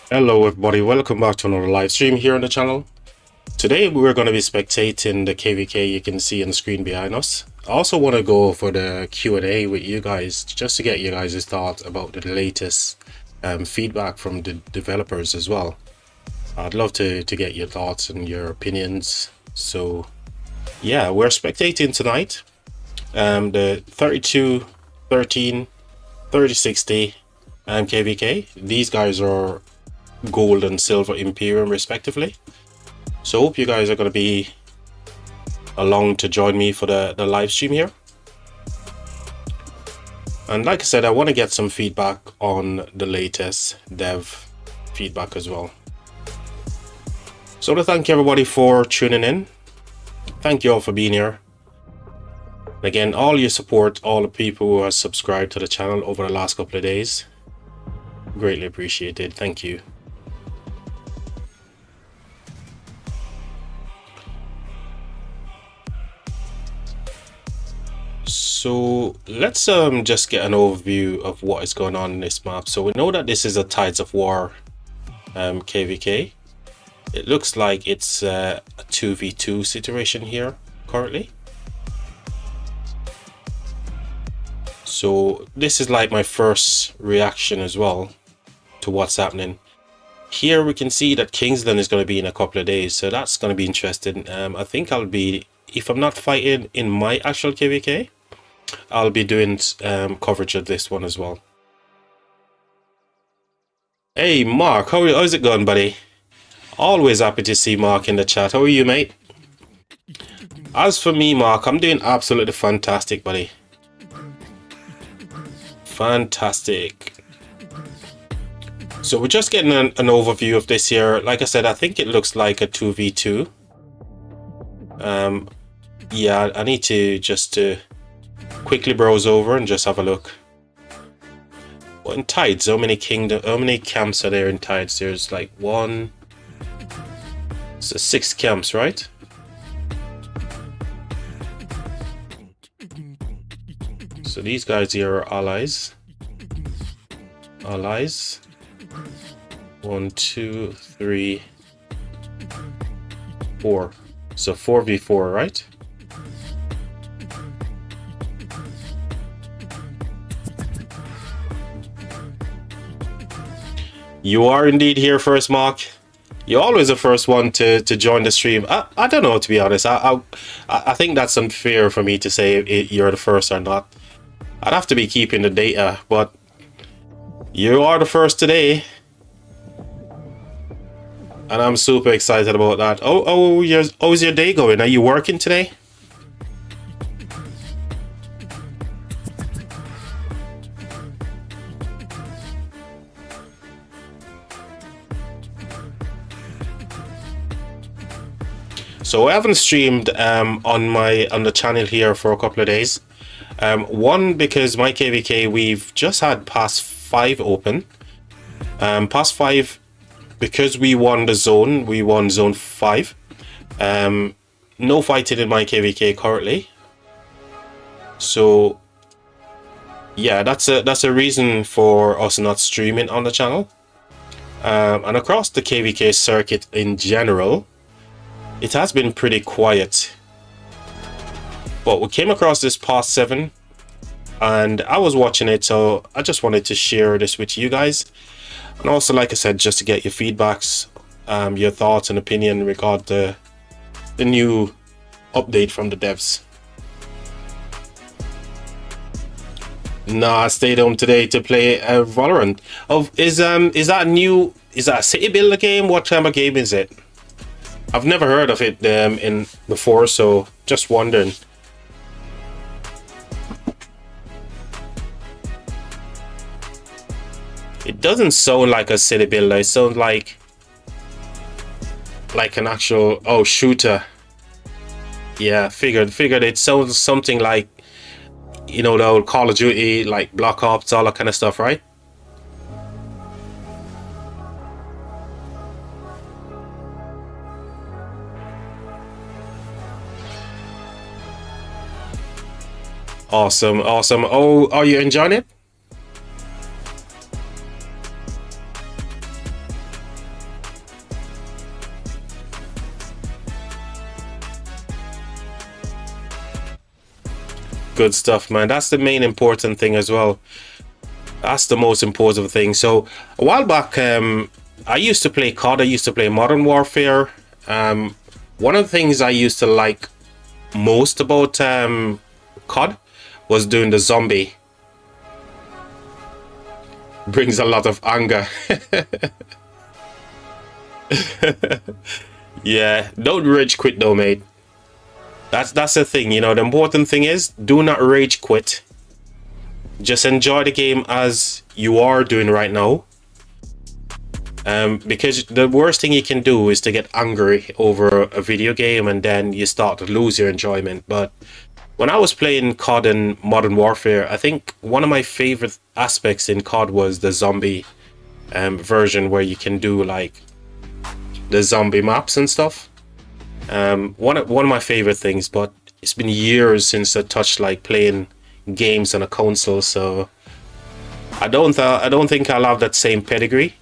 Hello everybody, welcome back to another live stream here on the channel. Today we're going to be spectating the KVK you can see on the screen behind us. I also want to go for the Q&A with you guys, just to get you guys' thoughts about the latest feedback from the developers as well. I'd love to get your thoughts and your opinions. So yeah, we're spectating tonight the 3213 3060 KVK. These guys are gold and silver Imperium respectively. So hope you guys are going to be along to join me for the live stream here. And like I said, I want to get some feedback on the latest dev feedback as well. So to thank everybody for tuning in. Thank you all for being here. Again, all your support, all the people who have subscribed to the channel over the last couple of days, greatly appreciated. Thank you. So let's just get an overview of what is going on in this map. So we know that this is a Tides of War KVK. It looks like it's a 2v2 situation here currently. So this is like my first reaction as well to what's happening. Here we can see that Kingsland is going to be in a couple of days, so that's going to be interesting. I think I'll be, if I'm not fighting in my actual KVK, I'll be doing coverage of this one as well. Hey Mark, how's it going, buddy? Always happy to see Mark in the chat. How are you, mate? As for me, Mark, I'm doing absolutely fantastic, buddy. Fantastic. So we're just getting an overview of this here. Like I said, I think it looks like a 2v2. Yeah, I need to just quickly browse over and just have a look. Well, in Tides, how many camps are there in Tides? There's like one. So 6 camps, right? So these guys here are allies. Allies. 1, 2, 3, 4. So 4v4, right? You are indeed here first, Mark. You're always the first one to join the stream. I don't know, to be honest. I think that's unfair for me to say you're the first or not. I'd have to be keeping the data, but you are the first today. And I'm super excited about that. How's your day going? Are you working today? So I haven't streamed on the channel here for a couple of days. One, because my KVK, we've just had Pass 5 open. Pass 5, because we won the zone, we won Zone 5. No fighting in my KVK currently. So yeah, that's a reason for us not streaming on the channel. And across the KVK circuit in general, it has been pretty quiet. But we came across this Pass 7 and I was watching it, so I just wanted to share this with you guys. And also, like I said, just to get your feedbacks, your thoughts and opinion regarding the new update from the devs. Nah, I stayed home today to play Valorant. Is that a city builder game? What kind of game is it? I've never heard of it in before, so just wondering. It doesn't sound like a city builder. It sounds like an actual shooter. Yeah, figured it sounds something like, you know, the old Call of Duty, like Black Ops, all that kind of stuff, right? Awesome. Oh, are you enjoying it? Good stuff, man. That's the main important thing as well. That's the most important thing. So a while back, I used to play COD. I used to play Modern Warfare. One of the things I used to like most about COD was doing the zombie. Brings a lot of anger. Yeah, don't rage quit though, mate. That's the thing, you know. The important thing is, do not rage quit. Just enjoy the game as you are doing right now. Because the worst thing you can do is to get angry over a video game and then you start to lose your enjoyment. But when I was playing COD and Modern Warfare, I think one of my favorite aspects in COD was the zombie version, where you can do like the zombie maps and stuff. One of my favorite things, but it's been years since I touched like playing games on a console, so I don't think I'll have that same pedigree.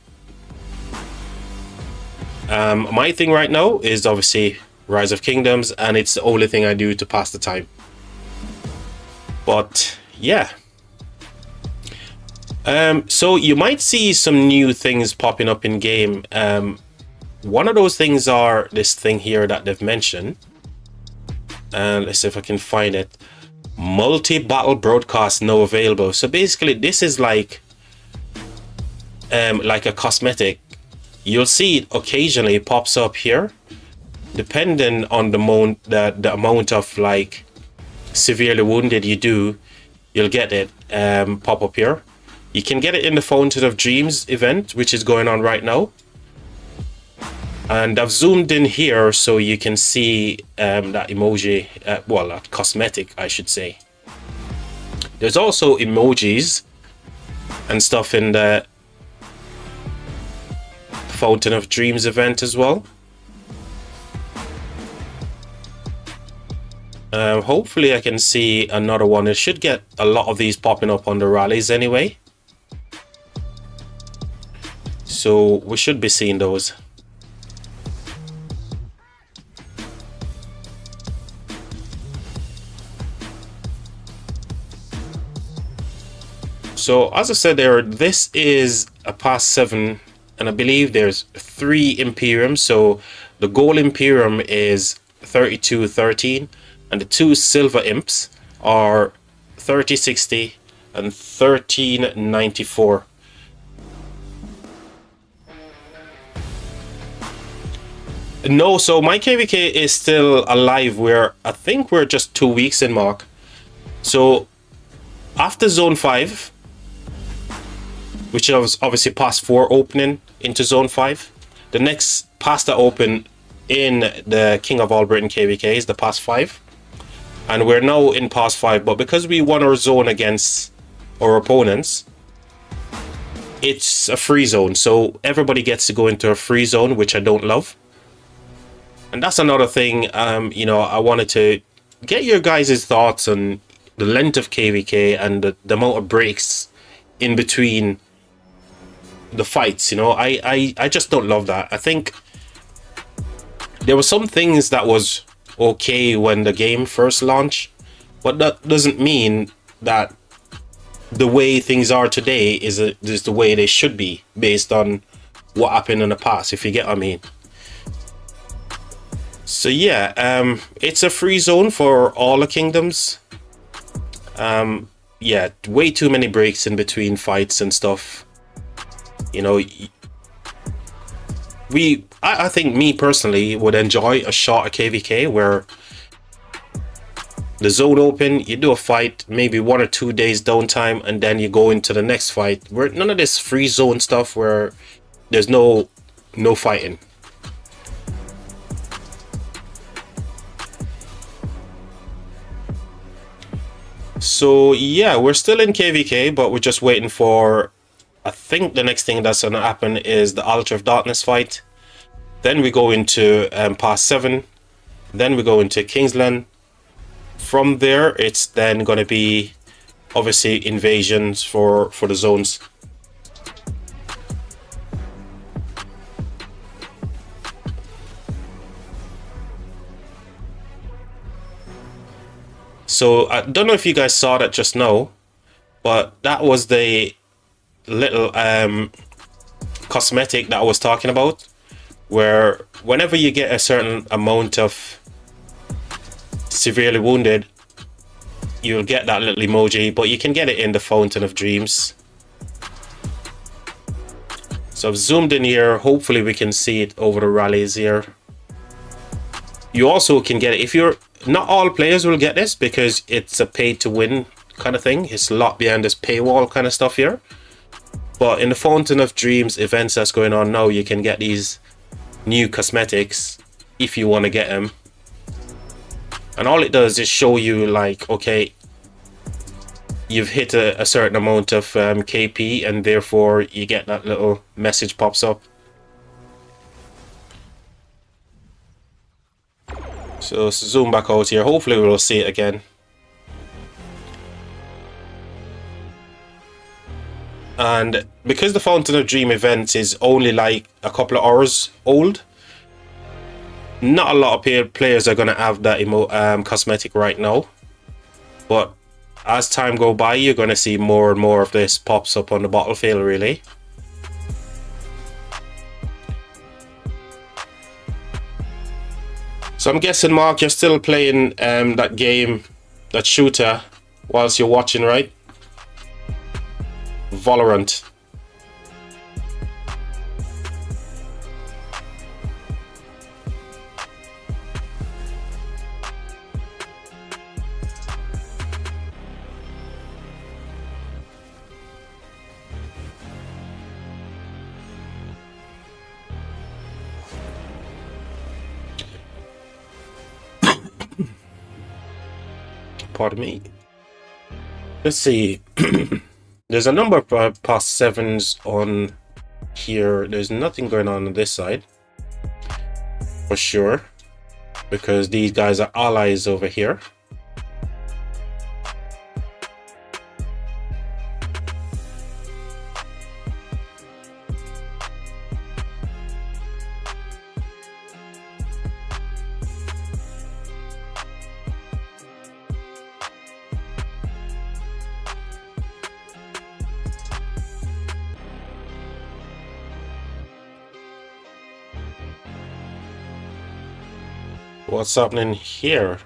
My thing right now is obviously Rise of Kingdoms, and it's the only thing I do to pass the time. But yeah, so you might see some new things popping up in game. One of those things are this thing here that they've mentioned, and let's see if I can find it. Multi-battle broadcast now available. So basically this is like a cosmetic. You'll see it occasionally pops up here, depending on the amount of like severely wounded you do, you'll get it pop up here. You can get it in the Fountain of Dreams event, which is going on right now. And I've zoomed in here so you can see that emoji, well, that cosmetic, I should say. There's also emojis and stuff in the Fountain of Dreams event as well. Hopefully I can see another one. It should get a lot of these popping up on the rallies anyway. So we should be seeing those. So as I said there, this is a pass 7, and I believe there's 3 Imperiums. So the gold Imperium is 3213, and the 2 silver imps are 3060 and 1394. No, so my KVK is still alive. I think we're just 2 weeks in, Mark. So after Zone 5, which was obviously Pass 4 opening into Zone 5, the next pass that open in the King of All Britain KVK is the Pass 5. And we're now in Pass 5, but because we won our zone against our opponents, it's a free zone. So everybody gets to go into a free zone, which I don't love. And that's another thing, you know, I wanted to get your guys' thoughts on the length of KVK and the amount of breaks in between the fights. You know, I just don't love that. I think there were some things that was okay when the game first launched, but that doesn't mean that the way things are today is the way they should be based on what happened in the past, if you get what I mean. So yeah, it's a free zone for all the kingdoms. Yeah, way too many breaks in between fights and stuff. You know, I think me personally would enjoy a shorter KVK where the zone open, you do a fight, maybe 1 or 2 days downtime, and then you go into the next fight. Where none of this free zone stuff where there's no fighting. So yeah, we're still in KVK, but we're just waiting for, I think the next thing that's gonna happen is the Altar of Darkness fight. Then we go into Pass 7. Then we go into Kingsland. From there, it's then gonna be obviously invasions for the zones. So I don't know if you guys saw that just now, but that was the little cosmetic that I was talking about, where whenever you get a certain amount of severely wounded, you'll get that little emoji, but you can get it in the Fountain of Dreams. So I've zoomed in here. Hopefully we can see it over the rallies here. You also can get it if you're not all players will get this because it's a pay to win kind of thing. It's locked behind this paywall kind of stuff here. But in the Fountain of Dreams events that's going on now, you can get these new cosmetics if you want to get them. And all it does is show you like, okay, you've hit a certain amount of KP, and therefore you get that little message pops up. So zoom back out here. Hopefully we'll see it again. And because the Fountain of Dream event is only like a couple of hours old, not a lot of players are going to have that cosmetic right now. But as time go by, you're going to see more and more of this pops up on the battlefield, really. So I'm guessing, Mark, you're still playing that game, that shooter, whilst you're watching, right? Valorant. Pardon me. Let's see. There's a number of past 7s on here. There's nothing going on this side, for sure, because these guys are allies over here. What's happening here?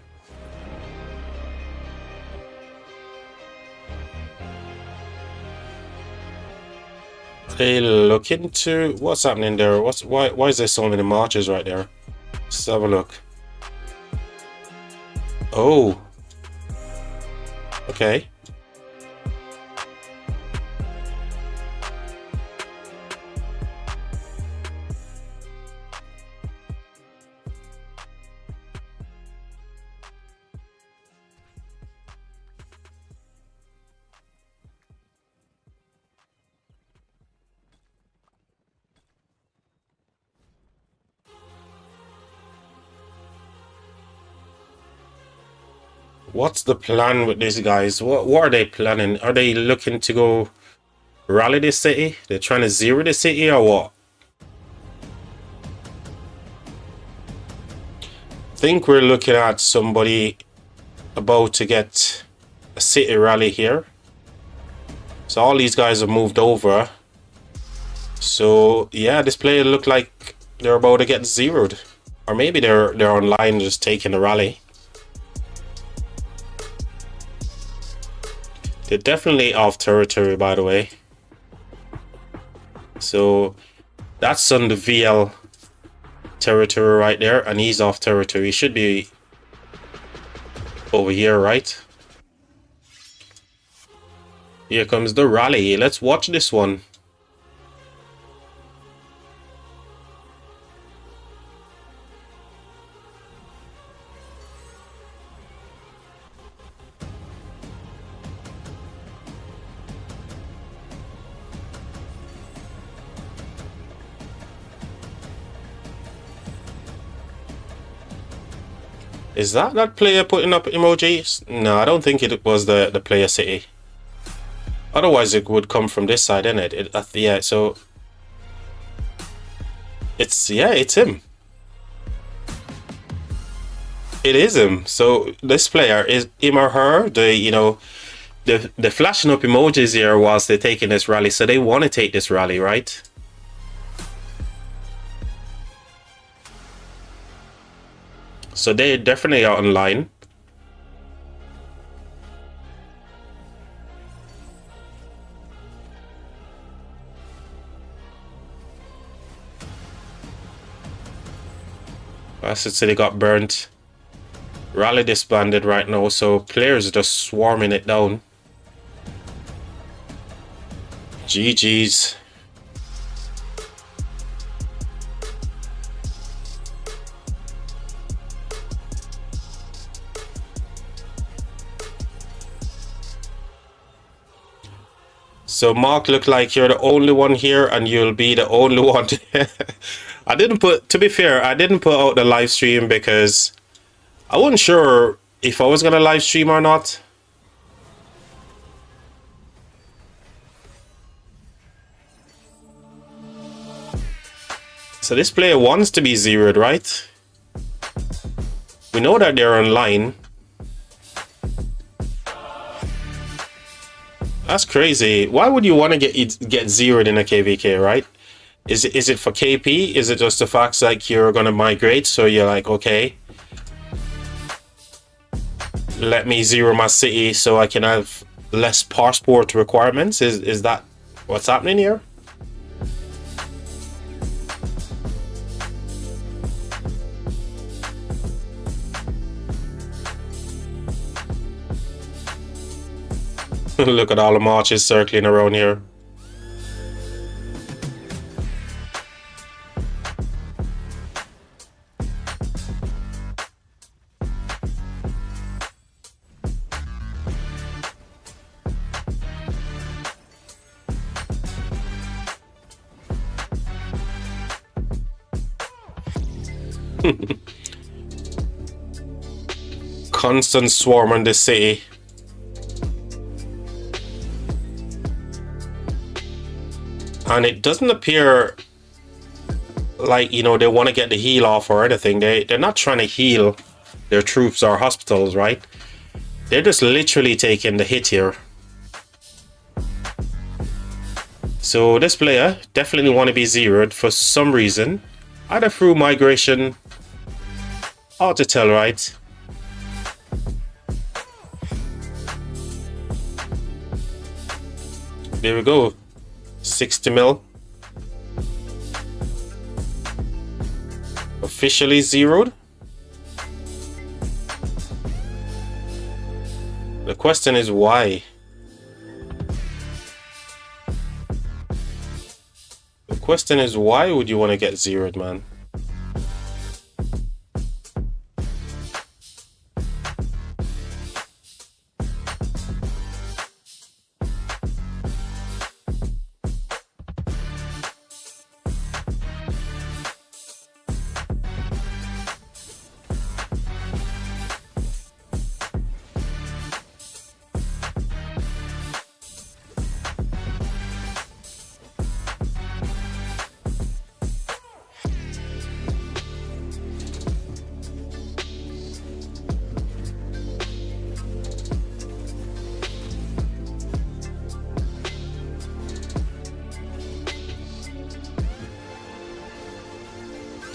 They look into what's happening there. Why is there so many marches right there? Let's have a look. Oh, okay. What's the plan with these guys? What are they planning? Are they looking to go rally this city? They're trying to zero the city or what? I think we're looking at somebody about to get a city rally here. So all these guys have moved over. So yeah, this player look like they're about to get zeroed. Or maybe they're online just taking a rally. They're definitely off territory, by the way. So that's on the VL territory right there, and he's off territory. He should be over here, right? Here comes the rally. Let's watch this one. Is that player putting up emojis? No, I don't think it was the player city. Otherwise, it would come from this side, innit? Yeah, so it's him. It is him. So this player is him or her. The flashing up emojis here whilst they're taking this rally. So they want to take this rally, right? So they're definitely out online. Bastard City got burnt. Rally disbanded right now, so players are just swarming it down. GG's. So Mark, look like you're the only one here and you'll be the only one. To be fair, I didn't put out the live stream because I wasn't sure if I was going to live stream or not. So this player wants to be zeroed, right? We know that they're online. That's crazy. Why would you want to get zeroed in a KVK, right? Is it for KP? Is it just the fact like you're gonna migrate? So you're like, okay, let me zero my city so I can have less passport requirements. Is that what's happening here? Look at all the marches circling around here. Constant swarm on the city. And it doesn't appear like, you know, they want to get the heal off or anything. They're not trying to heal their troops or hospitals, right? They're just literally taking the hit here. So this player definitely want to be zeroed for some reason. Either through migration, hard to tell, right? There we go. 60 mil. Officially zeroed. The question is why? The question is why would you want to get zeroed, man?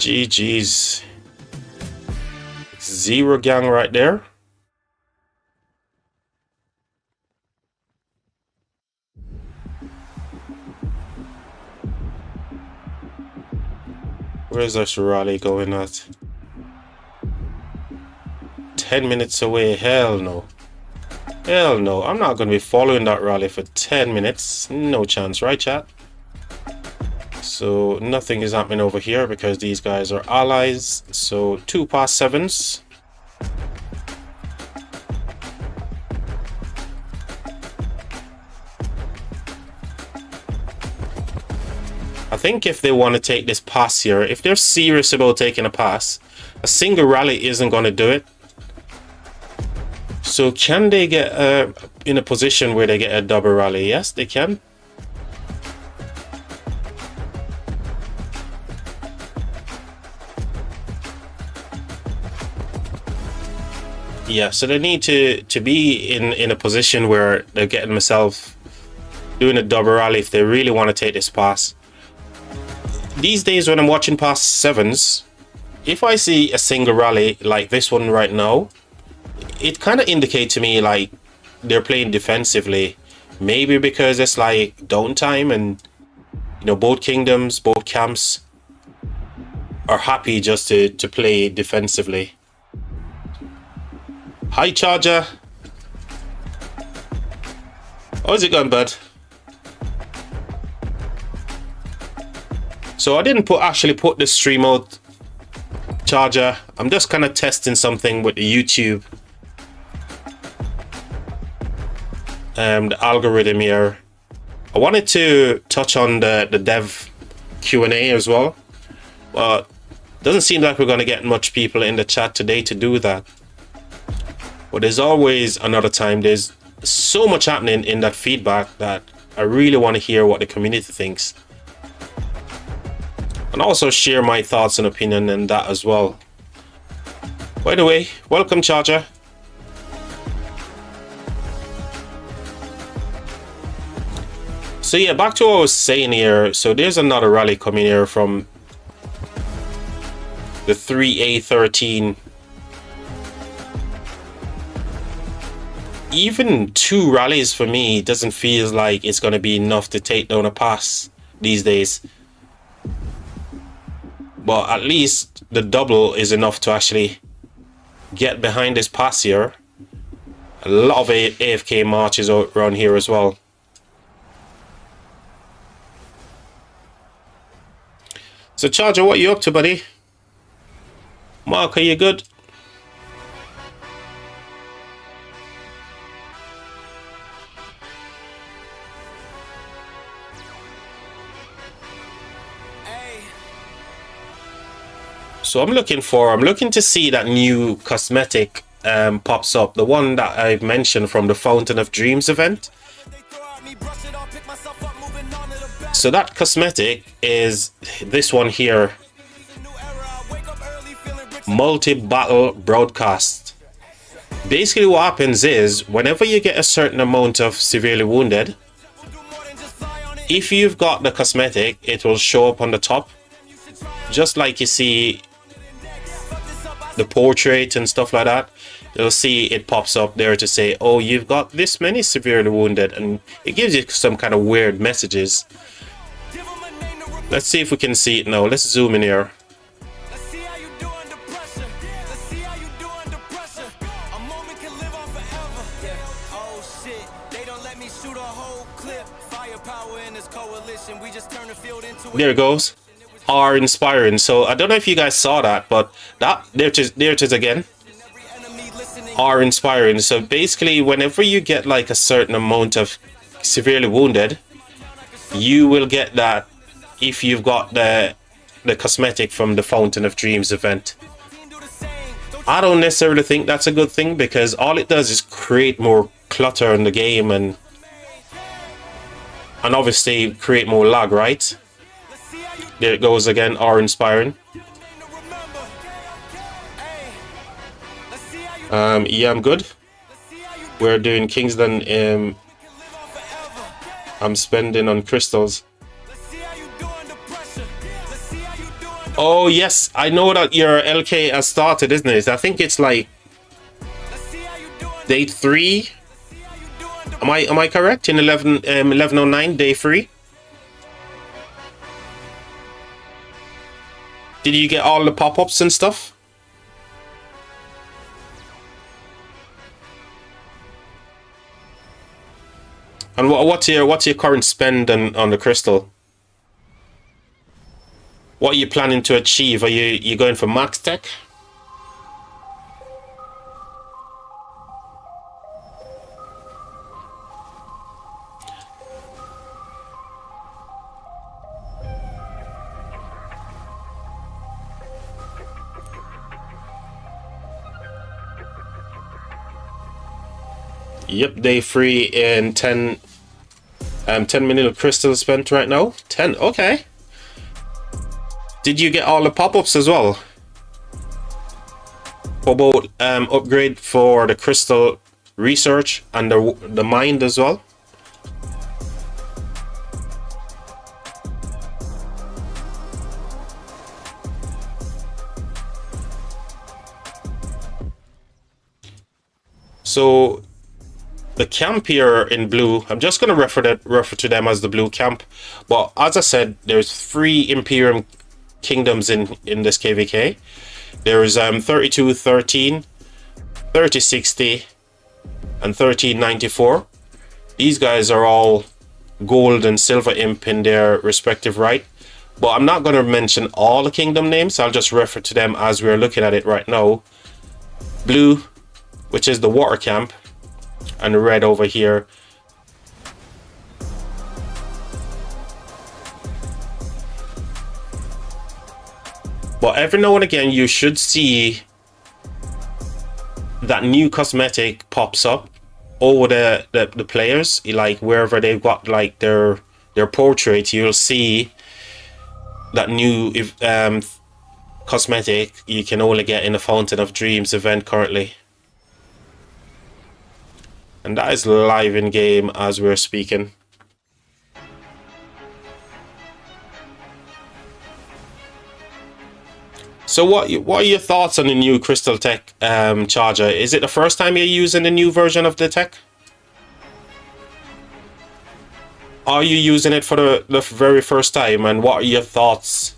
GG's. Zero gang right there. Where's this rally going at? 10 minutes away. Hell no. Hell no. I'm not going to be following that rally for 10 minutes. No chance, right, chat? So nothing is happening over here because these guys are allies. So 2 past 7s. I think if they want to take this pass here, if they're serious about taking a pass, a single rally isn't going to do it. So can they get in a position where they get a double rally? Yes, they can. Yeah, so they need to be in a position where they're getting themselves doing a double rally if they really want to take this pass. These days when I'm watching past sevens, if I see a single rally like this one right now, it kind of indicates to me like they're playing defensively. Maybe because it's like downtime and, you know, both kingdoms, both camps are happy just to play defensively. Hi, Charger. How's it going, bud? So I didn't actually put the stream out, Charger. I'm just kind of testing something with the YouTube the algorithm here. I wanted to touch on the dev Q&A as well, but doesn't seem like we're going to get much people in the chat today to do that. But there's always another time. There's so much happening in that feedback that I really want to hear what the community thinks, and also share my thoughts and opinion in that as well. By the way, welcome, Charger. So yeah, back to what I was saying here. So there's another rally coming here from the 3A13. Even 2 rallies for me doesn't feel like it's going to be enough to take down a pass these days. But at least the double is enough to actually get behind this pass here. A lot of AFK marches around here as well. So Charger, what are you up to, buddy? Mark, are you good? So I'm looking to see that new cosmetic pops up, the one that I mentioned from the Fountain of Dreams event. So that cosmetic is this one here, multi-battle broadcast. Basically what happens is whenever you get a certain amount of severely wounded, if you've got the cosmetic, it will show up on the top, just like you see the portrait and stuff like that. You'll see it pops up there to say, oh, you've got this many severely wounded, and it gives you some kind of weird messages. Let's see if we can see it now. Let's zoom in here. There it goes. Are inspiring. So I don't know if you guys saw that, but that there it is again. Are inspiring. So basically, whenever you get like a certain amount of severely wounded, you will get that if you've got the cosmetic from the Fountain of Dreams event. I don't necessarily think that's a good thing, because all it does is create more clutter in the game and obviously create more lag, right? There it goes again, are inspiring. Yeah, I'm good. We're doing Kingston. I'm spending on crystals. Oh yes, I know that your LK has started, isn't it? I think it's like day 3. Am I correct? In 1109, day 3. Did you get all the pop-ups and stuff? And what's your current spend on the crystal? What are you planning to achieve? Are you going for max tech? Yep, day 3 and 10 minute crystals spent right now. 10, okay. Did you get all the pop-ups as well? Cobalt upgrade for the crystal research and the mind as well. So the camp here in blue, I'm just going to refer to them as the blue camp. But as I said, there's 3 Imperium kingdoms in this KVK. There's 3213, 3060, and 1394. These guys are all gold and silver imp in their respective right. But I'm not going to mention all the kingdom names. I'll just refer to them as we're looking at it right now. Blue, which is the water camp, and red over here. But every now and again you should see that new cosmetic pops up over the players, like wherever they've got like their portrait. You'll see that new cosmetic you can only get in the Fountain of Dreams event currently. And that is live in game as we're speaking. So what are your thoughts on the new Crystal Tech charger? Is it the first time you're using the new version of the tech? Are you using it for the very first time, and what are your thoughts?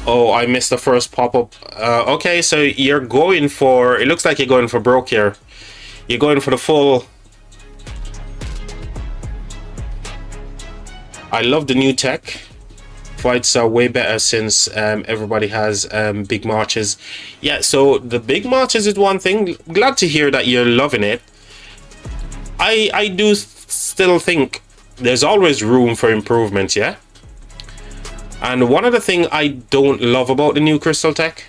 Oh, I missed the first pop-up. Okay, so you're going for... It looks like you're going for broke here. You're going for the full... I love the new tech. Fights are way better since everybody has big marches. Yeah, so the big marches is one thing. Glad to hear that you're loving it. I do still think there's always room for improvement, yeah? And one of the things I don't love about the new Crystal Tech,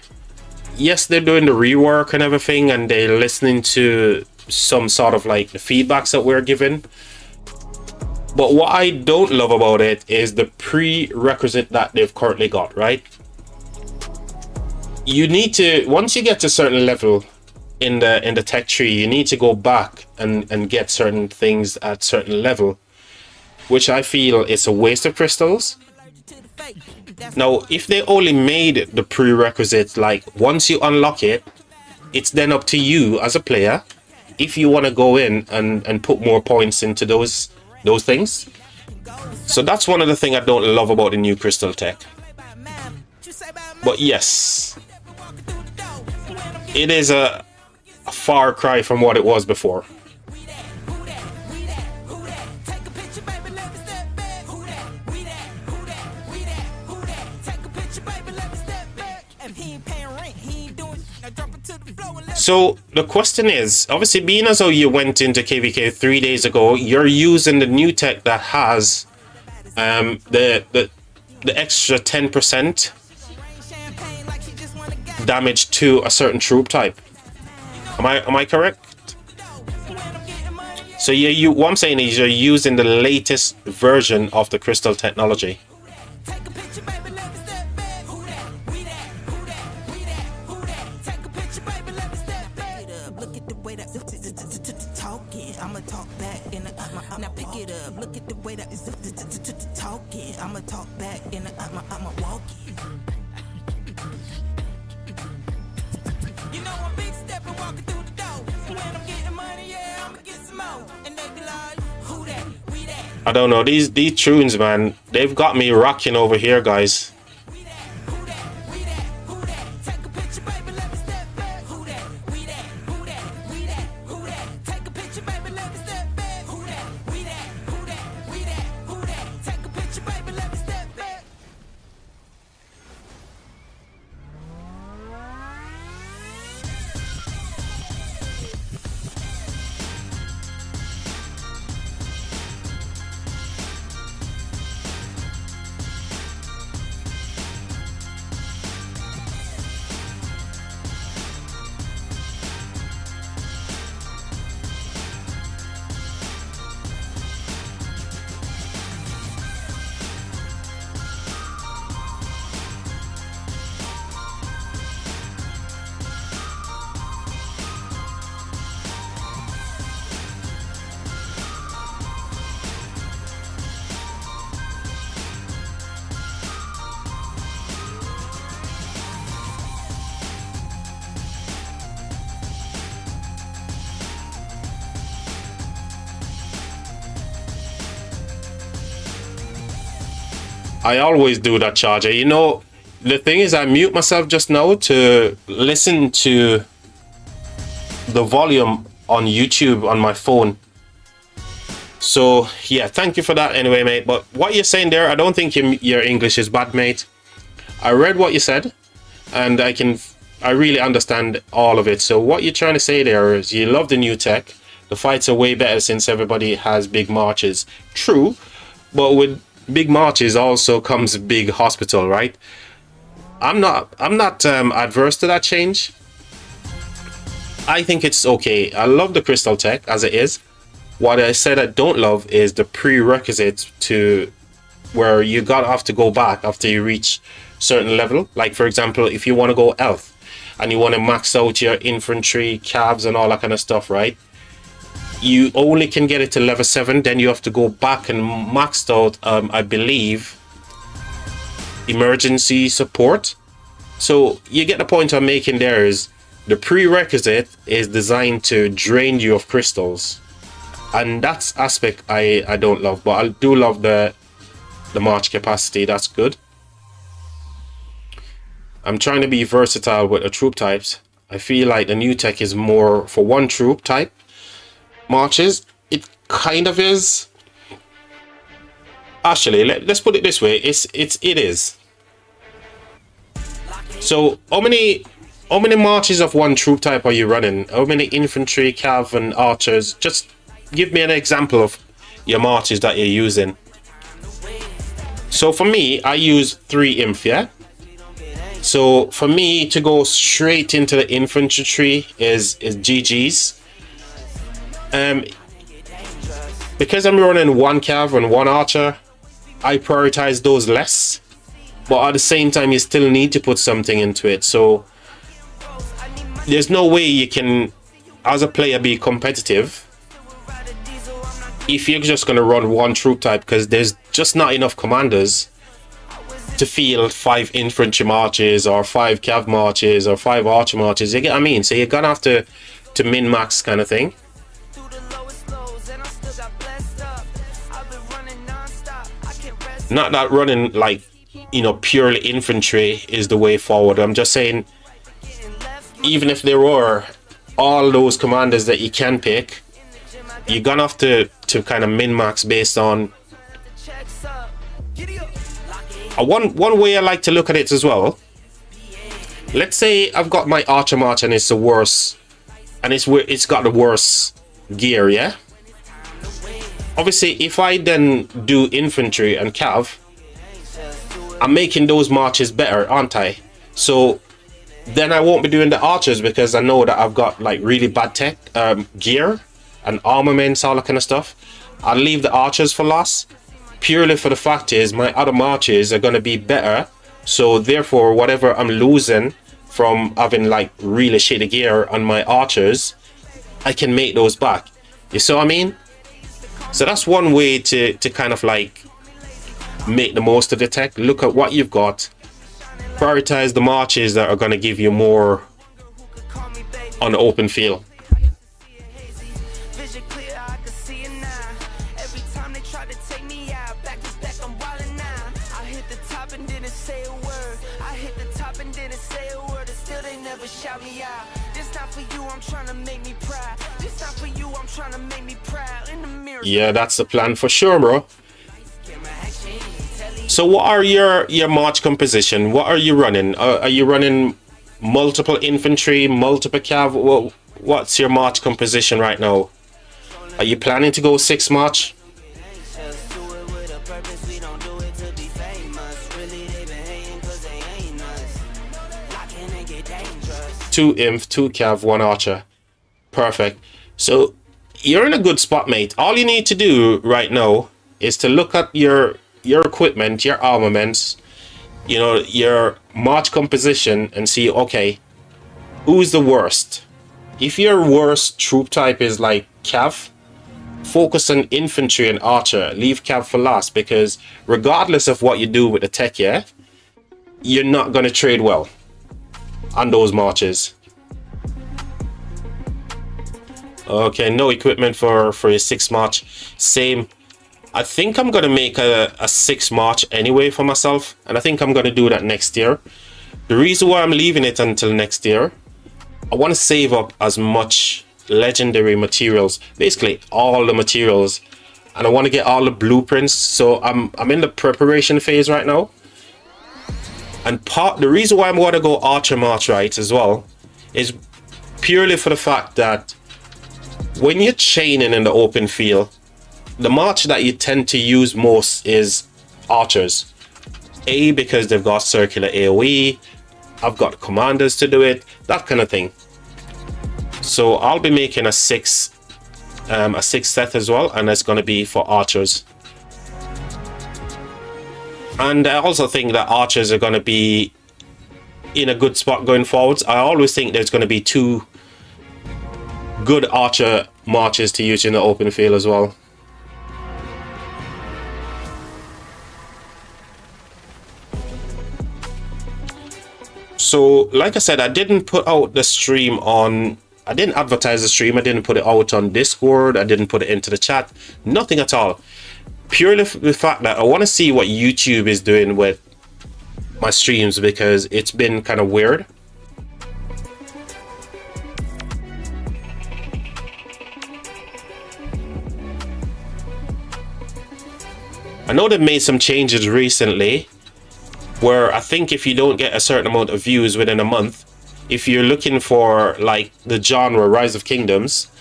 yes, they're doing the rework and everything, and they're listening to some sort of like the feedbacks that we're given. But what I don't love about it is the prerequisite that they've currently got, right? You need to, once you get to a certain level in the tech tree, you need to go back and get certain things at certain level, which I feel is a waste of crystals. Now, if they only made the prerequisite, like once you unlock it, it's then up to you as a player if you want to go in and put more points into those things. So that's one of the things I don't love about the new Crystal Tech. But yes, it is a far cry from what it was before. So the question is, obviously, being as though you went into KVK 3 days ago, you're using the new tech that has the extra 10% damage to a certain troop type. Am I correct? So what I'm saying is you're using the latest version of the crystal technology. Now pick it up, look at the way that it's talking. I'ma talk back and I'ma walk it. You know I'm big stepping, walking through the door. When I'm getting money, yeah, I'ma get some more. And they be like, who that? We that. I don't know, these tunes, man, they've got me rocking over here, guys. I always do that, Charger. You know, the thing is, I mute myself just now to listen to the volume on YouTube on my phone. So yeah, thank you for that anyway, mate. But what you're saying there, I don't think your English is bad, mate. I read what you said, and I really understand all of it. So what you're trying to say there is you love the new tech. The fights are way better since everybody has big marches. True, but with big marches also comes big hospital, right? I'm not adverse to that change. I think it's okay. I love the crystal tech as it is. What I said I don't love is the prerequisite to where you have to go back after you reach certain level. Like for example, if you want to go health and you want to max out your infantry, calves and all that kind of stuff, right? You only can get it to level 7, then you have to go back and max out, I believe, emergency support. So you get the point I'm making there is the prerequisite is designed to drain you of crystals. And that's aspect I don't love, but I do love the march capacity. That's good. I'm trying to be versatile with the troop types. I feel like the new tech is more for one troop type. Marches, it kind of is. Actually, let's put it this way: it is. So, how many marches of one troop type are you running? How many infantry, cav, and archers? Just give me an example of your marches that you're using. So for me, I use 3 inf, yeah. So for me to go straight into the infantry tree is GG's. Because I'm running 1 cav and 1 archer, I prioritize those less, but at the same time you still need to put something into it. So there's no way you can as a player be competitive if you're just going to run 1 troop type, because there's just not enough commanders to field 5 infantry marches or 5 cav marches or 5 archer marches. You get what I mean? So you're gonna have to min max kind of thing. Not that running like, you know, purely infantry is the way forward. I'm just saying, even if there were all those commanders that you can pick, you're gonna have to kind of min max based on one way I like to look at it as well. Let's say I've got my archer march and it's the worst, and it's got the worst gear, yeah. Obviously, if I then do infantry and cav, I'm making those marches better, aren't I? So then I won't be doing the archers because I know that I've got like really bad tech, gear and armaments, all that kind of stuff. I'll leave the archers for last, purely for the fact is my other marches are going to be better. So therefore, whatever I'm losing from having like really shitty gear on my archers, I can make those back. You see what I mean? So that's one way to kind of like make the most of the tech. Look at what you've got, prioritize the marches that are going to give you more on the open field. Shout me out. This not for you, I'm trying to make me proud. This not for you, I'm trying to make me proud. In the mirror. Yeah, that's the plan for sure, bro. So what are your march composition? What are you running? Are you running multiple infantry, multiple cav? What's your march composition right now? Are you planning to go 6 march? 2 inf, 2 cav, 1 archer. Perfect. So you're in a good spot, mate. All you need to do right now is to look at your equipment, your armaments, you know, your march composition, and see, okay, who's the worst? If your worst troop type is like cav, focus on infantry and archer. Leave cav for last, because regardless of what you do with the tech, yeah, you're not going to trade well on those marches. Okay, no equipment for a 6 march. Same. I think I'm gonna make a 6 march anyway for myself, and I think I'm gonna do that next year. The reason why I'm leaving it until next year, I want to save up as much legendary materials, basically all the materials, and I want to get all the blueprints. So I'm in the preparation phase right now. And the reason why I'm going to go Archer March right as well is purely for the fact that when you're chaining in the open field, the march that you tend to use most is archers. A, because they've got circular AoE, I've got commanders to do it, that kind of thing. So I'll be making a 6 set as well, and it's going to be for archers. And I also think that archers are going to be in a good spot going forwards. I always think there's going to be 2 good archer marches to use in the open field as well. So, like I said, I didn't put out the stream on... I didn't advertise the stream. I didn't put it out on Discord. I didn't put it into the chat. Nothing at all. Purely for the fact that I want to see what YouTube is doing with my streams, because it's been kind of weird. I know they've made some changes recently where I think if you don't get a certain amount of views within a month, if you're looking for like the genre Rise of Kingdoms,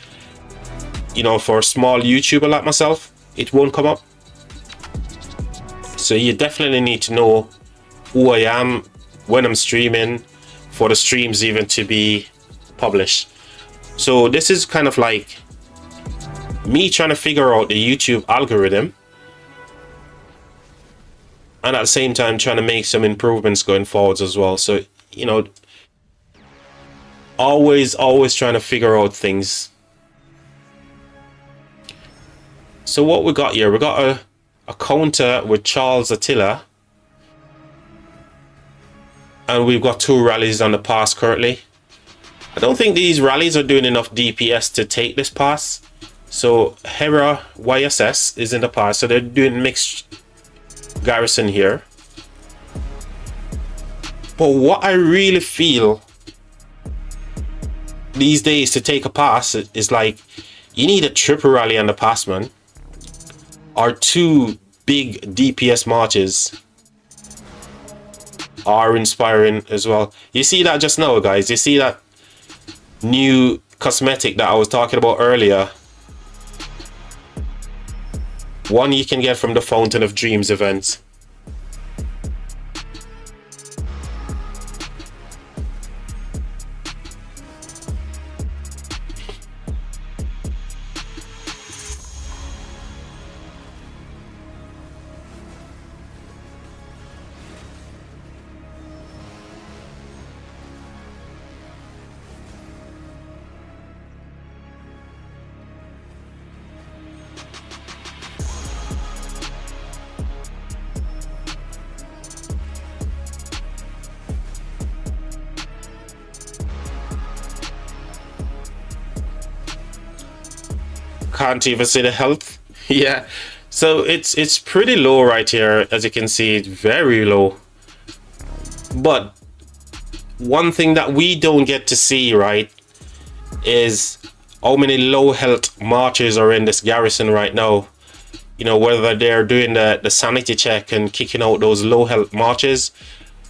you know, for a small YouTuber like myself, it won't come up. So you definitely need to know who I am when I'm streaming for the streams even to be published. So this is kind of like me trying to figure out the YouTube algorithm, and at the same time trying to make some improvements going forwards as well. So, you know, always trying to figure out things. So what we got here, we got a counter with Charles Attila, and we've got 2 rallies on the pass currently. I don't think these rallies are doing enough DPS to take this pass. So Hera YSS is in the pass, so they're doing mixed garrison here. But what I really feel these days to take a pass is like, you need a triple rally on the pass, man, or 2 big DPS marches are inspiring as well. You see that just now, guys? You see that new cosmetic that I was talking about earlier? One you can get from the Fountain of Dreams event. Can't even see the health. Yeah, so it's pretty low right here. As you can see, it's very low. But one thing that we don't get to see, right, is how many low health marchers are in this garrison right now. You know, whether they're doing the sanity check and kicking out those low health marches.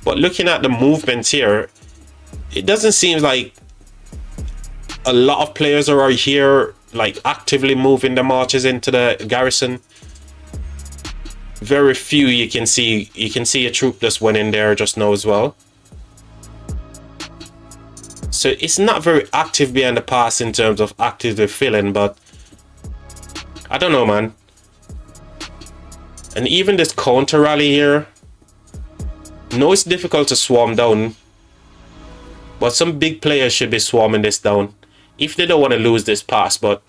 But looking at the movements here, it doesn't seem like a lot of players are here like actively moving the marches into the garrison. Very few you can see. You can see a troop just went in there just now as well. So it's not very active behind the pass in terms of actively filling, but I don't know, man. And even this counter rally here, no, it's difficult to swarm down, but some big players should be swarming this down if they don't want to lose this pass. But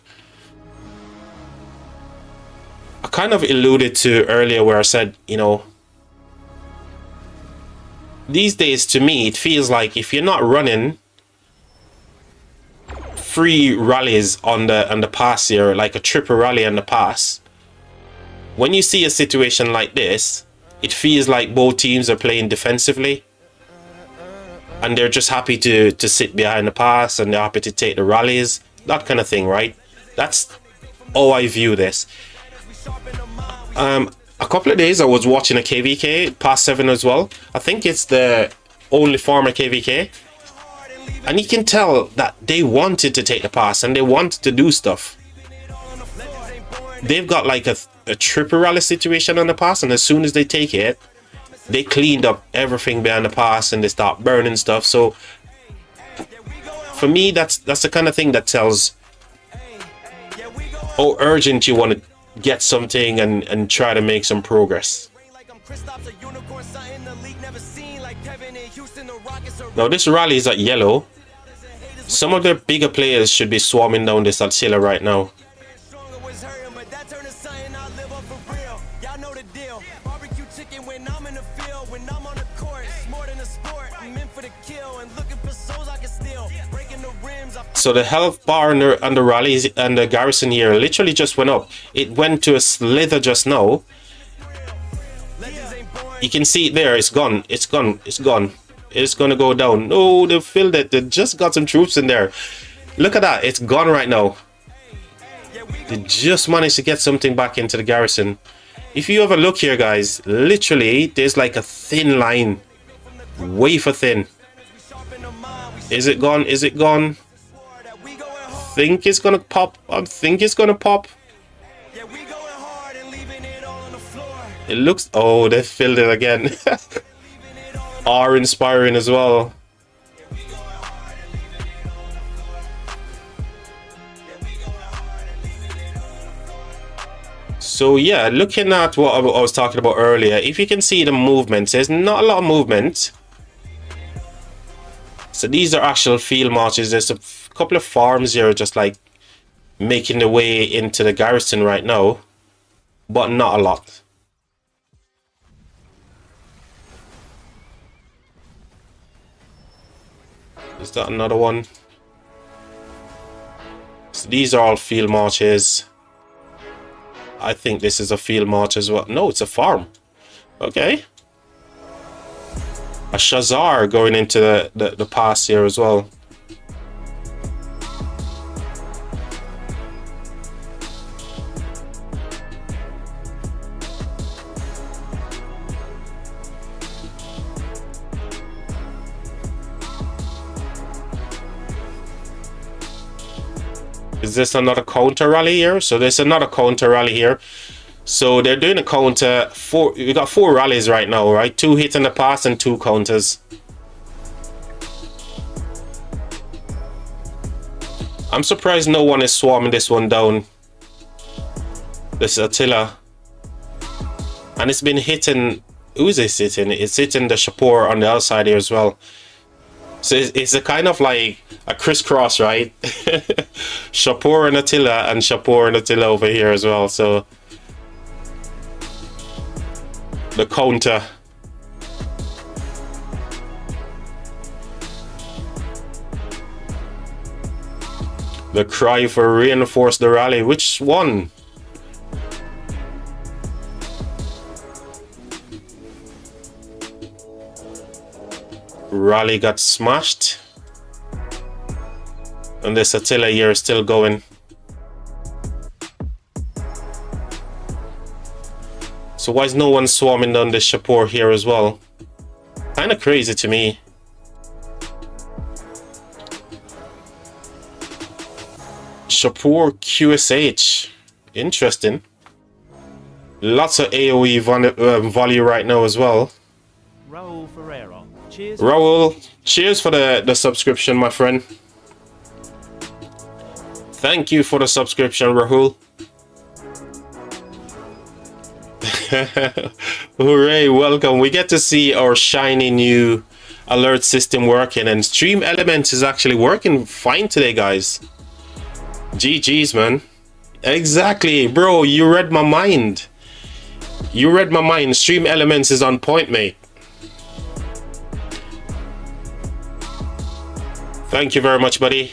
I kind of alluded to earlier where I said, you know, these days to me it feels like if you're not running free rallies on the pass here, like a triple rally on the pass, when you see a situation like this, it feels like both teams are playing defensively and they're just happy to sit behind the pass and they're happy to take the rallies, that kind of thing, right? That's how I view this. A couple of days I was watching a KVK past 7 as well. I think it's the only farmer KVK, and you can tell that they wanted to take the pass and they wanted to do stuff. They've got like a triple rally situation on the pass, and as soon as they take it, they cleaned up everything behind the pass and they start burning stuff. So for me, that's the kind of thing that tells how urgent you want to get something and try to make some progress. Now this rally is at yellow. Some of the bigger players should be swarming down this Attila right now. So the health bar and the rallies and the garrison here literally just went up. It went to a slither just now. You can see it there. It's gone. It's gone. It's gone. It's gonna go down. No, they filled it. They just got some troops in there. Look at that. It's gone right now. They just managed to get something back into the garrison. If you have a look here, guys, literally there's like a thin line, wafer thin. Is it gone? Is it gone? I think it's gonna pop. I think it's gonna pop. It looks. Oh, they filled it again. Are inspiring as well. So yeah, looking at what I was talking about earlier, if you can see the movements, there's not a lot of movement. So these are actual field marches. There's a couple of farms here just like making their way into the garrison right now, but not a lot. Is that another one? So these are all field marches. I think this is a field march as well. No, it's a farm. Okay. A Shazar going into the pass here as well. Is this another counter rally here? So there's another counter rally here. So they're doing a counter. We got 4 rallies right now, right? 2 hits in the pass and 2 counters. I'm surprised no one is swarming this one down. This is Attila. And it's been hitting. Who is this hitting? It's hitting the Shapur on the outside here as well. So it's a kind of like a crisscross, right? Shapur and Attila, and Shapur and Attila over here as well. So the counter. The cry for reinforce the rally. Which one? Rally got smashed. And this Attila here is still going. So why is no one swarming down this Shapur here as well? Kind of crazy to me. Shapur QSH. Interesting. Lots of AoE value right now as well. Raul Ferreira. Cheers. Raul, cheers for the subscription, my friend. Thank you for the subscription, Rahul. Hooray, welcome. We get to see our shiny new alert system working, and Stream Elements is actually working fine today, guys. GG's, man. Exactly, bro. You read my mind. You read my mind. Stream Elements is on point, mate. Thank you very much, buddy.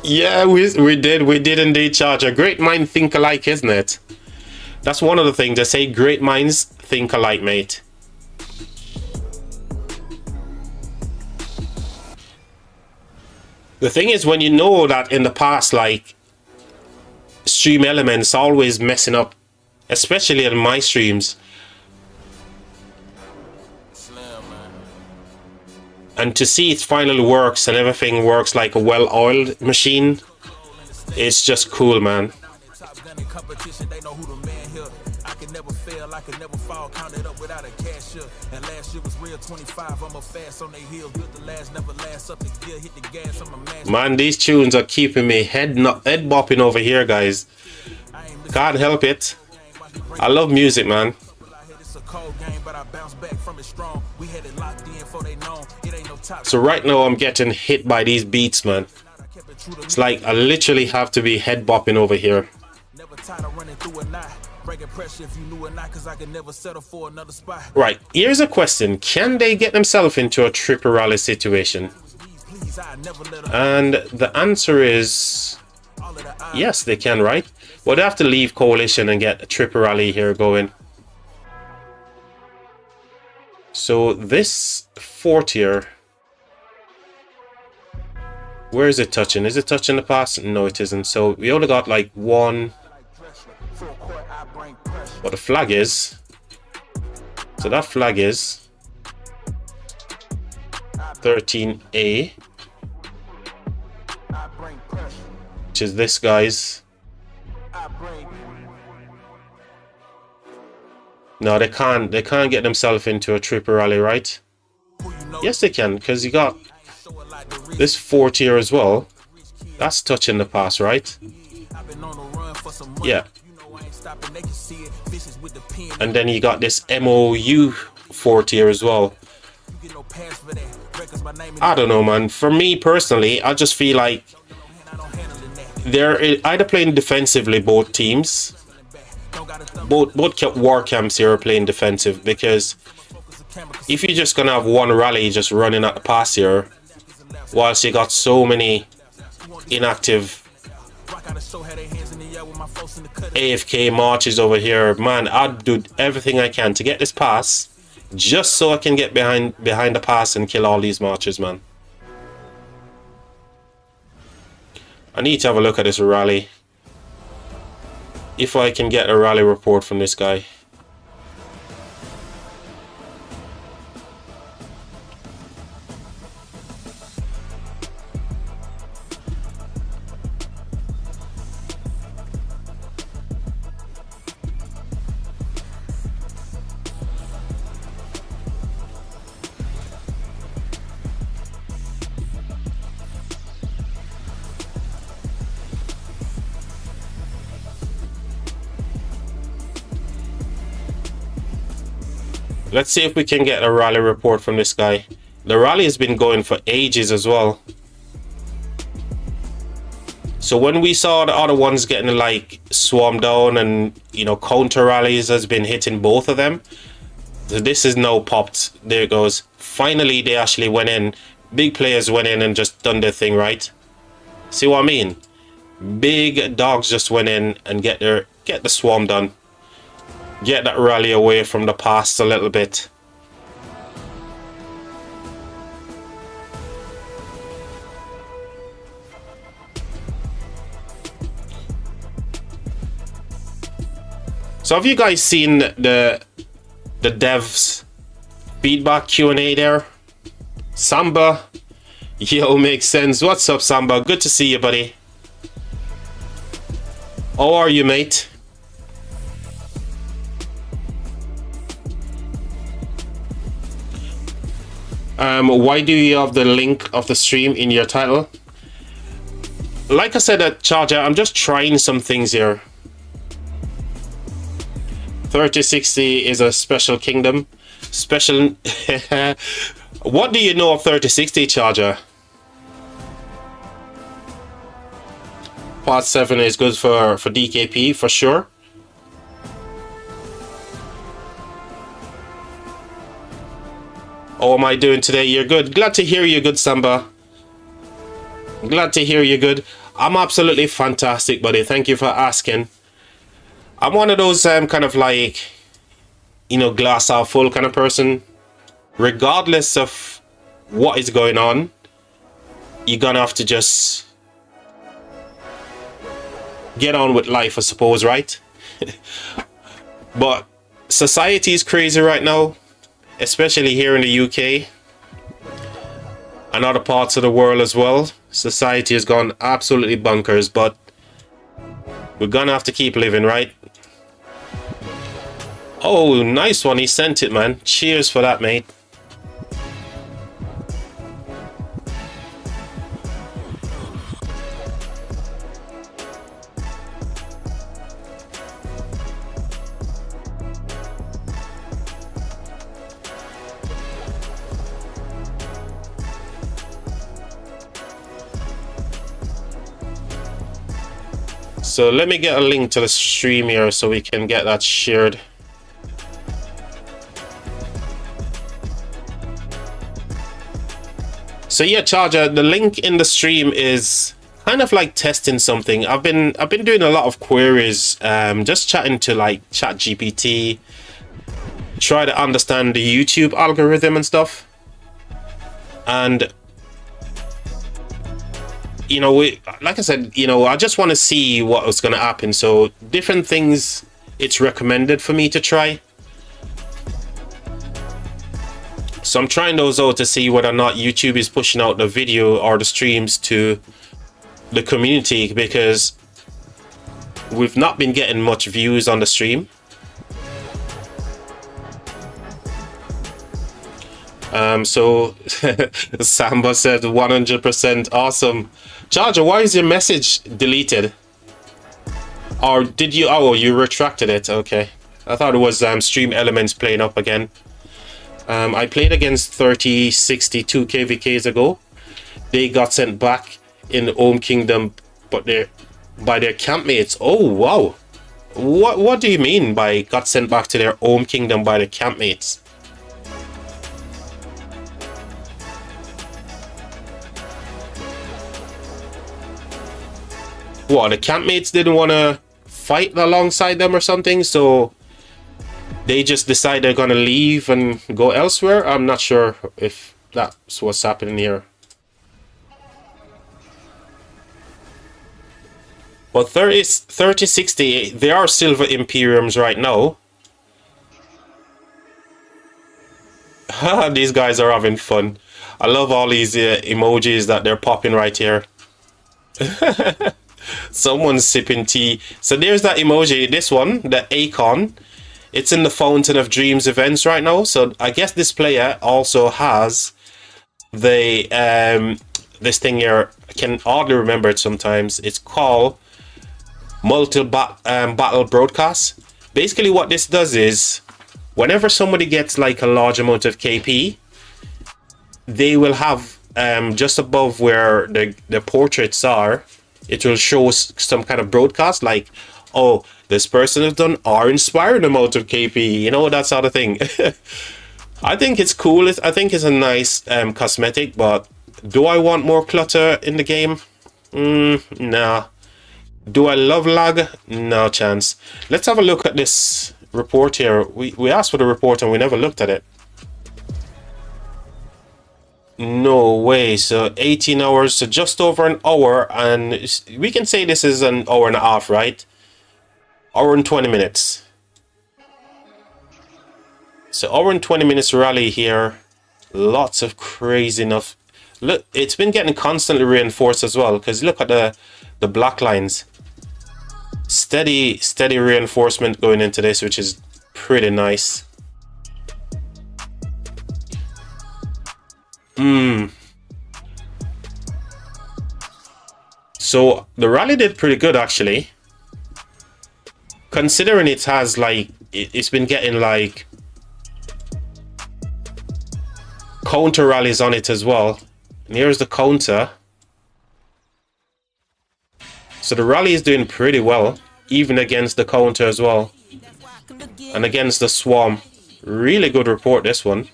Yeah, we did indeed charge. A great mind think alike, isn't it? That's one of the things they say, great minds think alike, mate. The thing is, when you know that in the past, like, Stream Elements always messing up, especially in my streams, and to see it finally works and everything works like a well-oiled machine, it's just cool, man. Man, these tunes are keeping me head bopping over here, guys. Can't help it. I love music, man. So right now I'm getting hit by these beats, man. It's like I literally have to be head bopping over here. Right, here's a question. Can they get themselves into a triple rally situation? And the answer is yes, they can, right? But they have to leave coalition and get a triple rally here going. So this 4th tier, where is it touching? Is it touching the pass? No, it isn't. So we only got like one. But the flag is. So that flag is 13A, which is this guy's. No, they can't get themselves into a triple rally, right? Yes, they can, because you got this 4th tier as well. That's touching the pass, right? Yeah. And then you got this MOU 4th tier as well. I don't know, man. For me personally, I just feel like they're either playing defensively, both teams. Both war camps here are playing defensive, because if you're just gonna have one rally just running at the pass here, whilst you got so many inactive AFK marches over here, man, I'd do everything I can to get this pass, just so I can get behind the pass and kill all these marches, man. I need to have a look at this rally. If I can get a rally report from this guy. Let's see if we can get a rally report from this guy. The rally has been going for ages as well. So when we saw the other ones getting like swarmed down and, you know, counter rallies has been hitting both of them. So this is now popped. There it goes. Finally, they actually went in big players went in and just done their thing, right? See what I mean? Big dogs just went in and get the swarm done. Get that rally away from the past a little bit. So have you guys seen the devs feedback Q&A there? Samba, yo, makes sense. What's up, Samba? Good to see you, buddy. How are you, mate? Why do you have the link of the stream in your title? Like I said at Charger, I'm just trying some things here. 3060 is a special kingdom. Special. What do you know of 3060, Charger? Part 7 is good for DKP for sure. How am I doing today? You're good. Glad to hear you good, Samba. Glad to hear you good. I'm absolutely fantastic, buddy. Thank you for asking. I'm one of those kind of like, you know, glass half full kind of person. Regardless of what is going on, you're gonna have to just get on with life, I suppose, right? But society is crazy right now, especially here in the UK and other parts of the world as well. Society has gone absolutely bonkers, but we're gonna have to keep living, right? Oh, nice one. He sent it, man. Cheers for that, mate. So let me get a link to the stream here so we can get that shared. So yeah, Charger, the link in the stream is kind of like testing something. I've been doing a lot of queries, just chatting to like ChatGPT, try to understand the YouTube algorithm and stuff. And you know, like I said, you know, I just want to see what was going to happen. So different things it's recommended for me to try. So I'm trying those out to see whether or not YouTube is pushing out the video or the streams to the community, because we've not been getting much views on the stream. So Samba said 100% awesome. Charger, why is your message deleted? Or did you, oh, you retracted it, okay. I thought it was stream elements playing up again. I played against 3062 KVKs ago. They got sent back in the home kingdom, but by their campmates. Oh wow, what do you mean by got sent back to their home kingdom by the campmates? What, the campmates didn't want to fight alongside them or something, so they just decide they're gonna leave and go elsewhere? I'm not sure if that's what's happening here. Well, 3060, there are silver Imperiums right now. These guys are having fun. I love all these emojis that they're popping right here. Someone's sipping tea. So there's that emoji, this one, the Acon. It's in the Fountain of Dreams events right now. So I guess this player also has the this thing here. I can hardly remember it sometimes. It's called battle broadcast. Basically what this does is whenever somebody gets like a large amount of KP, they will have just above where the portraits are, it will show some kind of broadcast like, oh, this person has done R inspired amount of KP, you know, that sort of thing. I think it's cool. I think it's a nice cosmetic, but Do I want more clutter in the game? Nah. Do I love lag? No chance. Let's have a look at this report here. We asked for the report and we never looked at it. No way. So 18 hours, so just over an hour, and we can say this is an hour and a half, right? Hour and 20 minutes. So hour and 20 minutes rally here. Lots of crazy enough. Look, it's been getting constantly reinforced as well, because look at the black lines. Steady reinforcement going into this, which is pretty nice. So the rally did pretty good actually, considering it has like it's been getting like counter rallies on it as well. And here's the counter. So the rally is doing pretty well, even against the counter as well, and against the swarm. Really good report, this one.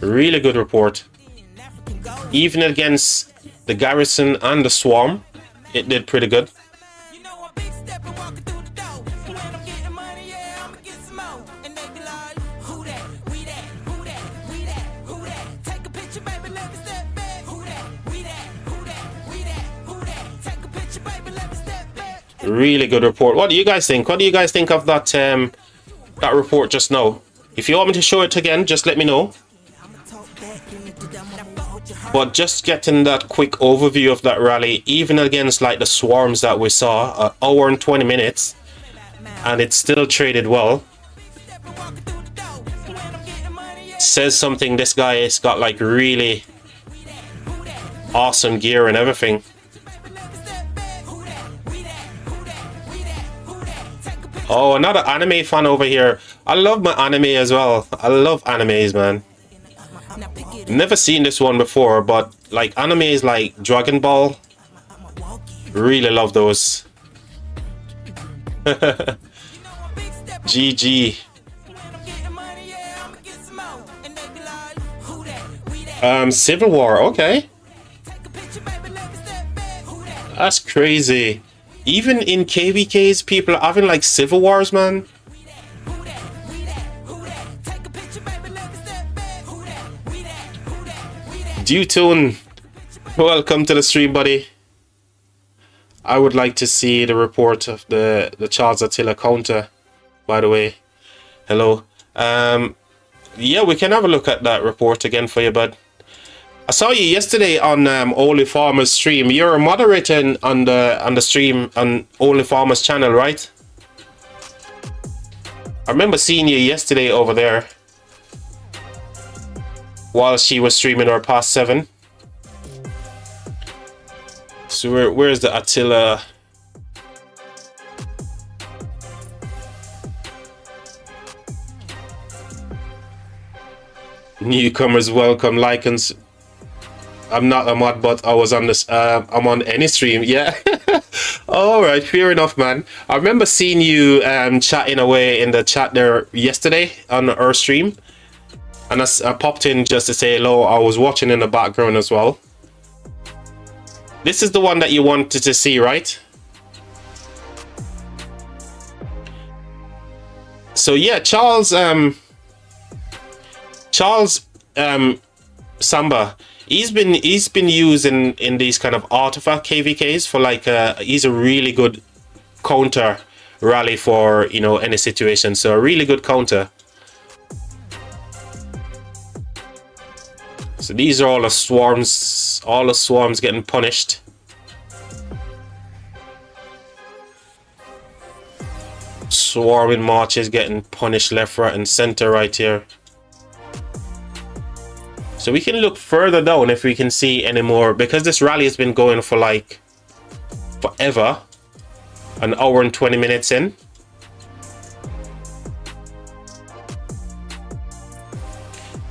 Really good report. Even against the garrison and the swarm, it did pretty good. Really good report. What do you guys think? What do you guys think of that that report just now? If you want me to show it again, just let me know. But just getting that quick overview of that rally, even against like the swarms that we saw, an hour and 20 minutes, and it still traded well. Says something. This guy has got like really awesome gear and everything. Oh, another anime fan over here. I love my anime as well. I love animes, man. Never seen this one before, but like animes like Dragon Ball, really love those. GG. Civil War, okay. That's crazy. Even in KVKs, people are having like civil wars, man. Dutune, welcome to the stream, buddy. I would like to see the report of the Charles Attila counter, by the way. Hello. Yeah, we can have a look at that report again for you, bud. I saw you yesterday on Only Farmers stream. You're a moderator on the stream on Only Farmers channel, right? I remember seeing you yesterday over there while she was streaming her past 7. So where's the Attila? Newcomers welcome, Lycans. I'm not a mod, but I was on this. I'm on any stream, yeah. All right, fair enough, man. I remember seeing you chatting away in the chat there yesterday on our stream, and I popped in just to say hello. I was watching in the background as well. This is the one that you wanted to see, right? So yeah, Charles Samba. He's been used in these kind of artifact KVKs for like he's a really good counter rally for, you know, any situation. So a really good counter. So these are all the swarms getting punished. Swarming marches getting punished left, right, and center right here. So we can look further down if we can see any more, because this rally has been going for like forever. An hour and 20 minutes in.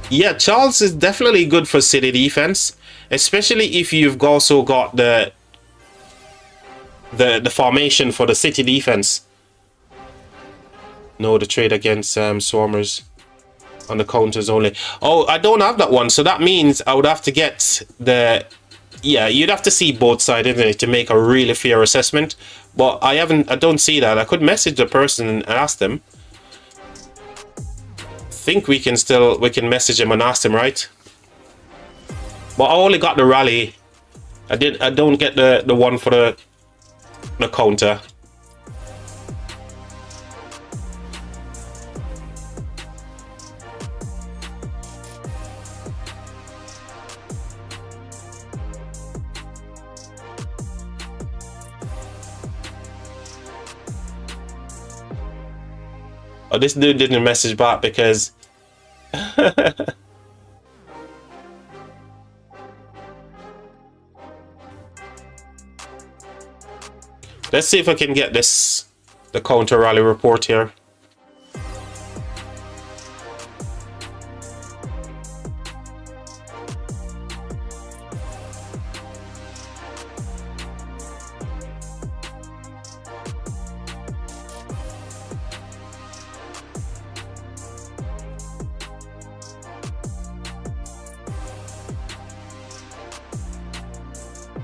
Yeah, Charles is definitely good for city defense, especially if you've also got the formation for the city defense. No, the trade against swarmers. on the counters only. Oh, I don't have that one, so that means I would have to get the... Yeah, you'd have to see both sides, isn't it, to make a really fair assessment. But I don't see that. I could message the person and ask them. Think we can message him and ask him, right? But I only got the rally. I don't get the one for the counter. Oh, this dude didn't message back because let's see if I can get the counter rally report here.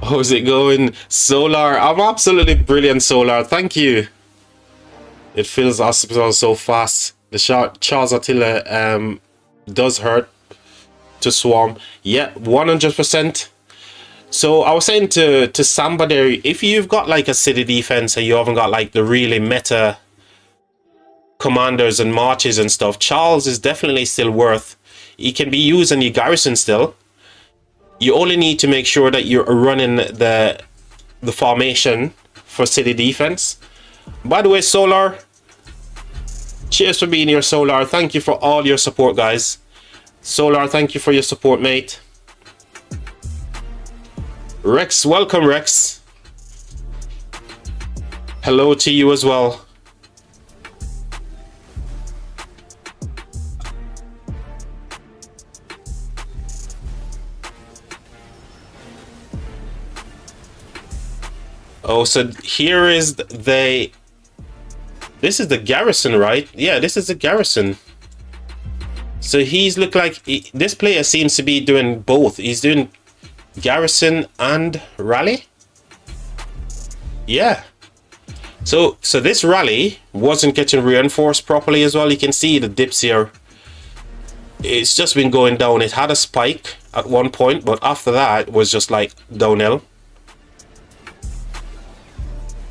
How's it going, Solar? I'm absolutely brilliant, Solar. Thank you. It fills hospital so fast. The Charles Attila does hurt to Swarm. Yeah, 100%. So I was saying to Samba there, if you've got like a city defense and you haven't got like the really meta commanders and marches and stuff, Charles is definitely still worth. He can be used in your garrison still. You only need to make sure that you're running the formation for city defense. By the way, Solar, cheers for being here, Solar. Thank you for all your support, guys. Solar, thank you for your support, mate. Rex, welcome, Rex. Hello to you as well. Oh, so here is this is the garrison, right? Yeah, this is the garrison. So look like this player seems to be doing both. He's doing garrison and rally. Yeah. So this rally wasn't getting reinforced properly as well. You can see the dips here. It's just been going down. It had a spike at one point, but after that it was just like downhill.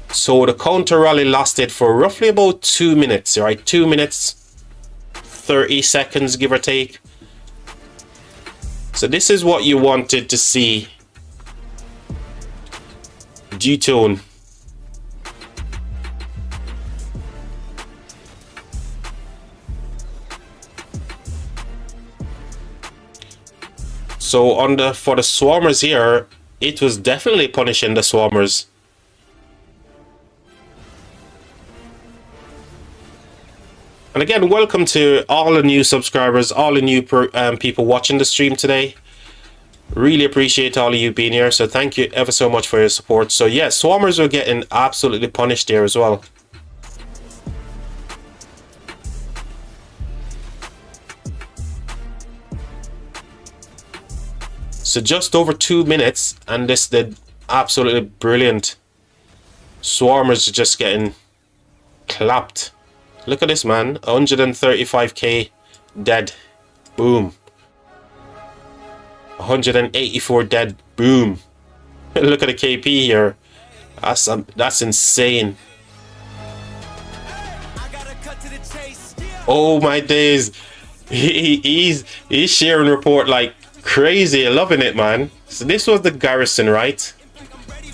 So the counter rally lasted for roughly about 2 minutes, right? 2 minutes, 30 seconds, give or take. So this is what you wanted to see. G-tone. So for the swarmers here, it was definitely punishing the swarmers. And again, welcome to all the new subscribers, all the new people watching the stream today. Really appreciate all of you being here. So thank you ever so much for your support. So yeah, swarmers are getting absolutely punished here as well. So just over 2 minutes, and this did absolutely brilliant. Swarmers are just getting clapped. Look at this, man. 135k dead. Boom. 184 dead. Boom. Look at the KP here. That's insane. Oh my days. He's sharing report like crazy. Loving it, man. So this was the garrison, right?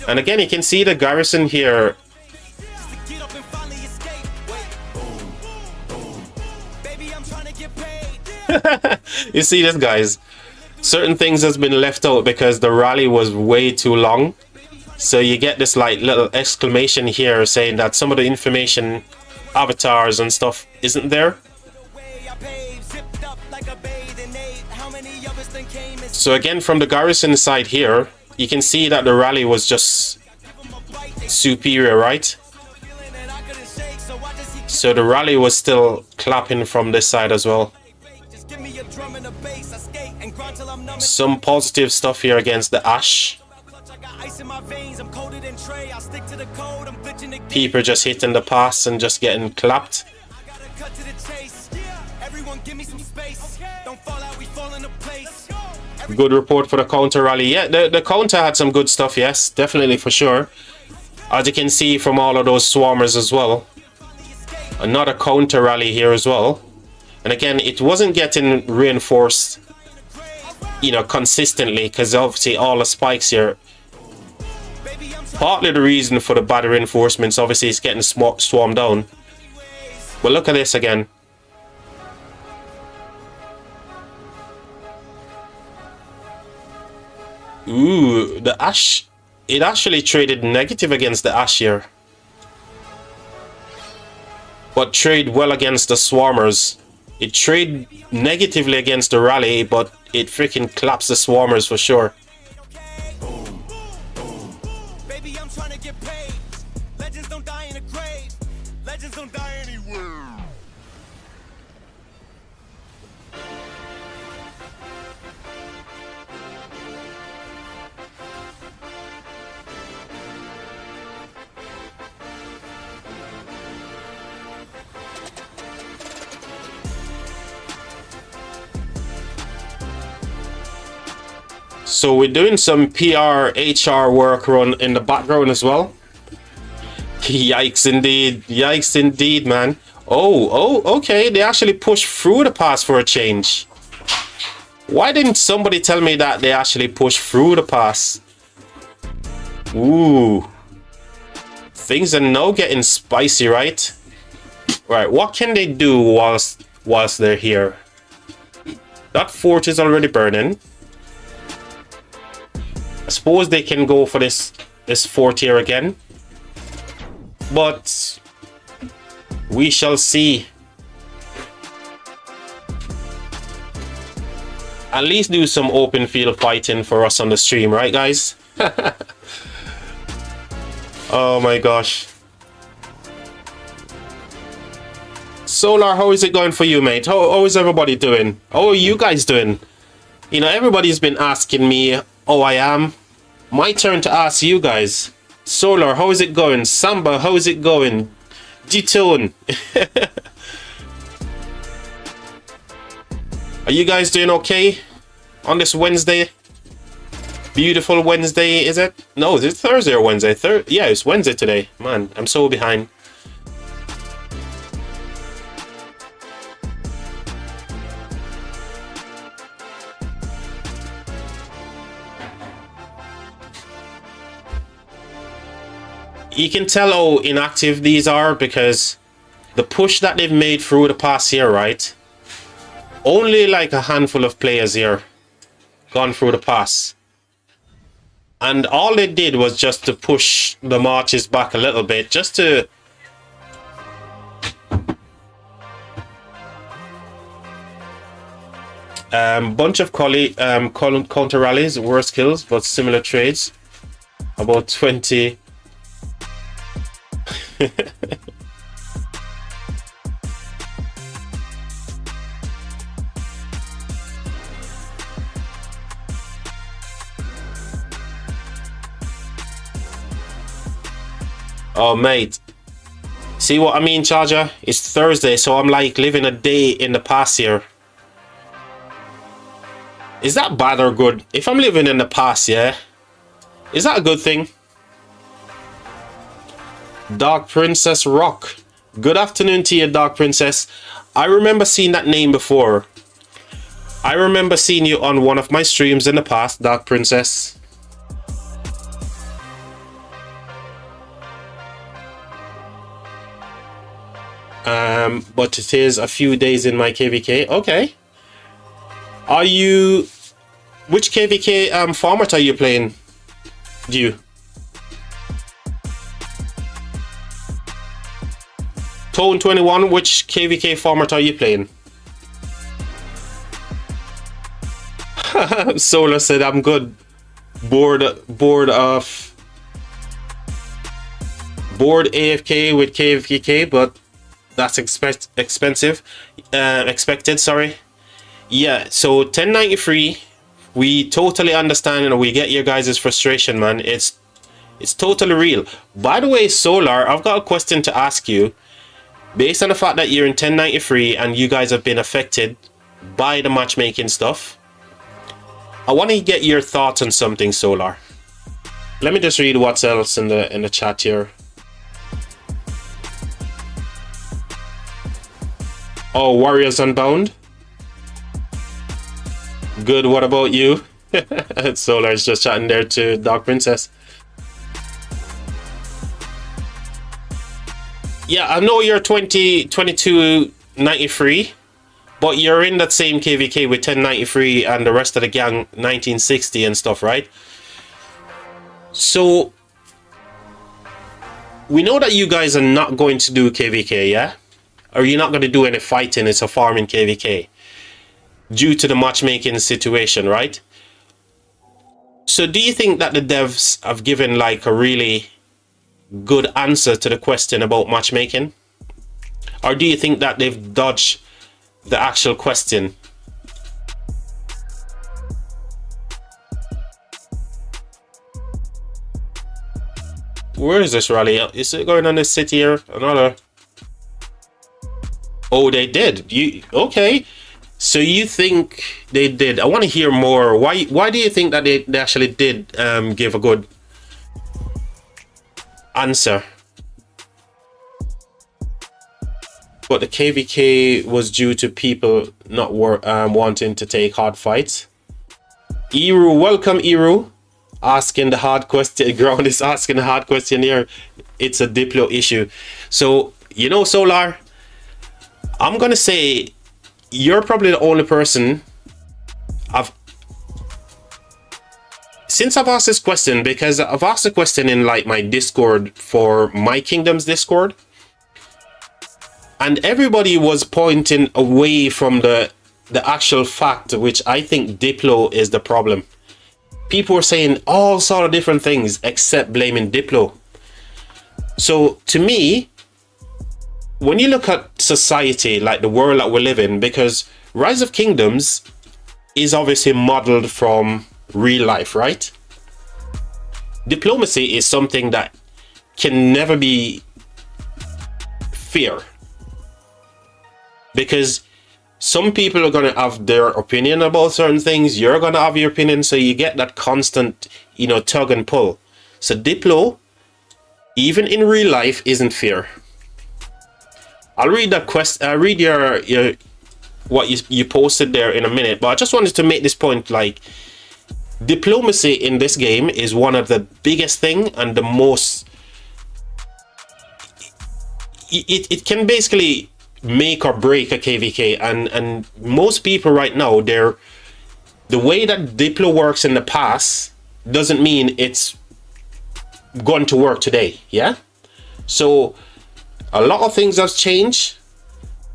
And again, you can see the garrison here. You see this, guys? Certain things has been left out because the rally was way too long. So you get this like little exclamation here saying that some of the information, avatars and stuff isn't there. So again, from the garrison side here, you can see that the rally was just superior, right? So the rally was still clapping from this side as well. till I'm numb. Some positive stuff here against the Ash. I got ice in my veins, I'm colder than Trey. I stick to the code, I'm glitching the game. People just hitting the pass and just getting clapped. I gotta cut to the chase. Everyone give me some space. Don't fall out, we fall into place. Good report for the counter rally. Yeah, the counter had some good stuff, yes, definitely for sure. As you can see from all of those swarmers as well. Another counter rally here as well. And again, it wasn't getting reinforced, you know, consistently, because obviously all the spikes here. Partly the reason for the bad reinforcements, obviously, is getting swarmed down. But look at this again. Ooh, the Ash. It actually traded negative against the Ash here. But trade well against the Swarmers. It trade negatively against the Rally, but it freaking claps the Swarmers for sure. Baby, I'm trying to get paid. Legends don't die in a grave. Legends don't die anywhere. So we're doing some PR, HR work run in the background as well. Yikes indeed. Yikes indeed, man. Oh, okay. They actually pushed through the pass for a change. Why didn't somebody tell me that they actually pushed through the pass? Ooh. Things are now getting spicy, right? Right, what can they do whilst they're here? That fort is already burning. I suppose they can go for this fort here again. But we shall see. At least do some open field fighting for us on the stream, right guys? Oh my gosh. Solar, how is it going for you, mate? How is everybody doing? How are you guys doing? You know, everybody's been asking me how I am. My turn to ask you guys. Solar, how is it going? Samba, how is it going? G-Tone. Are you guys doing okay on this Wednesday? Beautiful Wednesday, is it? No, is it Thursday or Wednesday? Yeah, it's Wednesday today. Man, I'm so behind. You can tell how inactive these are because the push that they've made through the pass here, right? Only like a handful of players here gone through the pass. And all they did was just to push the marches back a little bit, just to... bunch of counter rallies, worse kills, but similar trades. About 20... Oh mate, see what I mean, Charger? It's Thursday, so I'm like living a day in the past here. Is that bad or good? If I'm living in the past, yeah, is that a good thing? Dark Princess Rock. Good afternoon to you, Dark Princess. I remember seeing that name before. I remember seeing you on one of my streams in the past, Dark Princess. But it is a few days in my KVK. Okay. Are you... Which KVK format are you playing? You? Tone 21, which KVK format are you playing? Solar said I'm good. Bored AFK with KVK, but that's expected, sorry. Yeah, so 1093 We totally understand and we get your guys' frustration, man. It's totally real. By the way, Solar, I've got a question to ask you. Based on the fact that you're in 1093 and you guys have been affected by the matchmaking stuff, I want to get your thoughts on something, Solar. Let me just read what's else in the chat here. Oh, Warriors Unbound. Good, what about you? Solar's just chatting there to Dark Princess. Yeah, I know you're 2293, but you're in that same KVK with 1093 and the rest of the gang 1960 and stuff, right? So we know that you guys are not going to do KVK, yeah? Or you're not going to do any fighting, it's a farming KVK due to the matchmaking situation, right? So do you think that the devs have given like a really good answer to the question about matchmaking? Or do you think that they've dodged the actual question? Where is this rally? Is it going on this city here? Another... Oh, they did. You okay? So you think they did? I want to hear more. Why do you think that they actually did give a good answer? But the KVK was due to people not wanting to take hard fights. Eru, welcome Eru. Asking the hard question. Ground is asking the hard question here. It's a Diplo issue. So, you know, Solar, I'm gonna say you're probably the only person since I've asked this question, because I've asked the question in like my Discord for my Kingdom's Discord, and everybody was pointing away from the actual fact, which I think Diplo is the problem. People were saying all sort of different things except blaming Diplo. So to me, when you look at society, like the world that we live in, because Rise of Kingdoms is obviously modeled from real life, right? Diplomacy is something that can never be fair, because some people are going to have their opinion about certain things, you're going to have your opinion, so you get that constant, you know, tug and pull. So Diplo, even in real life, isn't fair. I'll read that question. I'll read your what you posted there in a minute, but I just wanted to make this point. Like, diplomacy in this game is one of the biggest thing and the most. It can basically make or break a KVK, and most people right now, the way that Diplo works in the past doesn't mean it's going to work today. Yeah, so a lot of things have changed,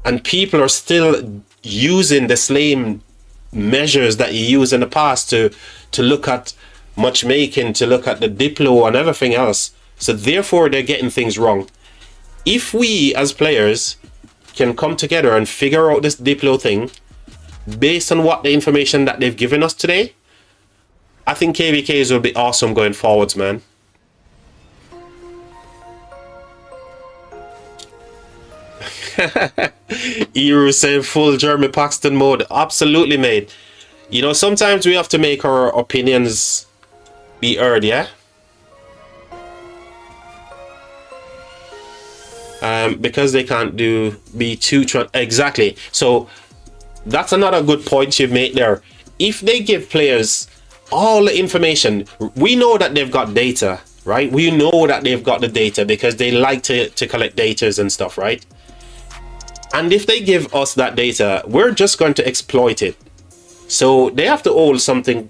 and people are still using the same measures that you used in the past to look at matchmaking, to look at the Diplo and everything else. So therefore, they're getting things wrong. If we as players can come together and figure out this Diplo thing based on what the information that they've given us today, I think KVKs will be awesome going forwards, man. Eru saying full Jeremy Paxton mode. Absolutely, mate. You know, sometimes we have to make our opinions be heard, yeah? Because they can't be too exactly. So that's another good point you've made there. If they give players all the information, we know that they've got data, right? We know that they've got the data because they like to collect data and stuff, right? And if they give us that data, we're just going to exploit it. So they have to hold something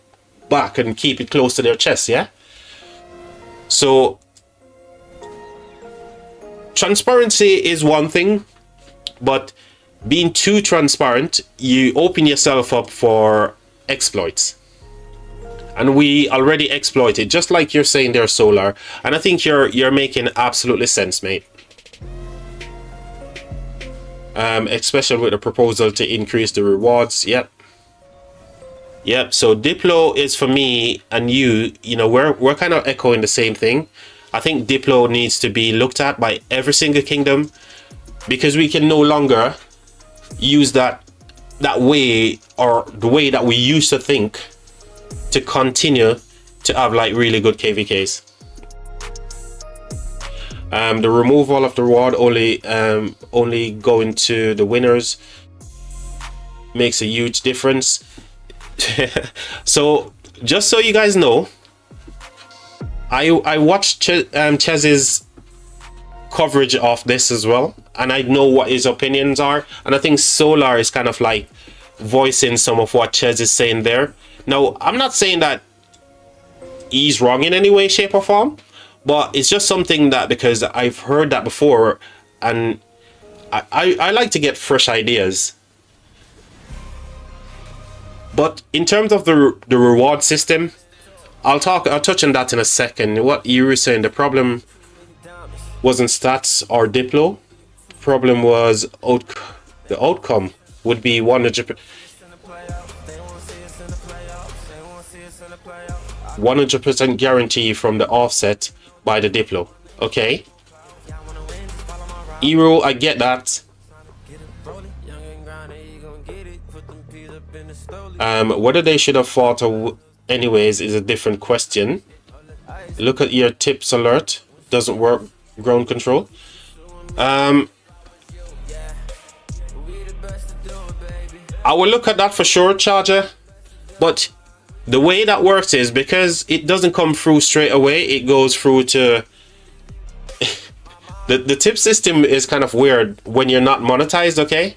back and keep it close to their chest, yeah? So transparency is one thing, but being too transparent, you open yourself up for exploits. And we already exploited, just like you're saying there, Solar. And I think you're making absolutely sense, mate. Especially with the proposal to increase the rewards. Yep. Yep. So Diplo is for me and you. You know, we're kind of echoing the same thing. I think Diplo needs to be looked at by every single kingdom, because we can no longer use that way, or the way that we used to think, to continue to have like really good KVKs. The removal of the reward only going to the winners makes a huge difference. So just so you guys know, I watched Chez's coverage of this as well, and I know what his opinions are, and I think Solar is kind of like voicing some of what Chez is saying there. Now, I'm not saying that he's wrong in any way, shape, or form, but it's just something that, because I've heard that before, and I like to get fresh ideas. But in terms of the reward system, I'll touch on that in a second. What you were saying, the problem wasn't stats or Diplo. The problem was the outcome would be 100% guarantee from the offset by the Diplo. Okay. Hero, I get that. Whether they should have fought anyways is a different question. Look at your tips alert. Doesn't work. Ground control. I will look at that for sure, Charger. But the way that works is, because it doesn't come through straight away, it goes through to the tip system is kind of weird when you're not monetized, okay?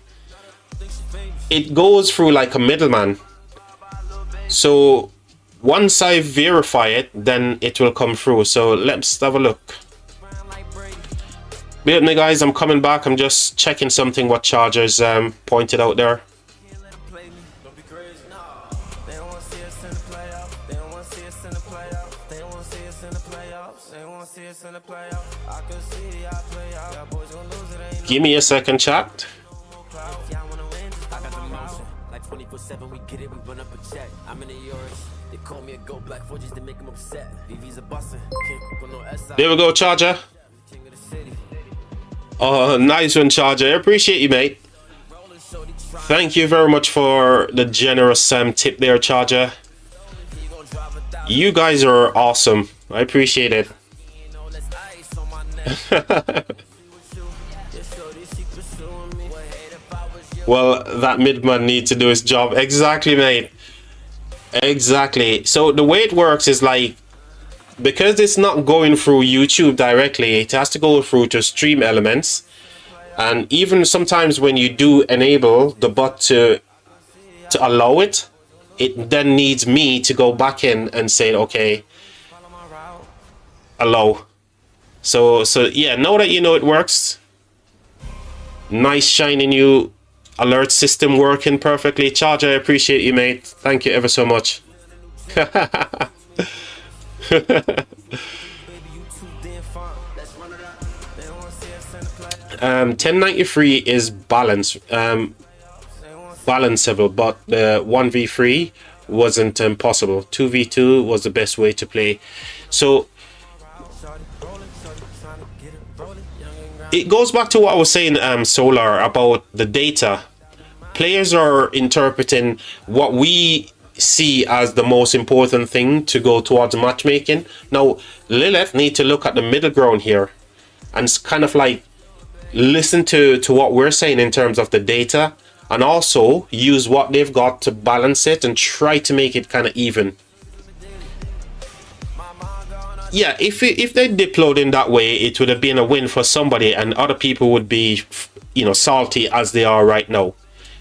It goes through like a middleman. So once I verify it, then it will come through. So let's have a look. Bear with me, guys, I'm coming back. I'm just checking something what Chargers pointed out there. Give me a second, chat. There we go, Charger. Oh, nice one, Charger. I appreciate you, mate. Thank you very much for the generous tip there, Charger. You guys are awesome. I appreciate it. Well, that midman needs to do his job. Exactly, mate. Exactly. So the way it works is like, because it's not going through YouTube directly, it has to go through to Stream Elements. And even sometimes when you do enable the bot to allow it, it then needs me to go back in and say, okay, allow. So yeah, now that you know it works, nice shiny new alert system working perfectly. Charger, I appreciate you, mate. Thank you ever so much. 1093 is balance balanceable, but the 1v3 wasn't possible. 2v2 was the best way to play. So it goes back to what I was saying, Solar, about the data. Players are interpreting what we see as the most important thing to go towards matchmaking. Now, Lilith need to look at the middle ground here and kind of like listen to what we're saying in terms of the data, and also use what they've got to balance it and try to make it kind of even. Yeah, if they deployed in that way, it would have been a win for somebody, and other people would be, you know, salty as they are right now.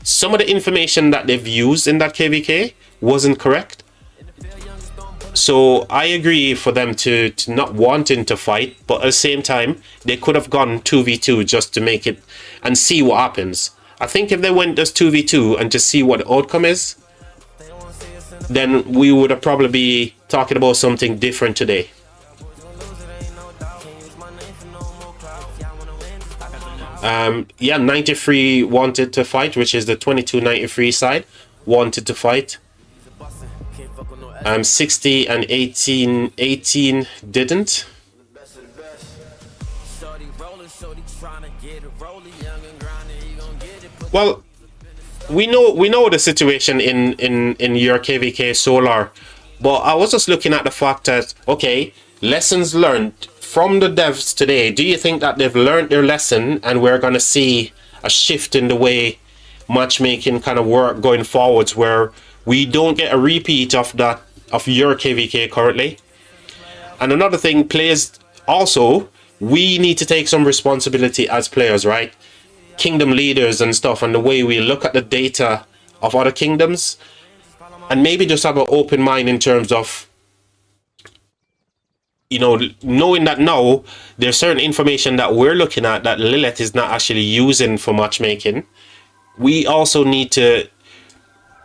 Some of the information that they've used in that KVK wasn't correct. So I agree for them to not wanting to fight, but at the same time, they could have gone 2v2 just to make it and see what happens. I think if they went just 2v2 and to see what the outcome is, then we would have probably be talking about something different today. Yeah, 93 wanted to fight, which is the 2293 side, wanted to fight. 60 and 18 didn't. Well, we know the situation in your KVK Solar, but I was just looking at the fact that, okay, lessons learned from the devs today. Do you think that they've learned their lesson and we're going to see a shift in the way matchmaking kind of work going forwards, where we don't get a repeat of that of your KVK currently? And another thing, players also, we need to take some responsibility as players, right? Kingdom leaders and stuff, and the way we look at the data of other kingdoms, and maybe just have an open mind in terms of, you know, knowing that now there's certain information that we're looking at that Lilith is not actually using for matchmaking. We also need to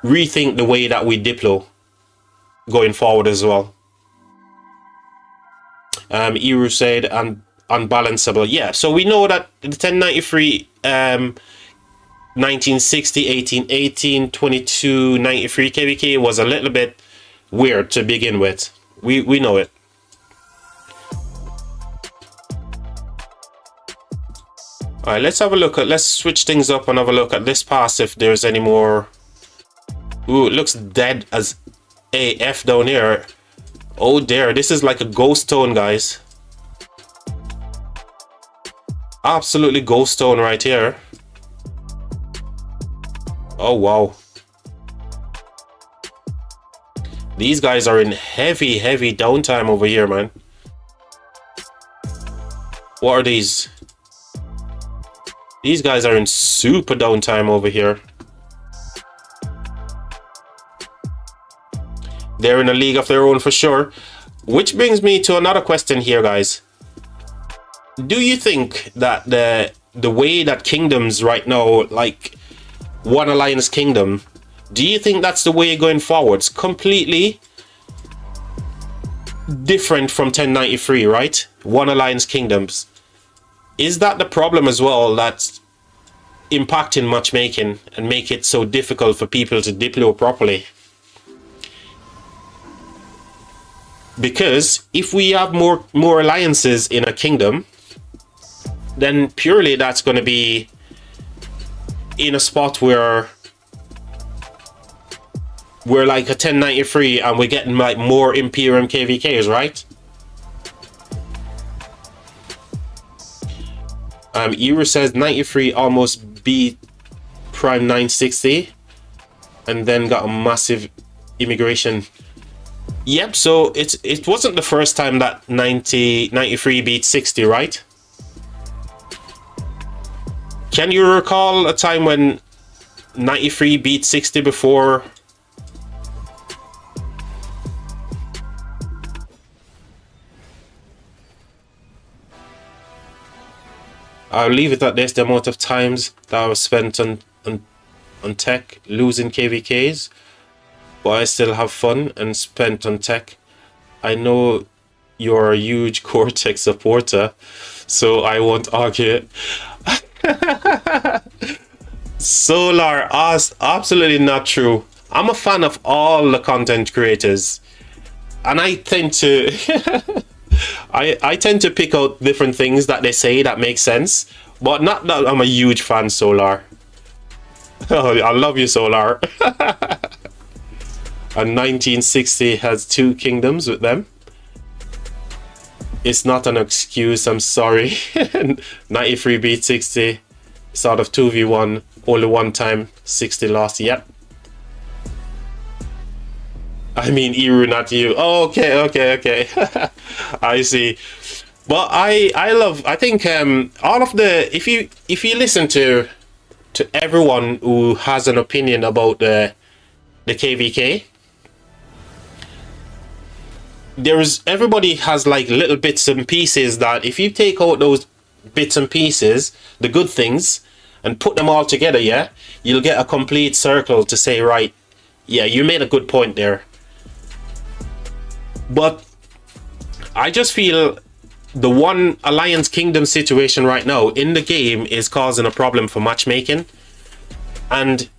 rethink the way that we diplo going forward as well. Eru said unbalanceable. Yeah, so we know that the 1093, 1960, 1818, 2293 KVK was a little bit weird to begin with. We know it. All right, let's have a look at, let's switch things up and have a look at this pass if there's any more. Ooh, it looks dead as AF down here. Oh dear, this is like a ghost town, guys. Absolutely ghost town right here. Oh wow. These guys are in heavy downtime over here, man. What are these? These guys are in super downtime over here. They're in a league of their own for sure. Which brings me to another question here, guys. Do you think that the way that kingdoms right now, like One Alliance Kingdom, do you think that's the way going forwards? Completely different from 1093, right? One Alliance Kingdoms. Is that the problem as well that's impacting matchmaking and make it so difficult for people to diplo properly? Because if we have more alliances in a kingdom, then purely that's going to be in a spot where we're like a 1093 and we're getting like more Imperium KVKs, right? Eru says 93 almost beat Prime 960 and then got a massive immigration. Yep, so it wasn't the first time that 93 beat 60, right? Can you recall a time when 93 beat 60 before? I'll leave it at this, the amount of times that I was spent on tech losing KVKs, but I still have fun and spent on tech. I know you're a huge Cortex supporter, so I won't argue it. Solar, absolutely not true. I'm a fan of all the content creators, and I tend to I tend to pick out different things that they say that make sense, but not that I'm a huge fan. Solar. Oh, I love you, Solar. And 1960 has 2 kingdoms with them. It's not an excuse, I'm sorry. 93 beat 60. It's out of 2v1. Only one time 60 lost. Yep. I mean Eru, not you. Oh, okay. I see. But I think all of the, if you listen to everyone who has an opinion about the KVK, everybody has like little bits and pieces that if you take out those bits and pieces, the good things, and put them all together, yeah, you'll get a complete circle to say, right, yeah, you made a good point there. But I just feel the One Alliance Kingdom situation right now in the game is causing a problem for matchmaking, and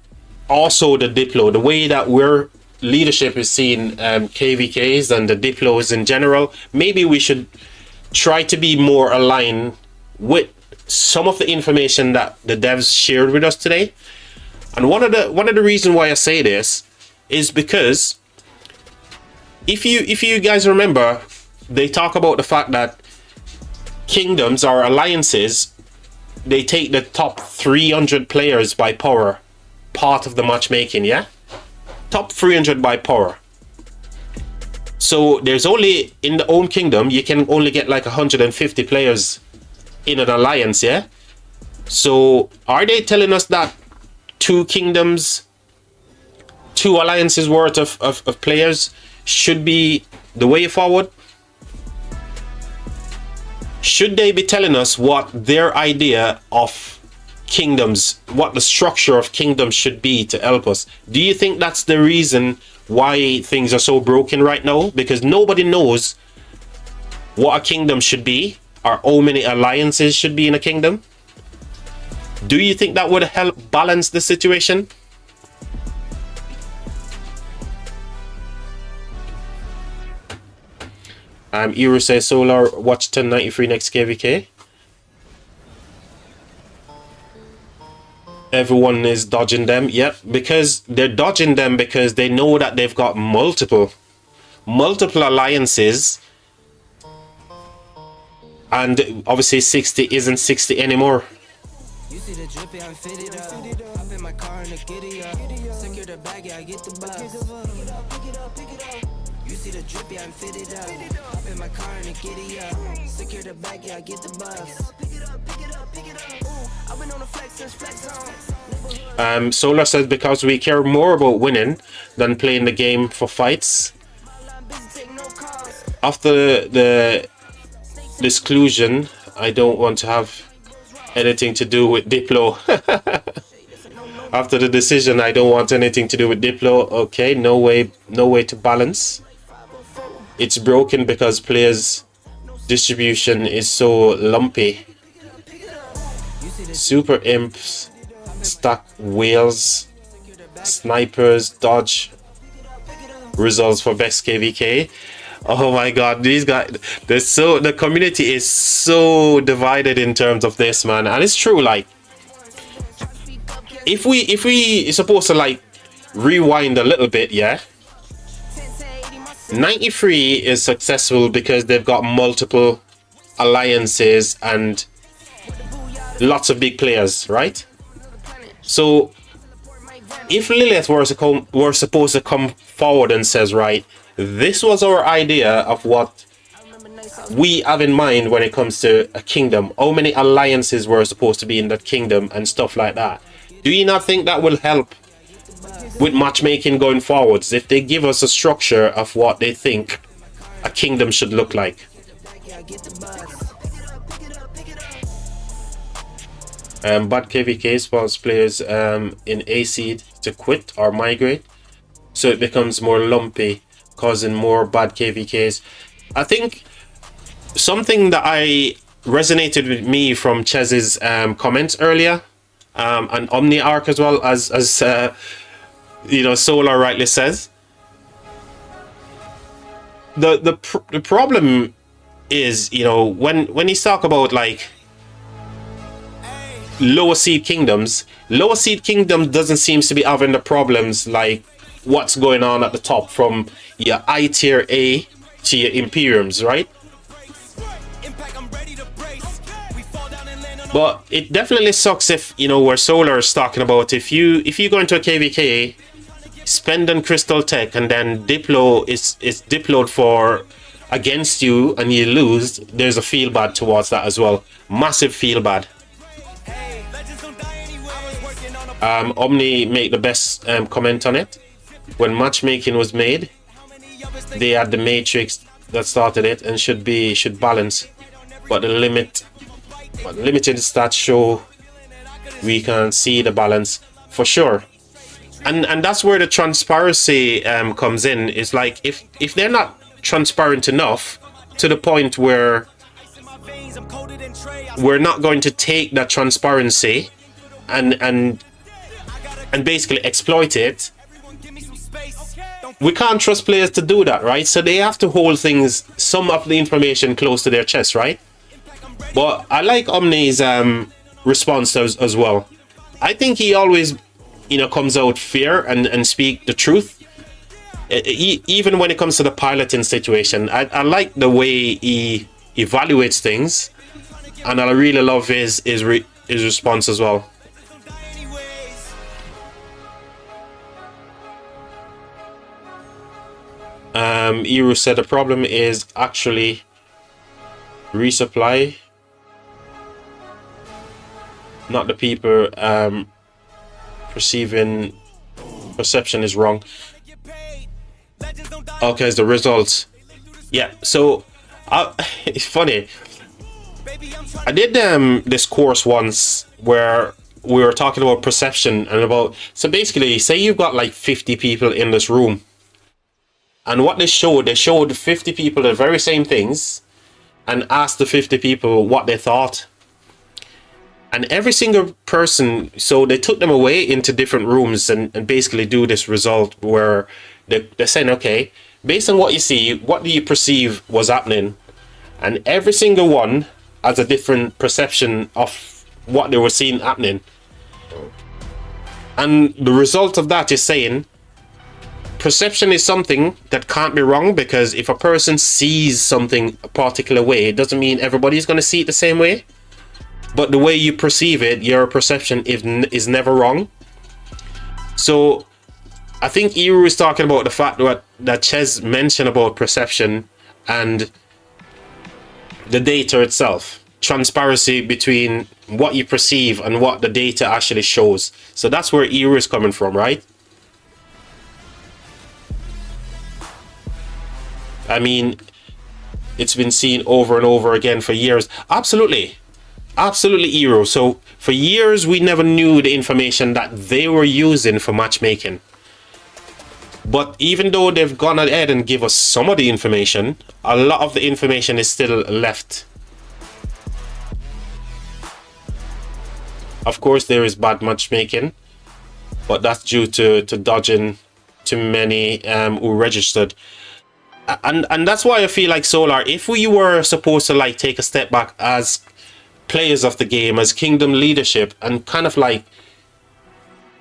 also the diplo, the way that we're leadership is seeing KVKs and the Diplos in general, maybe we should try to be more aligned with some of the information that the devs shared with us today. And one of the reasons why I say this is because if you guys remember, they talk about the fact that kingdoms or alliances, they take the top 300 players by power, part of the matchmaking, yeah? Top 300 by power. So there's only, in the home kingdom, you can only get like 150 players in an alliance, yeah? So are they telling us that two kingdoms, two alliances worth of players should be the way forward? Should they be telling us what their idea of kingdoms, what the structure of kingdoms should be to help us? Do you think that's the reason why things are so broken right now? Because nobody knows what a kingdom should be or how many alliances should be in a kingdom. Do you think that would help balance the situation? Eru says Solar watch 1093 next KVK. Everyone is dodging them. Yep, because they're dodging them because they know that they've got multiple alliances, and obviously 60 isn't 60 anymore. You see the drippy, I'm fitted up. Hop in my car and the giddy up. Secure the bag, yeah, I get the bus. You see the drippy, I'm fitted up. Hop in my car and the giddy up. Secure the bag, yeah, I get the bus. I've been on the flex since flex on. Solar says because we care more about winning than playing the game for fights. After the exclusion, I don't want to have anything to do with Diplo. After the decision, I don't want anything to do with Diplo. Okay, no way to balance. It's broken because players' distribution is so lumpy. Super imps, stack whales, snipers, dodge. Results for best KVK. Oh my god, these guys, the community is so divided in terms of this, man. And it's true, like if we supposed to like rewind a little bit, yeah, 93 is successful because they've got multiple alliances and lots of big players, right? So if Lilith were supposed to come forward and says, right, this was our idea of what we have in mind when it comes to a kingdom, how many alliances were supposed to be in that kingdom and stuff like that, do you not think that will help with matchmaking going forwards if they give us a structure of what they think a kingdom should look like? Bad KVK spawns players in A seed to quit or migrate, so it becomes more lumpy, causing more bad KVKs. I think something that I resonated with me from Chez's comments earlier, and Omni Arc as well, as you know, Solar rightly says, the problem is, you know, when he's talk about like lower seed kingdoms doesn't seem to be having the problems like what's going on at the top from your I tier A to your Imperiums, right? But it definitely sucks if, you know, where Solar is talking about, if you go into a KVK, spend on Crystal Tech, and then Diplo is Diploed for against you and you lose, there's a feel bad towards that as well. Massive feel bad. Omni made the best comment on it. When matchmaking was made, they had the matrix that started it and should balance, but the limited stats show we can see the balance for sure. And that's where the transparency comes in. Is like if they're not transparent enough to the point where we're not going to take that transparency and basically exploit it, we can't trust players to do that, right? So they have to hold things, some of the information close to their chest, right? But I like Omni's response as well. I think he always, you know, comes out fair and speak the truth. Even when it comes to the piloting situation, I like the way he evaluates things, and I really love his response as well. Eru said the problem is actually resupply, not the people perception is wrong. Okay, it's the results. Yeah, so it's funny. I did this course once where we were talking about perception and about, so basically say you've got like 50 people in this room, and what they showed 50 people the very same things and asked the 50 people what they thought. And every single person, so they took them away into different rooms and basically do this result where they're saying, okay, based on what you see, what do you perceive was happening? And every single one has a different perception of what they were seeing happening. And the result of that is saying perception is something that can't be wrong, because if a person sees something a particular way, it doesn't mean everybody's going to see it the same way. But the way you perceive it, your perception is never wrong. So I think Eru is talking about the fact that Ches mentioned about perception and the data itself. Transparency between what you perceive and what the data actually shows. So that's where Eru is coming from, right? I mean, it's been seen over and over again for years. Absolutely. Absolutely, Eru. So for years, we never knew the information that they were using for matchmaking. But even though they've gone ahead and give us some of the information, a lot of the information is still left. Of course, there is bad matchmaking, but that's due to dodging too many who registered. And that's why I feel like Solar, if we were supposed to like take a step back as players of the game, as Kingdom leadership, and kind of like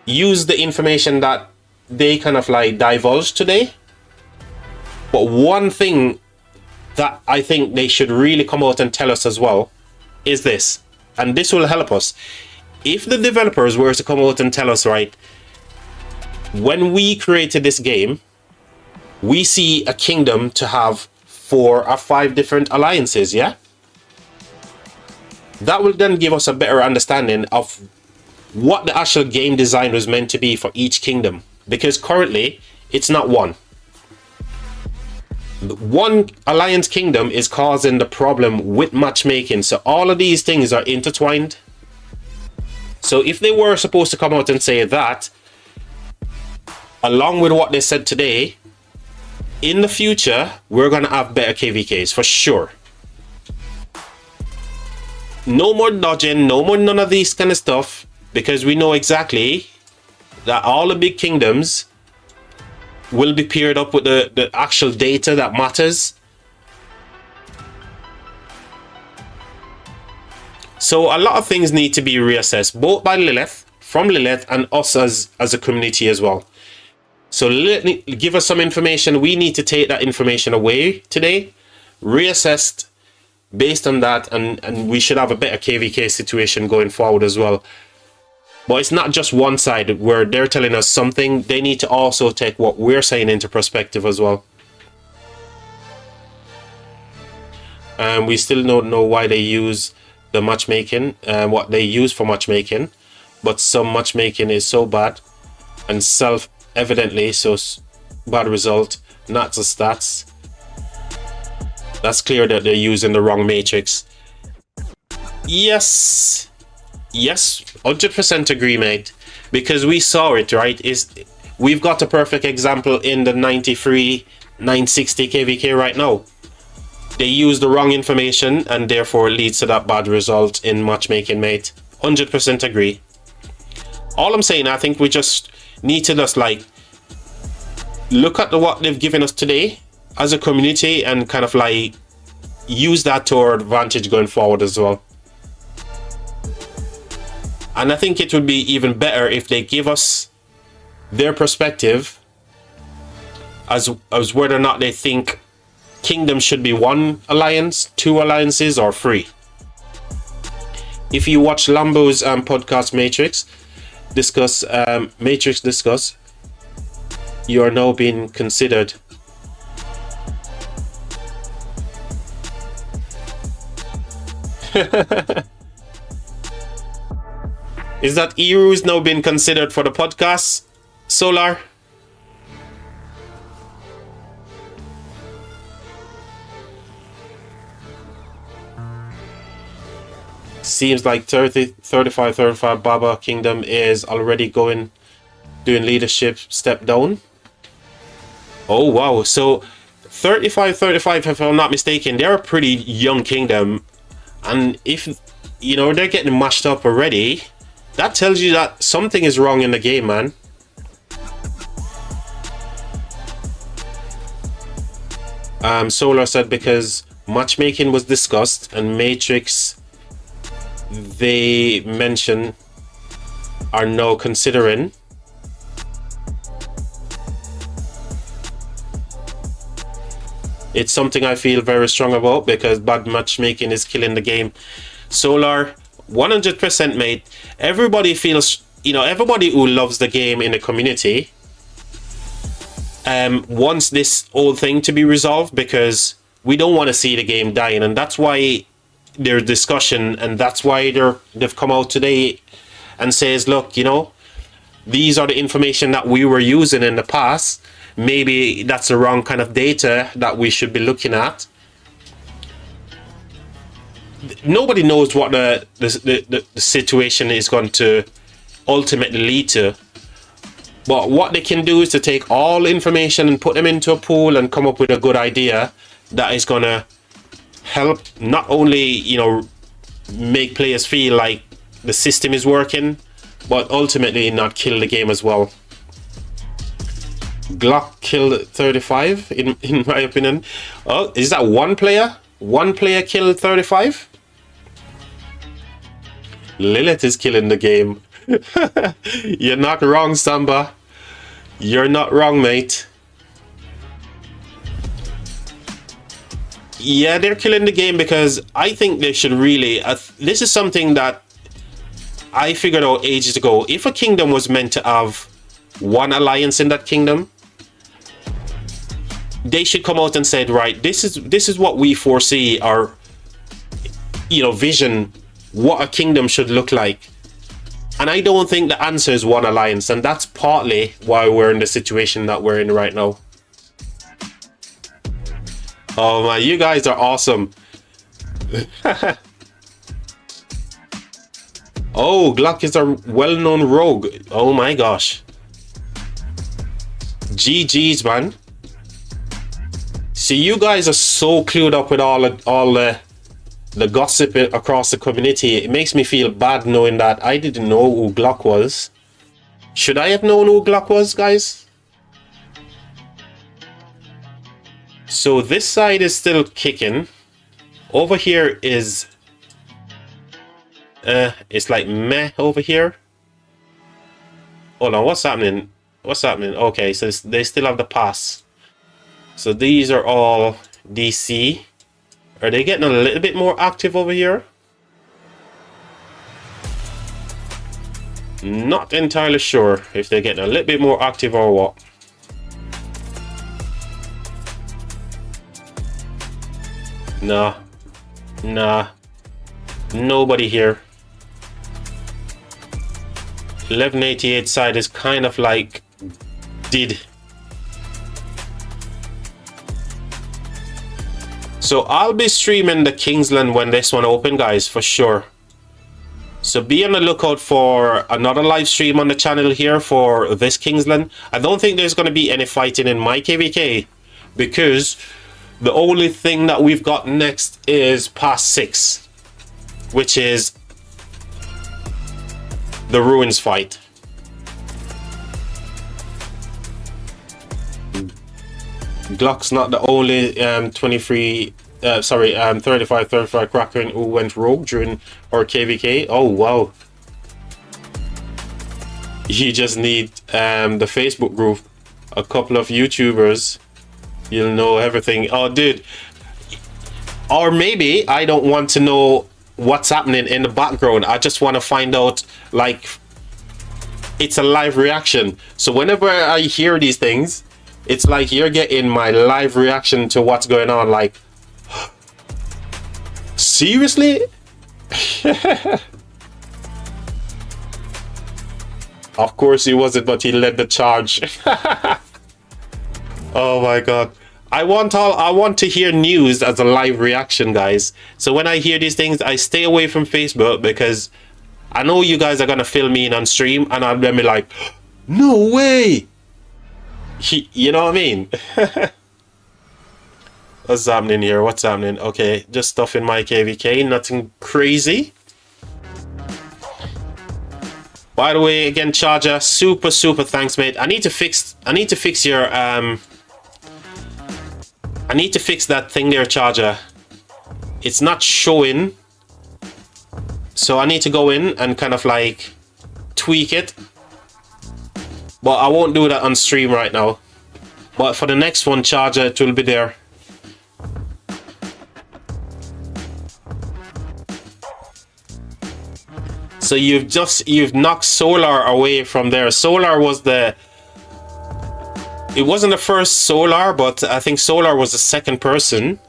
use the information that they kind of like divulged today. But one thing that I think they should really come out and tell us as well is this, and this will help us. If the developers were to come out and tell us, right, when we created this game, we see a kingdom to have 4 or 5 different alliances, yeah? That will then give us a better understanding of what the actual game design was meant to be for each kingdom. Because currently, it's not one. One alliance kingdom is causing the problem with matchmaking. So all of these things are intertwined. So if they were supposed to come out and say that, along with what they said today, in the future, we're going to have better KVKs for sure. No more dodging, no more none of these kind of stuff, because we know exactly that all the big kingdoms will be paired up with the actual data that matters. So a lot of things need to be reassessed, both by Lilith, from Lilith, and us as a community as well. So Lilith give us some information. We need to take that information away today, reassessed based on that, and we should have a better KVK situation going forward as well. But it's not just one side where they're telling us something. They need to also take what we're saying into perspective as well. We still don't know why they use the matchmaking and what they use for matchmaking, but some matchmaking is so bad and self-evidently so bad result, not the stats. That's clear that they're using the wrong matrix. Yes, 100% agree, mate, because we saw it, right? We've got a perfect example in the 93 960 KVK right now. They use the wrong information and therefore it leads to that bad result in matchmaking, mate. 100% agree. All I'm saying, I think we just need to just like look at what they've given us today as a community and kind of like use that to our advantage going forward as well. And I think it would be even better if they give us their perspective as whether or not they think Kingdom should be one alliance, two alliances, or three. If you watch Lambo's podcast Matrix discuss, you are now being considered. Is that Eru is now being considered for the podcast, Solar? Seems like 35 Baba Kingdom is already doing leadership step down. Oh wow, so 35 if I'm not mistaken, they're a pretty young kingdom, and if you know they're getting mashed up already, that tells you that something is wrong in the game, man. Solar said because matchmaking was discussed and Matrix they mention are now considering. It's something I feel very strong about because bad matchmaking is killing the game. Solar, 100% mate. Everybody feels, you know, everybody who loves the game in the community wants this whole thing to be resolved because we don't want to see the game dying, and that's why their discussion, and that's why they've come out today and says, look, you know, these are the information that we were using in the past. Maybe that's the wrong kind of data that we should be looking at. Nobody knows what the situation is going to ultimately lead to, but what they can do is to take all information and put them into a pool and come up with a good idea that is going to help not only, you know, make players feel like the system is working, but ultimately not kill the game as well. Glock killed 35 in my opinion. Oh, is that one player? One player killed 35? Lilith is killing the game. You're not wrong, Samba. You're not wrong, mate. Yeah, they're killing the game because I think they should really... this is something that I figured out ages ago. If a kingdom was meant to have one alliance in that kingdom, they should come out and said, right, this is what we foresee our, you know, vision, what a kingdom should look like. And I don't think the answer is one alliance, and that's partly why we're in the situation that we're in right now. Oh man, you guys are awesome. Oh, Glock is a well-known rogue. Oh my gosh. GG's, man. See, you guys are so clued up with all the gossip across the community. It makes me feel bad knowing that I didn't know who Glock was. Should I have known who Glock was, guys? So this side is still kicking. Over here is it's like meh over here. Hold on, what's happening? What's happening? Okay, so they still have the pass. So these are all DC. Are they getting a little bit more active over here? Not entirely sure if they're getting a little bit more active or what. Nah. Nah. Nobody here. 1188 side is kind of like did. So I'll be streaming the Kingsland when this one open, guys, for sure. So be on the lookout for another live stream on the channel here for this Kingsland. I don't think there's going to be any fighting in my KVK because the only thing that we've got next is Pass 6, which is the Ruins fight. Glock's not the only 35 cracker who went rogue during our KVK. Oh wow. You just need the Facebook group, a couple of YouTubers, you'll know everything. Oh dude, or maybe I don't want to know what's happening in the background. I just want to find out, like, it's a live reaction. So whenever I hear these things, it's like you're getting my live reaction to what's going on. Like, seriously? Of course he wasn't, but he led the charge. Oh my god. I want to hear news as a live reaction, guys. So when I hear these things, I stay away from Facebook because I know you guys are gonna fill me in on stream and I'll be like, no way. You know what I mean? What's happening here? What's happening? Okay, just stuff in my KVK, nothing crazy. By the way, again, Charger, super thanks, mate. I need to fix your I need to fix that thing there, Charger. It's not showing. So I need to go in and kind of like tweak it. But I won't do that on stream right now. But for the next one, Charger, it will be there. So you've knocked Solar away from there. Solar was it wasn't the first Solar, but I think Solar was the second person.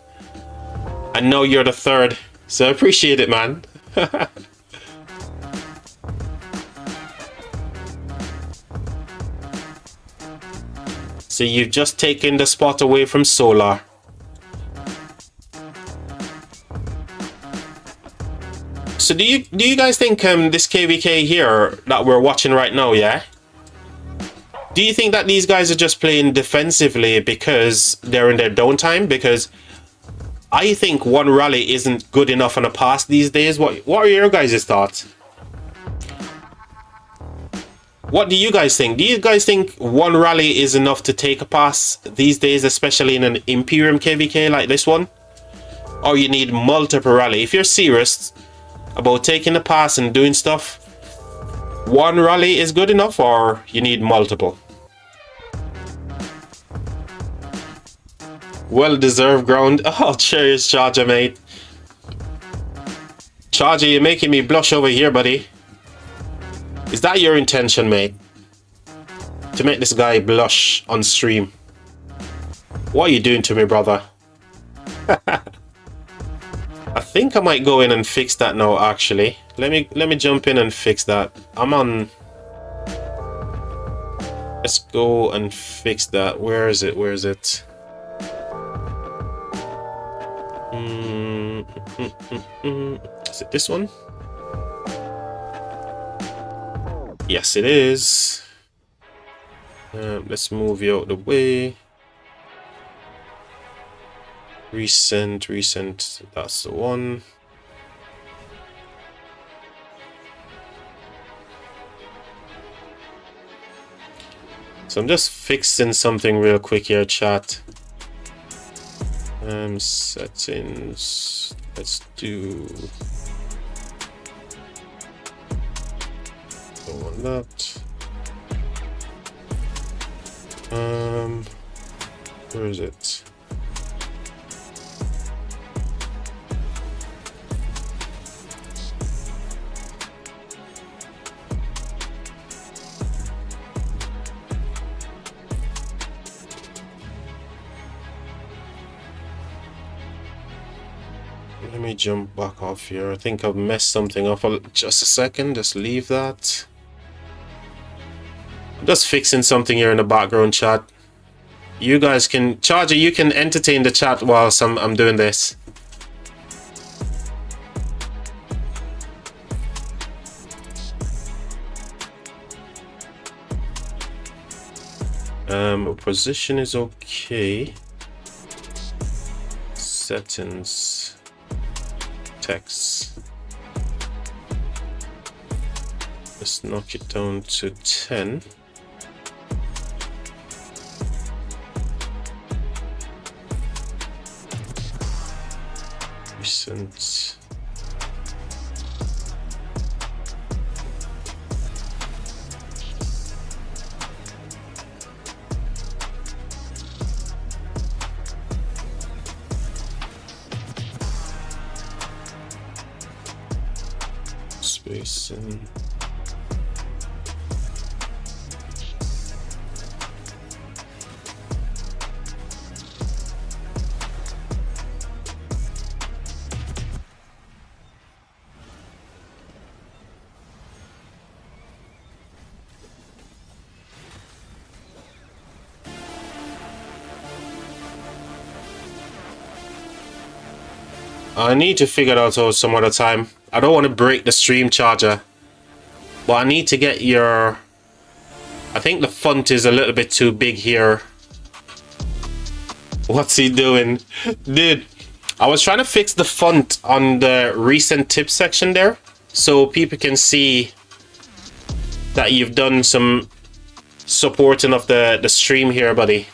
And now you're the third. So I appreciate it, man. So you've just taken the spot away from Solar. So do you guys think this KVK here that we're watching right now, yeah? Do you think that these guys are just playing defensively because they're in their downtime? Because I think one rally isn't good enough on a pass these days. What are your guys' thoughts? What do you guys think? Do you guys think one rally is enough to take a pass these days, especially in an Imperium KVK like this one? Or you need multiple rally? If you're serious about taking a pass and doing stuff, one rally is good enough, or you need multiple? Well-deserved ground. Oh, cheers, Charger, mate. Charger, you're making me blush over here, buddy. Is that your intention, mate? To make this guy blush on stream? What are you doing to me, brother? I think I might go in and fix that now, actually. Let me jump in and fix that. I'm on... Let's go and fix that. Where is it? Where is it? Is it this one? Yes, it is. Let's move you out the way. Recent, that's the one. So I'm just fixing something real quick here, chat. Settings. Let's do. Don't want that. Where is it? Let me jump back off here. I think I've messed something up. Just a second, just leave that. I'm just fixing something here in the background, chat. You guys can, Charger, you can entertain the chat whilst I'm doing this. Position is okay. Settings. Text. Let's knock it down to 10. recent. Spacing. I need to figure it out some other time. I don't want to break the stream charger, but I need to get your... I think the font is a little bit too big here. What's he doing? Dude, I was trying to fix the font on the recent tips section there, so people can see that you've done some supporting of the stream here, buddy.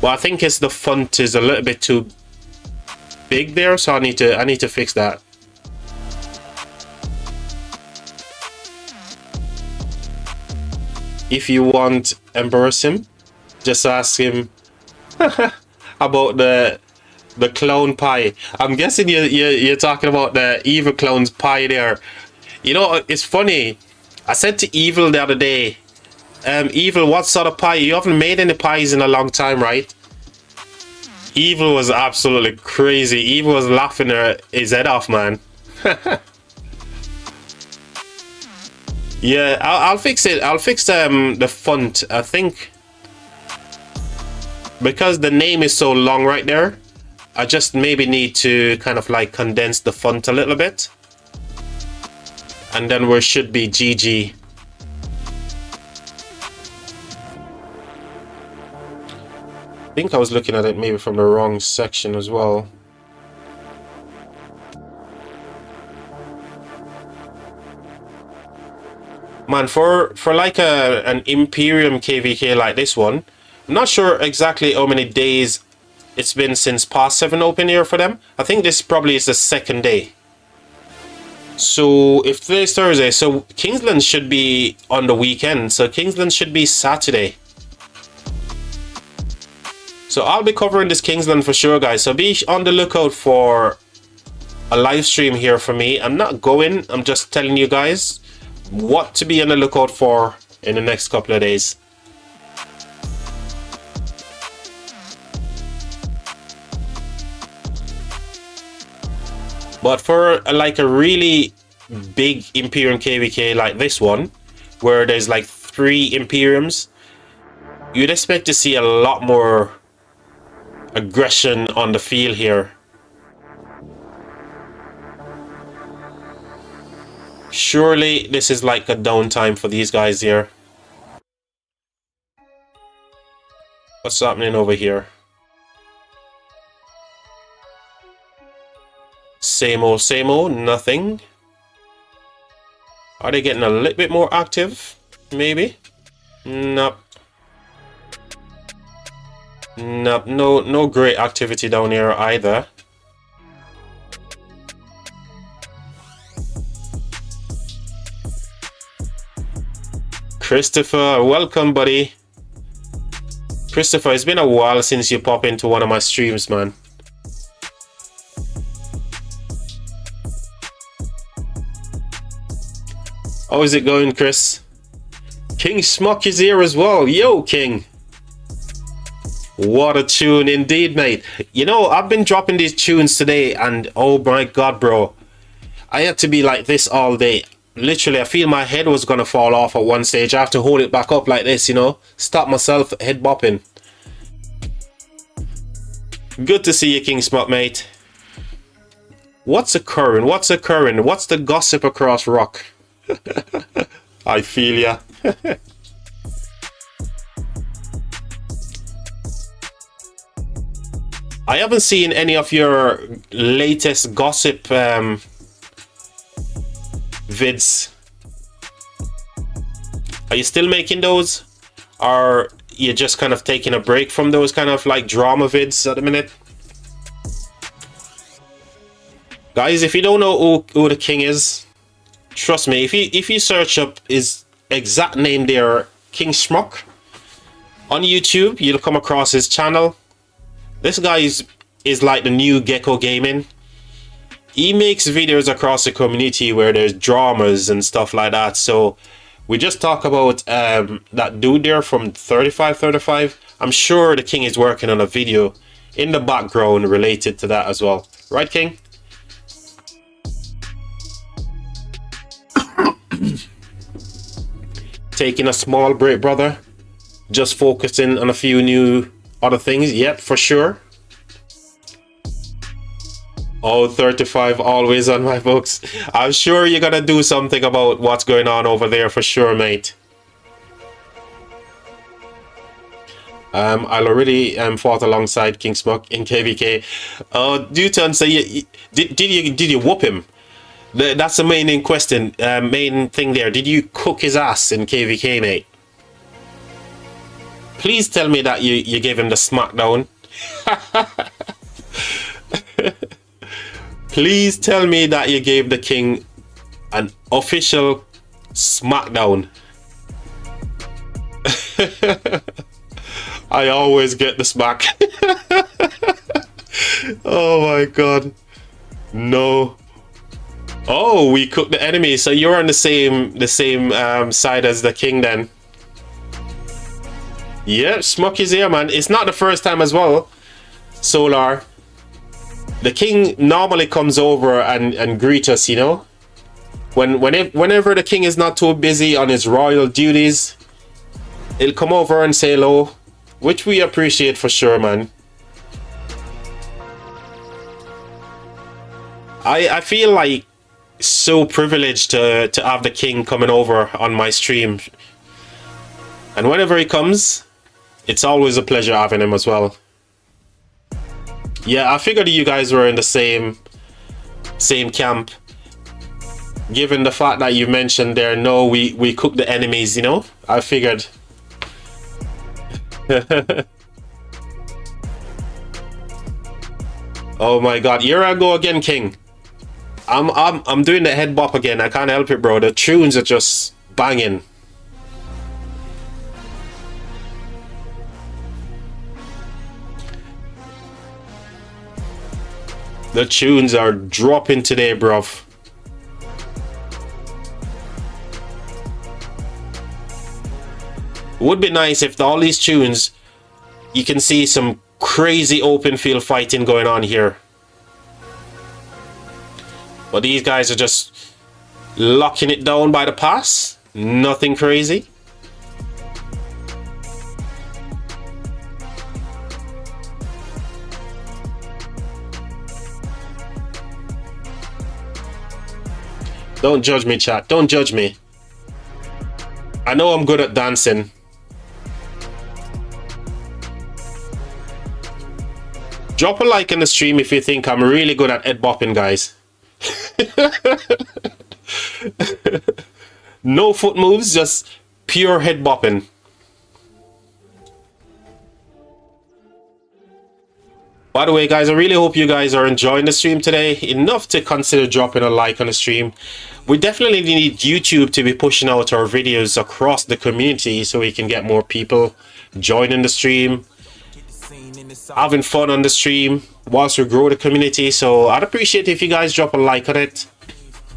Well, I think it's the font is a little bit too big there, so I need to fix that. If you want embarrass him, just ask him about the clown pie. I'm guessing you're talking about the evil clown's pie there. You know, it's funny. I said to Evil the other day, Evil, what sort of pie? You haven't made any pies in a long time, right? Evil was absolutely crazy. Evil was laughing his head off, man. Yeah, I'll fix it. I'll fix the font. I think because the name is so long right there, I just maybe need to kind of like condense the font a little bit, and then we should be GG. I think I was looking at it maybe from the wrong section as well. Man, for like an Imperium KVK like this one, I'm not sure exactly how many days it's been since past 7 open here for them. I think this probably is the 2nd day. So if today's Thursday, so Kingsland should be on the weekend. So Kingsland should be Saturday. So I'll be covering this Kingsland for sure, guys. So be on the lookout for a live stream here for me. I'm not going, I'm just telling you guys what to be on the lookout for in the next couple of days. But for like a really big Imperium KVK like this one, where there's like 3 Imperiums, you'd expect to see a lot more aggression on the field here. Surely this is like a downtime for these guys here. What's happening over here? Same old, nothing. Are they getting a little bit more active? Maybe? Nope. Nope, no great activity down here either. Christopher, welcome, buddy. Christopher, it's been a while since you pop into one of my streams, man. How is it going, Chris? King Smock is here as well. Yo, King. What a tune indeed, mate. You know, I've been dropping these tunes today, and oh my god, bro, I had to be like this all day. Literally, I feel my head was gonna fall off at one stage. I have to hold it back up like this, you know, stop myself head bopping. Good to see you, King Smock, mate. What's occurring? What's occurring? What's the gossip across rock? I feel ya. I haven't seen any of your latest gossip vids. Are you still making those? Or you just kind of taking a break from those kind of like drama vids at the minute? Guys, if you don't know who the king is, trust me, if you search up his exact name there, King Schmuck, on YouTube, you'll come across his channel. This guy is like the new Gecko Gaming. He makes videos across the community where there's dramas and stuff like that. So we just talk about that dude there from 3535. I'm sure the king is working on a video in the background related to that as well. Right, King? Taking a small break, brother. Just focusing on a few new other things. Yep, for sure. Oh, 35 always on my books. I'm sure you're gonna do something about what's going on over there for sure, mate. I'll already fought alongside King Smoke in KVK. Newton, so did you whoop him? That's the main question. Main thing there. Did you cook his ass in KVK, mate? Please tell me that you gave him the smackdown. Please tell me that you gave the king an official smackdown. I always get the smack. Oh my god. No. Oh, we cooked the enemy. So you're on the same side as the king then. Yeah, Smoke is here, man. It's not the first time as well. Solar. The king normally comes over and greet us, you know. Whenever the king is not too busy on his royal duties, he'll come over and say hello, which we appreciate for sure, man. I feel like so privileged to have the king coming over on my stream. And whenever he comes, it's always a pleasure having him as well. Yeah, I figured you guys were in the same camp. Given the fact that you mentioned there, no, we cook the enemies, you know? I figured. Oh my god, here I go again, King. I'm doing the head bop again. I can't help it, bro. The tunes are just banging. The tunes are dropping today, bruv. Would be nice if all these tunes, you can see some crazy open field fighting going on here. But these guys are just locking it down by the pass. Nothing crazy. Don't judge me, chat. Don't judge me. I know I'm good at dancing. Drop a like in the stream if you think I'm really good at head bopping, guys. No foot moves, just pure head bopping. By the way, guys, I really hope you guys are enjoying the stream today enough to consider dropping a like on the stream. We definitely need YouTube to be pushing out our videos across the community so we can get more people joining the stream, having fun on the stream whilst we grow the community. So I'd appreciate if you guys drop a like on it.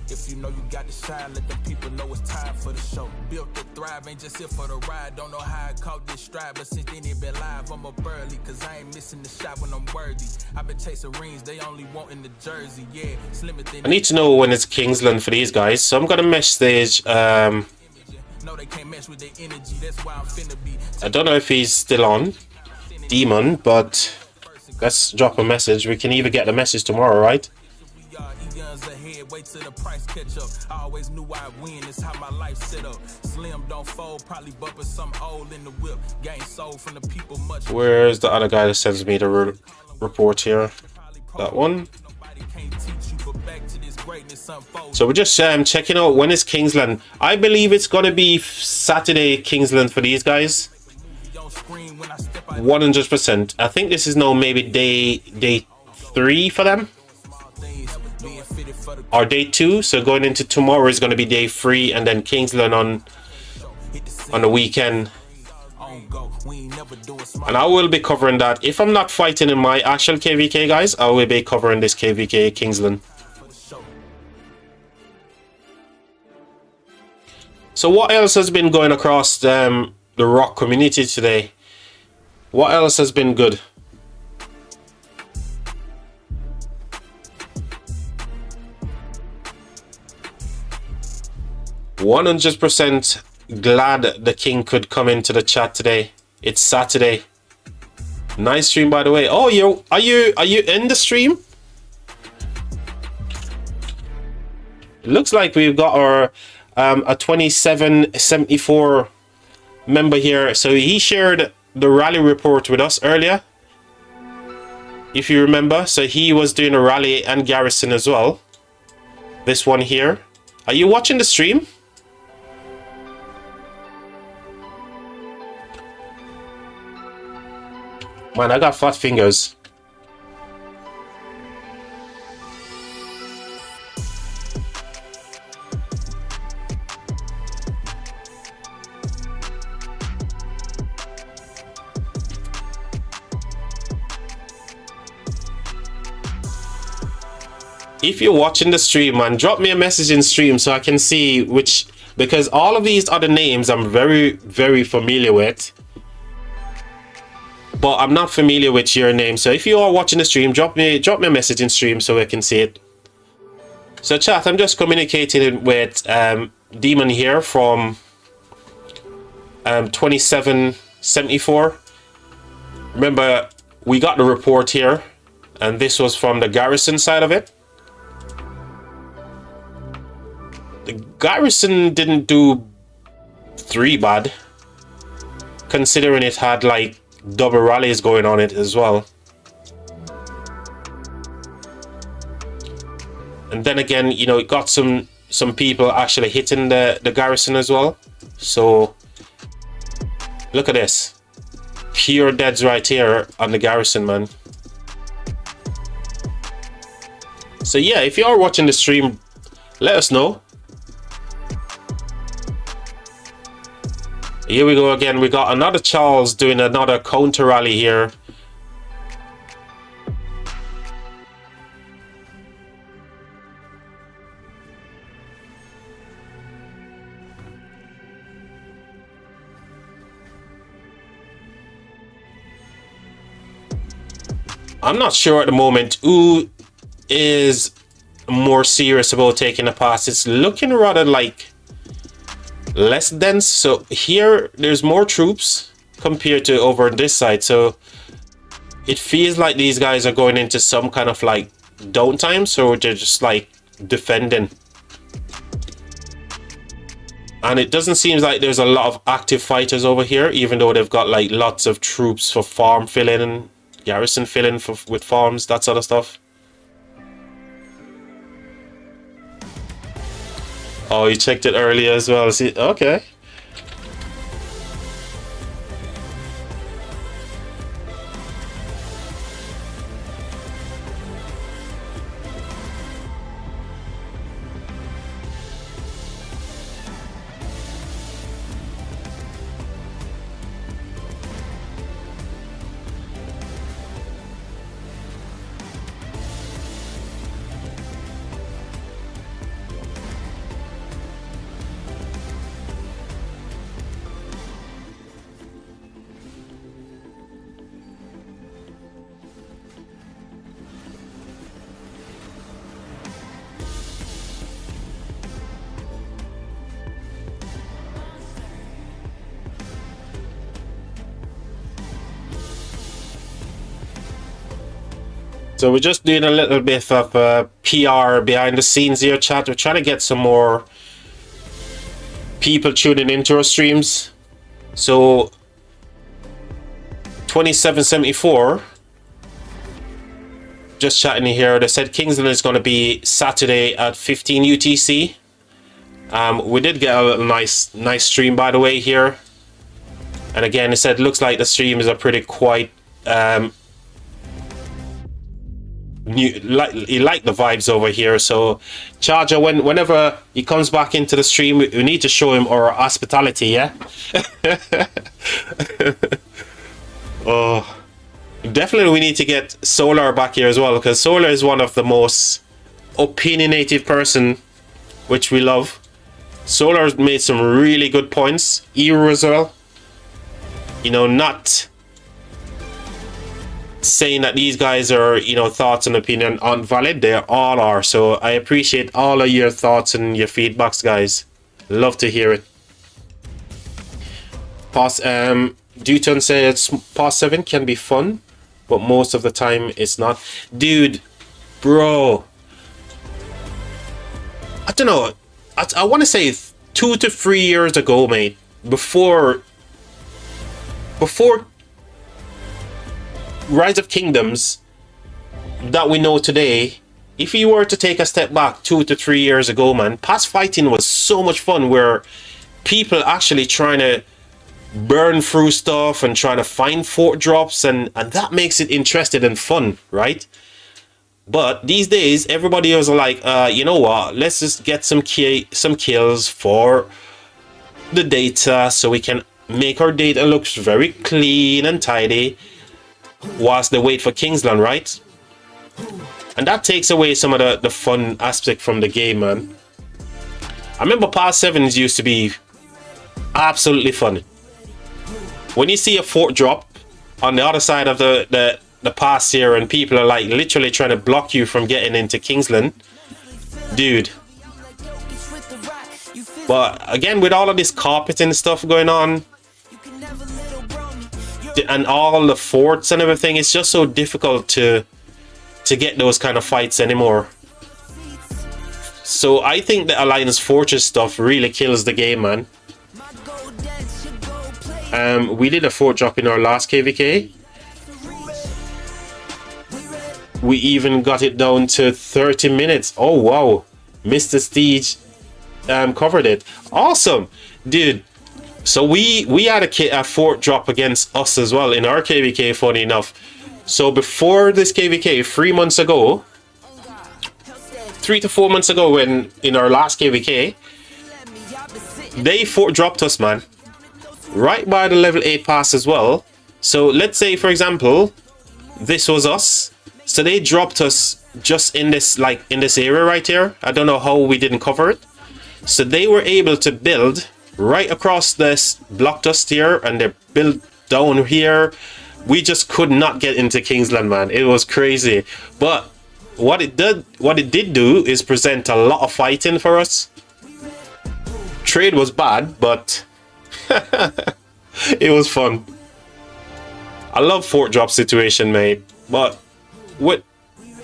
If you know you got the shine, let the people know it's time for the show. Built to thrive, ain't just here for the ride. Don't know how I caught this stride, but since then it been live, I'm up early, cause I ain't missing the shot when I'm worthy. I've been chasing rings, they only want in the jersey, yeah. Slimmer than I need to know when it's Kingsland for these guys, so I'm gonna message no, they can't mess with their energy, that's why I'm finna be. I don't know if he's still on Demon, but let's drop a message. We can either get the message tomorrow, right? Wait till the price catch up. I always knew I'd win. It's how my life set up. Slim don't fold, probably bumping some old in the whip. Game sold from the people much. Where's the other guy that sends me the report here? That one. So we're just checking out when is Kingsland. I believe it's gonna be Saturday Kingsland for these guys. 100%. I think this is now maybe day 3 for them. or day 2. So going into tomorrow is going to be day 3, and then Kingsland on the weekend. And I will be covering that. If I'm not fighting in my actual KVK, guys, I will be covering this KVK Kingsland. So what else has been going across the Rock community today? What else has been good? 100% glad the king could come into the chat today. It's Saturday. Nice stream, by the way. Oh, are you in the stream? It looks like we've got our a 2774 member here. So he shared the rally report with us earlier, if you remember. So he was doing a rally and garrison as well. This one here. Are you watching the stream? Man, I got fat fingers. If you're watching the stream, man, drop me a message in stream so I can see which, because all of these other names I'm very, very familiar with, but I'm not familiar with your name. So if you are watching the stream, drop me a message in stream so I can see it. So chat, I'm just communicating with Demon here from 2774. Remember, we got the report here, and this was from the garrison side of it. The garrison didn't do 3 bad, considering it had like double rallies going on it as well. And then again, you know, it got some people actually hitting the garrison as well. So look at this, pure deads right here on the garrison, man. So yeah, if you are watching the stream, let us know. Here we go again. We got another Charles doing another counter rally here. I'm not sure at the moment who is more serious about taking a pass. It's looking rather like less dense. So here there's more troops compared to over this side, so it feels like these guys are going into some kind of like downtime, so they're just like defending, and it doesn't seem like there's a lot of active fighters over here, even though they've got like lots of troops for farm filling, garrison filling with farms, that sort of stuff. Oh, you checked it earlier as well. See, okay. So we're just doing a little bit of PR behind the scenes here, chat. We're trying to get some more people tuning into our streams. So 2774, just chatting here, they said Kingsland is going to be Saturday at 15 UTC. We did get a little nice stream, by the way, here. And again, it said looks like the stream is a pretty quite he like the vibes over here. So Charger, whenever he comes back into the stream, we need to show him our hospitality, yeah. Oh, definitely we need to get Solar back here as well, because Solar is one of the most opinionated person, which we love. Solar made some really good points. Eru as well, you know, not saying that these guys are, you know, thoughts and opinion aren't valid. They all are. So I appreciate all of your thoughts and your feedbacks, guys. Love to hear it. Duton says past 7 can be fun, but most of the time it's not. Dude, bro, I don't know. I want to say 2 to 3 years ago, mate, before Rise of Kingdoms that we know today, if you were to take a step back 2 to 3 years ago, man, past fighting was so much fun, where people actually trying to burn through stuff and trying to find fort drops, and that makes it interesting and fun, right? But these days, everybody was like, you know what? Let's just get some kills for the data, so we can make our data looks very clean and tidy, whilst they wait for Kingsland, right? And that takes away some of the fun aspect from the game, man. I remember past 7s used to be absolutely fun. When you see a fort drop on the other side of the pass here, and people are like literally trying to block you from getting into Kingsland, dude. But again, with all of this carpeting stuff going on and all the forts and everything, it's just so difficult to get those kind of fights anymore. So I think the Alliance Fortress stuff really kills the game, man. We did a fort drop in our last KVK. We even got it down to 30 minutes. Oh wow, Mr. Steege covered it. Awesome, dude. So we had a fort drop against us as well in our KVK, funny enough. So before this KVK, 3 months ago, 3 to 4 months ago, when in our last KVK, they fort dropped us, man, right by the level 8 pass as well. So let's say, for example, this was us. So they dropped us just in this, like in this area right here. I don't know how we didn't cover it. So they were able to build right across this, blocked us here, and they built down here. We just could not get into Kingsland, man. It was crazy. But what it did do is present a lot of fighting for us. Trade was bad, but it was fun. I love fort drop situation, mate. But with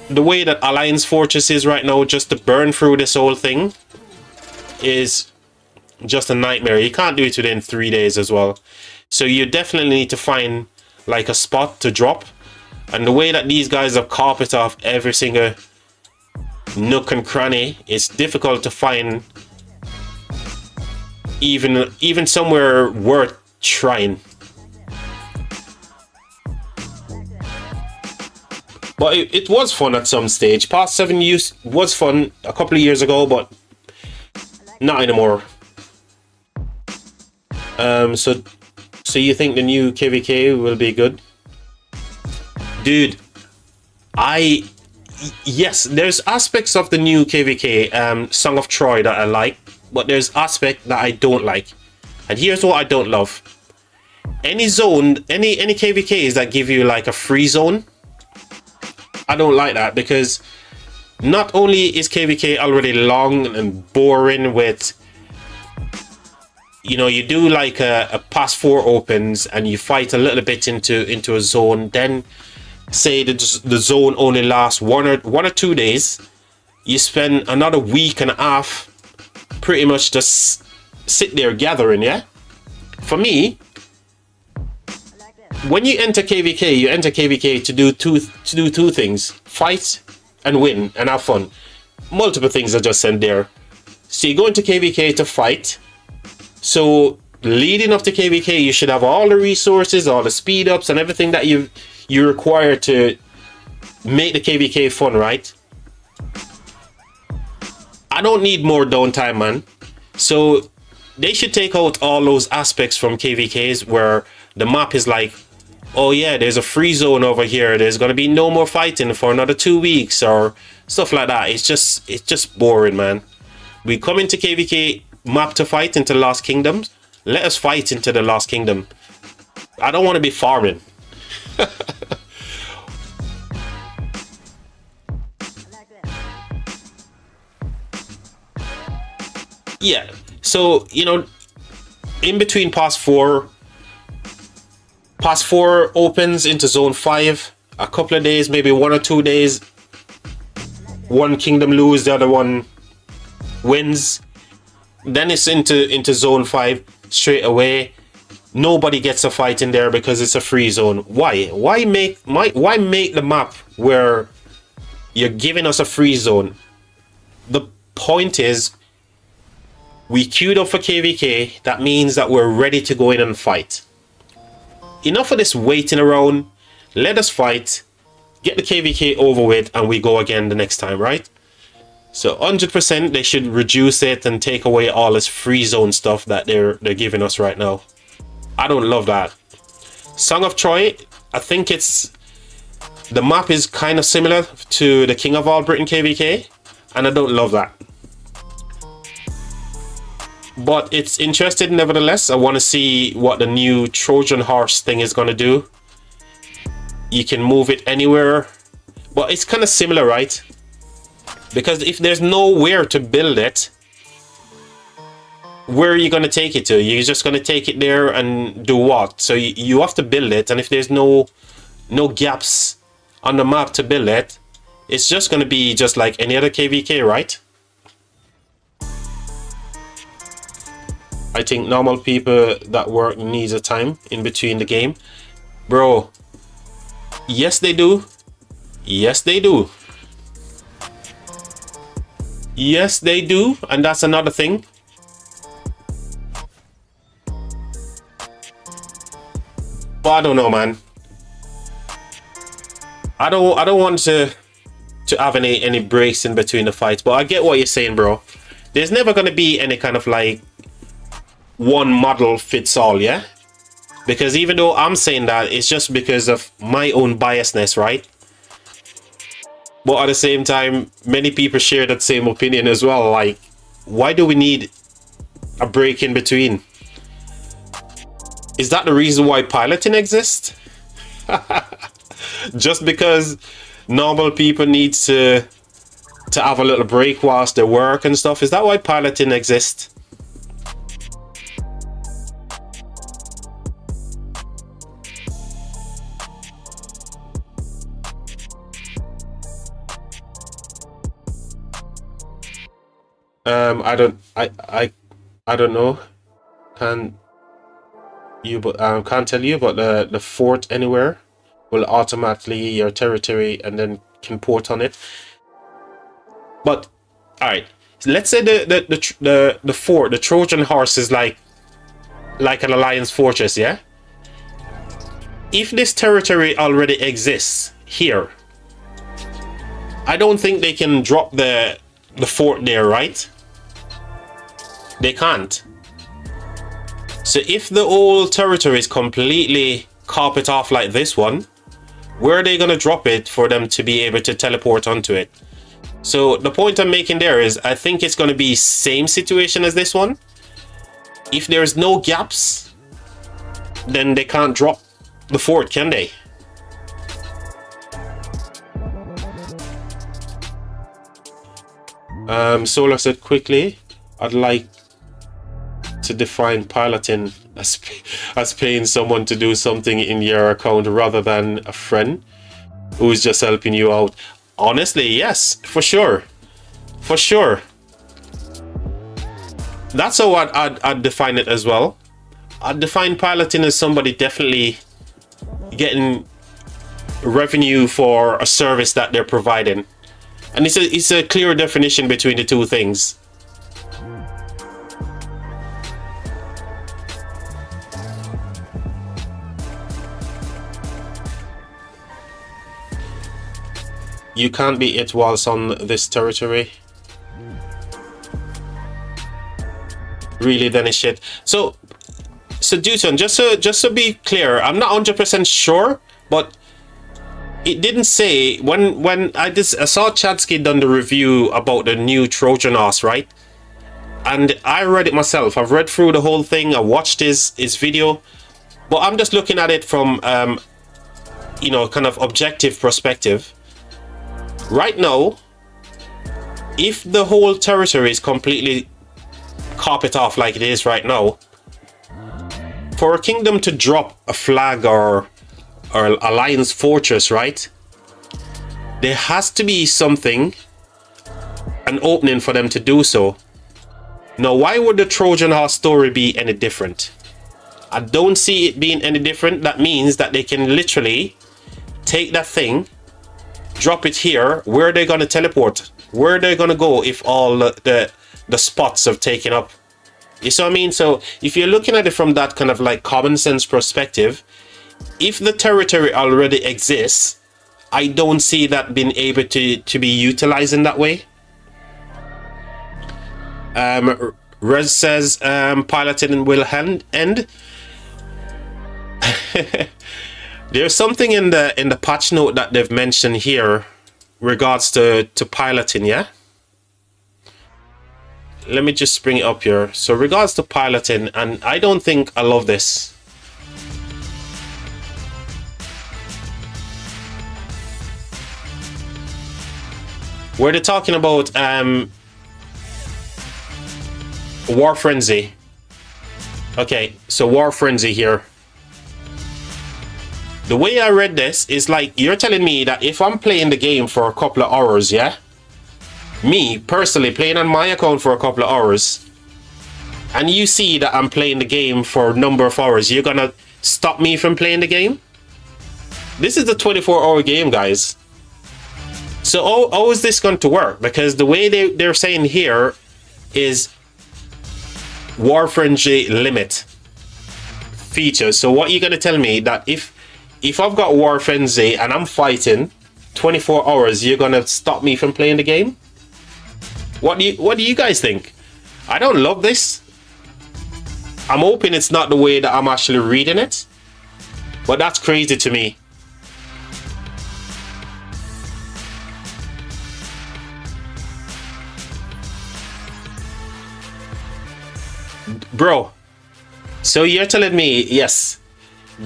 the way that Alliance Fortress is right now, just to burn through this whole thing is just a nightmare. You can't do it within 3 days as well. So you definitely need to find like a spot to drop. And the way that these guys have carpet off every single nook and cranny, it's difficult to find even somewhere worth trying. But it was fun at some stage. Past 7 years was fun a couple of years ago, but not anymore. So you think the new KVK will be good? Dude, yes, there's aspects of the new KVK, Song of Troy, that I like, but there's aspect that I don't like. And here's what I don't love. Any zone, any KVKs that give you like a free zone, I don't like that, because not only is KVK already long and boring with, you know, you do like a past 4 opens and you fight a little bit into a zone, then say the zone only lasts one or 2 days, you spend another week and a half pretty much just sit there gathering, yeah? For me, when you enter KVK, you enter KVK to do two things: fight and win and have fun. Multiple things are just sent there. So you go into KVK to fight. So leading up to KVK, you should have all the resources, all the speed ups and everything that you require to make the KVK fun, right? I don't need more downtime, man. So they should take out all those aspects from KVKs where the map is like, oh yeah, there's a free zone over here. There's gonna be no more fighting for another 2 weeks or stuff like that. It's just boring, man. We come into KVK map to fight into Lost Kingdoms. Let us fight into the Lost Kingdom. I don't want to be farming. Yeah, so you know, in between pass 4 opens into zone 5, a couple of days, maybe 1 or 2 days, one kingdom lose, the other one wins. Then it's into zone 5 straight away. Nobody gets a fight in there because it's a free zone. Why make the map where you're giving us a free zone? The point is, we queued up for KVK. That means that we're ready to go in and fight. Enough of this waiting around. Let us fight, get the KVK over with, and we go again the next time, right? So 100% they should reduce it and take away all this free zone stuff that they're giving us right now. I don't love that. Song of Troy, I think the map is kind of similar to the King of All Britain KVK, and I don't love that. But it's interesting nevertheless. I want to see what the new Trojan horse thing is going to do. You can move it anywhere, but it's kind of similar, right? Because if there's nowhere to build it, where are you going to take it to? You're just going to take it there and do what? So you have to build it, and if there's no gaps on the map to build it, it's just going to be just like any other KVK, right? I think normal people that work needs a time in between the game. Bro, yes they do. Yes they do. Yes they do, and that's another thing. But I don't know, man. I don't want to have any breaks in between the fights, but I get what you're saying, bro. There's never going to be any kind of like one model fits all, yeah? Because even though I'm saying that, it's just because of my own biasness, right? But at the same time, many people share that same opinion as well. Like, why do we need a break in between? Is that the reason why piloting exists? Just because normal people need to have a little break whilst they work and stuff? Is that why piloting exists? I don't know. Can't tell you, but the fort anywhere will automatically your territory and then can port on it. But all right, let's say the fort, the Trojan horse, is like an alliance fortress, yeah? If this territory already exists here, I don't think they can drop the fort there, right? They can't. So if the whole territory is completely carpet off like this one, where are they going to drop it for them to be able to teleport onto it? So the point I'm making there is, I think it's going to be same situation as this one. If there's no gaps, then they can't drop the fort, can they? Solar said quickly, I'd like to define piloting as paying someone to do something in your account rather than a friend who's just helping you out. Honestly, yes, for sure. For sure. That's how I'd define it as well. I'd define piloting as somebody definitely getting revenue for a service that they're providing. And it's a clear definition between the two things. You can't be it whilst on this territory. Really, then it's shit. So Duton, just to be clear, I'm not 100% sure, but it didn't say when I saw Chadsky done the review about the new Trojan horse, right? And I read it myself. I've read through the whole thing. I watched his video, but I'm just looking at it from you know, kind of objective perspective. Right now, if the whole territory is completely carpet off like it is right now, for a kingdom to drop a flag or alliance fortress, right, there has to be something, an opening for them to do so. Now, why would the Trojan horse story be any different? I don't see it being any different. That means that they can literally take that thing, drop it here. Where are they going to teleport? Where are they going to go if all the spots have taken up? You see what I mean? So if you're looking at it from that kind of like common sense perspective, if the territory already exists, I don't see that being able to be utilized in that way. Rez says piloting will end. There's something in the patch note that they've mentioned here regards to piloting, yeah? Let me just bring it up here. So regards to piloting, and I don't think I love this. Where they're talking about War Frenzy. Okay, so War Frenzy here. The way I read this is like you're telling me that if I'm playing the game for a couple of hours, yeah? Me, personally, playing on my account for a couple of hours, and you see that I'm playing the game for a number of hours, you're gonna stop me from playing the game? This is a 24-hour game, guys. So how is this going to work? Because the way they're saying here is War Frenzy limit features. So what you're going to tell me that if I've got War Frenzy and I'm fighting 24 hours, you're going to stop me from playing the game? What do you guys think? I don't love this. I'm hoping it's not the way that I'm actually reading it, but that's crazy to me. Bro, so you're telling me, yes.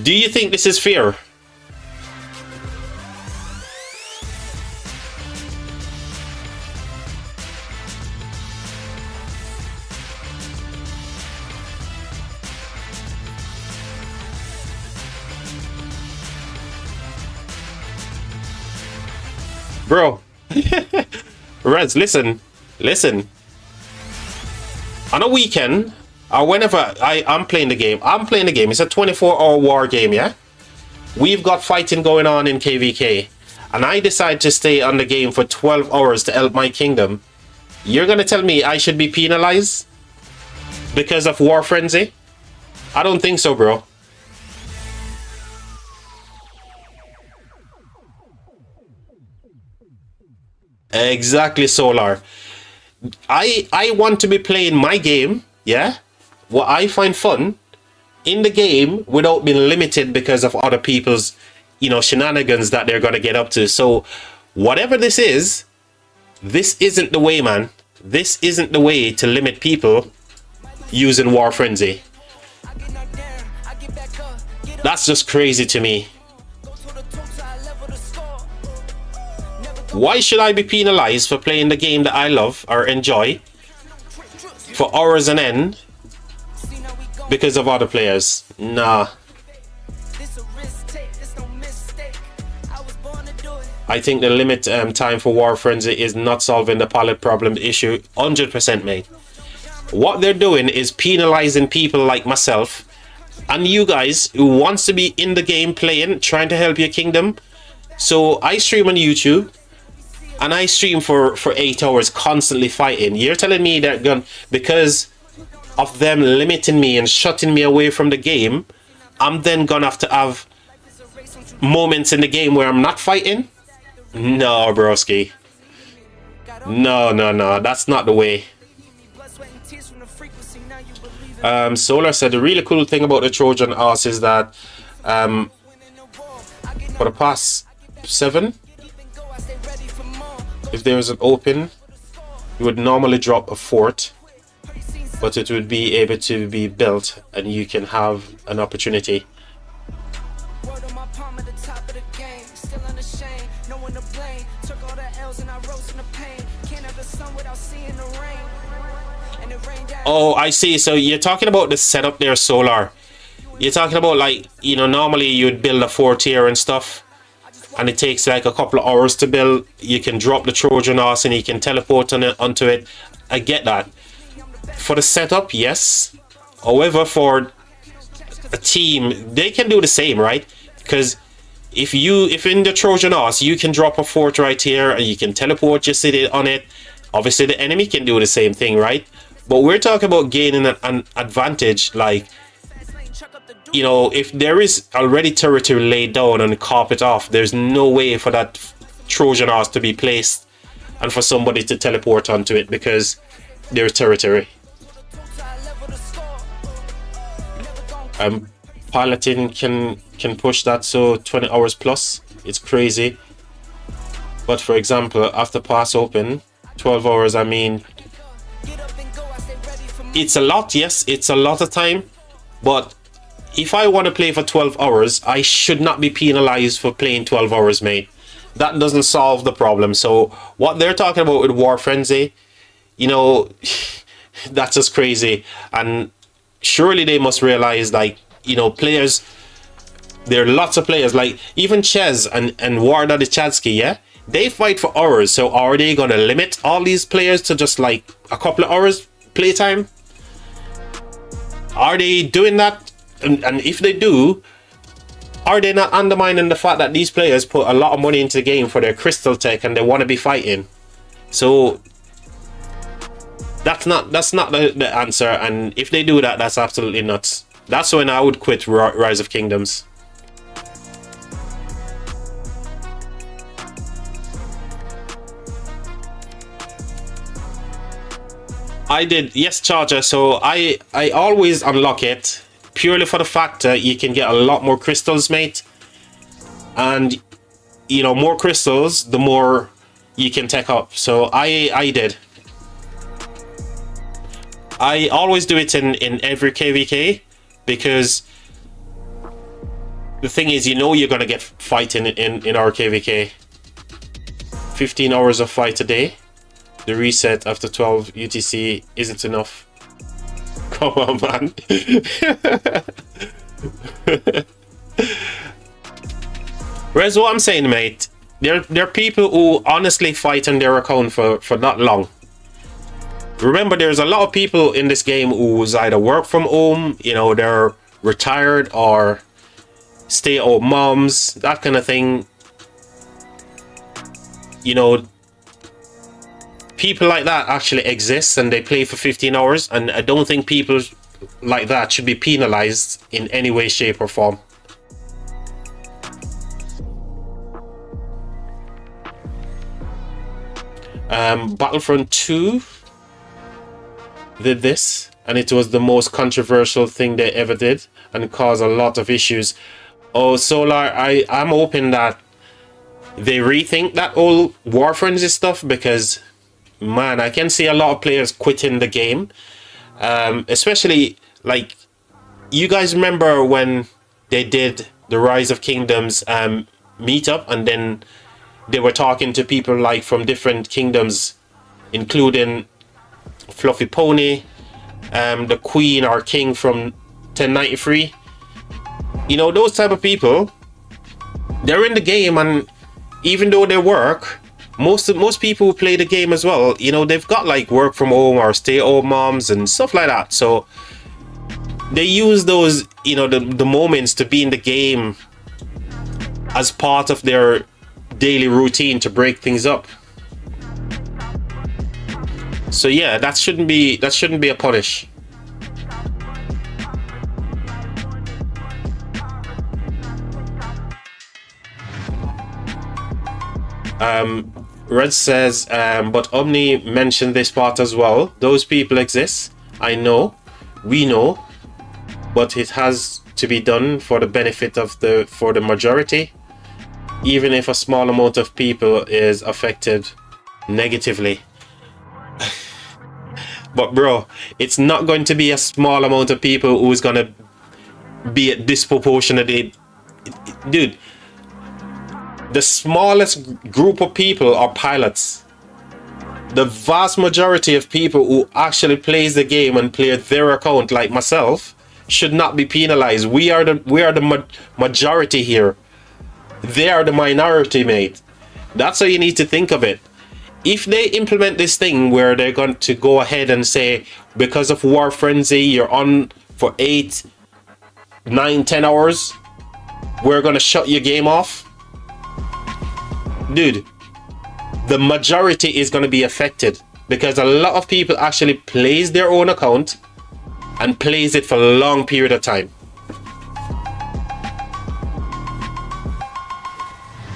Do you think this is fair? Bro, Reds, listen. On a weekend, or whenever I'm playing the game, it's a 24-hour war game, yeah? We've got fighting going on in KVK, and I decide to stay on the game for 12 hours to help my kingdom. You're gonna tell me I should be penalized because of War Frenzy? I don't think so, bro. Exactly, Solar. I want to be playing my game, yeah? What I find fun in the game without being limited because of other people's, you know, shenanigans that they're gonna get up to. So whatever this isn't the way, man. This isn't the way to limit people using War Frenzy. That's just crazy to me. Why should I be penalized for playing the game that I love or enjoy for hours on end because of other players? Nah. I think the limit time for War Frenzy is not solving the pallet problem issue 100%, mate. What they're doing is penalizing people like myself and you guys who wants to be in the game playing, trying to help your kingdom. So I stream on YouTube and I stream for 8 hours constantly fighting. You're telling me that because of them limiting me and shutting me away from the game, I'm then gonna have to have moments in the game where I'm not fighting? No, broski. No, no, no. That's not the way. Solar said the really cool thing about the Trojan horse is that for the past 7, if there was an open, you would normally drop a fort, but it would be able to be built and you can have an opportunity. Oh, I see. So you're talking about the setup there, Solar. You're talking about, like, you know, normally you'd build a fort here and stuff, and it takes like a couple of hours to build. You can drop the Trojan horse and you can teleport onto it. I get that. For the setup, yes. However, for a team, they can do the same, right? Because if in the Trojan horse, you can drop a fort right here and you can teleport your city on it. Obviously, the enemy can do the same thing, right? But we're talking about gaining an advantage, like, you know, if there is already territory laid down and carpet off, there's no way for that Trojan horse to be placed and for somebody to teleport onto it because there's territory. Piloting can push that, so 20 hours plus. It's crazy. But for example, after pass open, 12 hours, I mean, it's a lot, yes, it's a lot of time, but if I want to play for 12 hours, I should not be penalized for playing 12 hours, mate. That doesn't solve the problem. So what they're talking about with War Frenzy, you know, that's just crazy. And surely they must realize, like, you know, players, there are lots of players, like even Ches and Warda the Chadsky, yeah? They fight for hours, so are they going to limit all these players to just like a couple of hours playtime? Are they doing that? And if they do, are they not undermining the fact that these players put a lot of money into the game for their crystal tech and they want to be fighting? So that's not the answer. And if they do that, that's absolutely nuts. That's when I would quit Rise of Kingdoms. I did, yes, Charger. So I always unlock it purely for the fact that you can get a lot more crystals, mate. And, you know, more crystals, the more you can tech up. So I did. I always do it in every KVK because the thing is, you know, you're gonna get fighting in our KVK. 15 hours of fight a day. The reset after 12 UTC isn't enough. Come on, man. Whereas what I'm saying, mate, there are people who honestly fight on their account for not long. Remember, there's a lot of people in this game who's either work from home, you know, they're retired or stay-at-home moms, that kind of thing. You know, people like that actually exist and they play for 15 hours, and I don't think people like that should be penalized in any way, shape or form. Battlefront 2 did this, and it was the most controversial thing they ever did and caused a lot of issues. Oh, Solar, I'm hoping that they rethink that whole War Frenzy stuff, because man, I can see a lot of players quitting the game. Especially, like, you guys remember when they did the Rise of Kingdoms meetup, and then they were talking to people like from different kingdoms, including Fluffy Pony, the Queen or King from 1093. You know, those type of people, they're in the game, and even though they work, most people who play the game as well, you know, they've got like work from home or stay-at-home moms and stuff like that. So they use those, you know, the moments to be in the game as part of their daily routine to break things up. So yeah, that shouldn't be a punish. Red says, but Omni mentioned this part as well. Those people exist. I know. We know. But it has to be done for the benefit of the majority. Even if a small amount of people is affected negatively. But bro, it's not going to be a small amount of people who's going to be disproportionately. Dude, the smallest group of people are pilots. The vast majority of people who actually plays the game and play their account, like myself, should not be penalized. We are the majority here. They are the minority, mate. That's how you need to think of it. If they implement this thing where they're going to go ahead and say, because of War Frenzy, you're on for 8, 9, 10 hours, we're going to shut your game off. Dude, the majority is going to be affected because a lot of people actually plays their own account and plays it for a long period of time.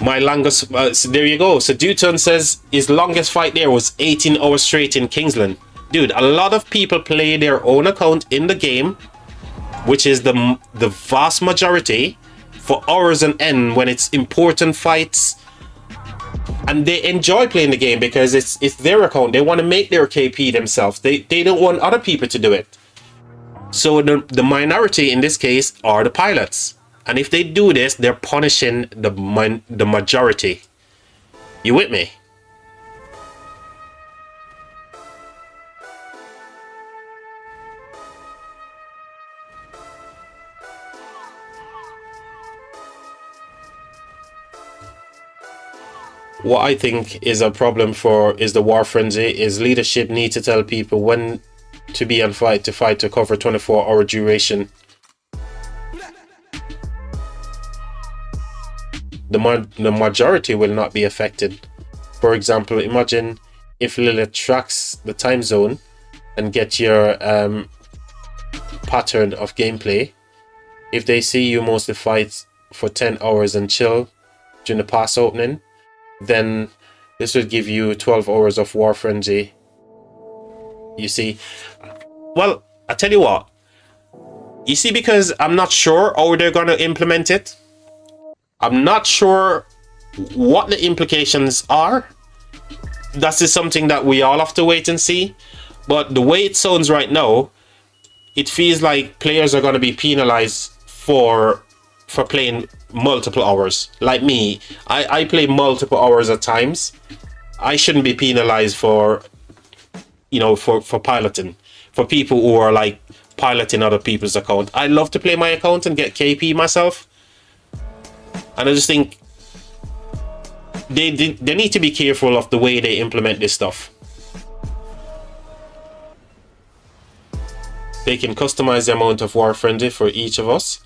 My longest, so there you go. So Duton says his longest fight there was 18 hours straight in Kingsland. Dude, a lot of people play their own account in the game, which is the vast majority, for hours on end when it's important fights. And they enjoy playing the game because it's their account. They want to make their KP themselves. They don't want other people to do it. So the minority in this case are the pilots. And if they do this, they're punishing the majority. You with me? What I think is a problem is the War Frenzy is leadership need to tell people when to be on fight to cover 24-hour duration. The majority will not be affected. For example, imagine if Lilith tracks the time zone and get your pattern of gameplay. If they see you mostly fight for 10 hours and chill during the pass opening, then this would give you 12 hours of War Frenzy. You see? Well, I tell you what. You see, because I'm not sure how they're going to implement it. I'm not sure what the implications are. That's just something that we all have to wait and see. But the way it sounds right now, it feels like players are going to be penalized for playing multiple hours. Like me, I play multiple hours at times. I shouldn't be penalized for, for piloting. For people who are like piloting other people's account. I love to play my account and get KP myself. And I just think they need to be careful of the way they implement this stuff. They can customize the amount of War Frenzy for each of us.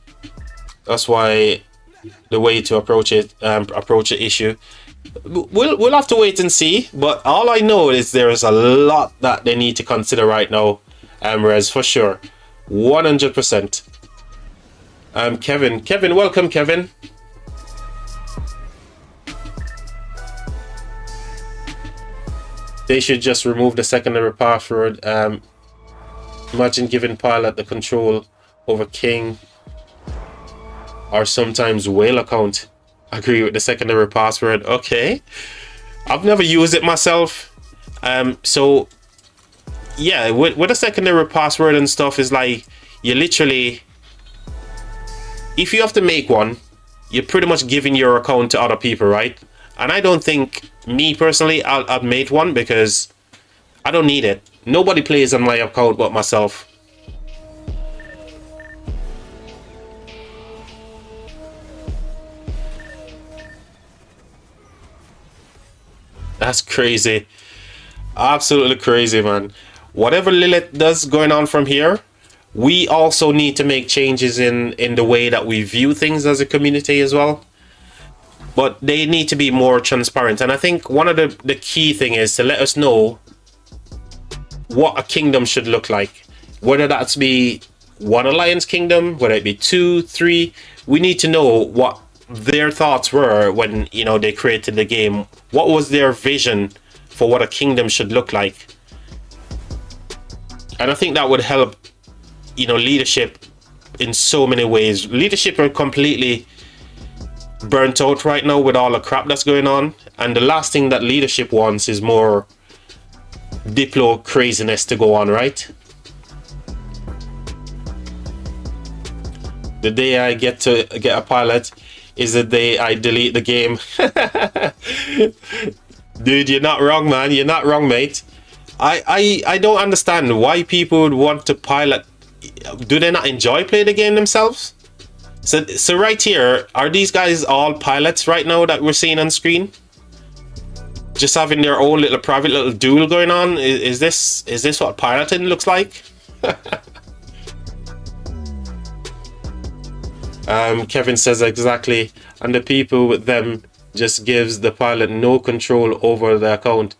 That's why the way to approach the issue. We'll have to wait and see. But all I know is there is a lot that they need to consider right now, Rez, for sure, 100%. Kevin, welcome, Kevin. They should just remove the secondary password. Imagine giving pilot the control over King or sometimes whale account. Agree with the secondary password. Okay, I've never used it myself. So yeah, with a secondary password and stuff, is like you literally, if you have to make one, you're pretty much giving your account to other people, right? And I don't think, me personally, I'd make one because I don't need it. Nobody plays on my account but myself. That's crazy. Absolutely crazy, man. Whatever Lilith does going on from here, we also need to make changes in the way that we view things as a community as well. But they need to be more transparent. And I think one of the key thing is to let us know what a kingdom should look like. Whether that's be one alliance kingdom, whether it be 2, 3. We need to know what their thoughts were when, you know, they created the game. What was their vision for what a kingdom should look like? And I think that would help, you know, leadership in so many ways. Leadership are completely burnt out right now with all the crap that's going on, and the last thing that leadership wants is more Diplo craziness to go on, right? The day I get to get a pilot is the day I delete the game. Dude, you're not wrong, man. You're not wrong, mate. I don't understand why people would want to pilot. Do they not enjoy playing the game themselves? So right here, are these guys all pilots right now that we're seeing on screen? Just having their own little private little duel going on? Is this what piloting looks like? Kevin says exactly, and the people with them just gives the pilot no control over the account.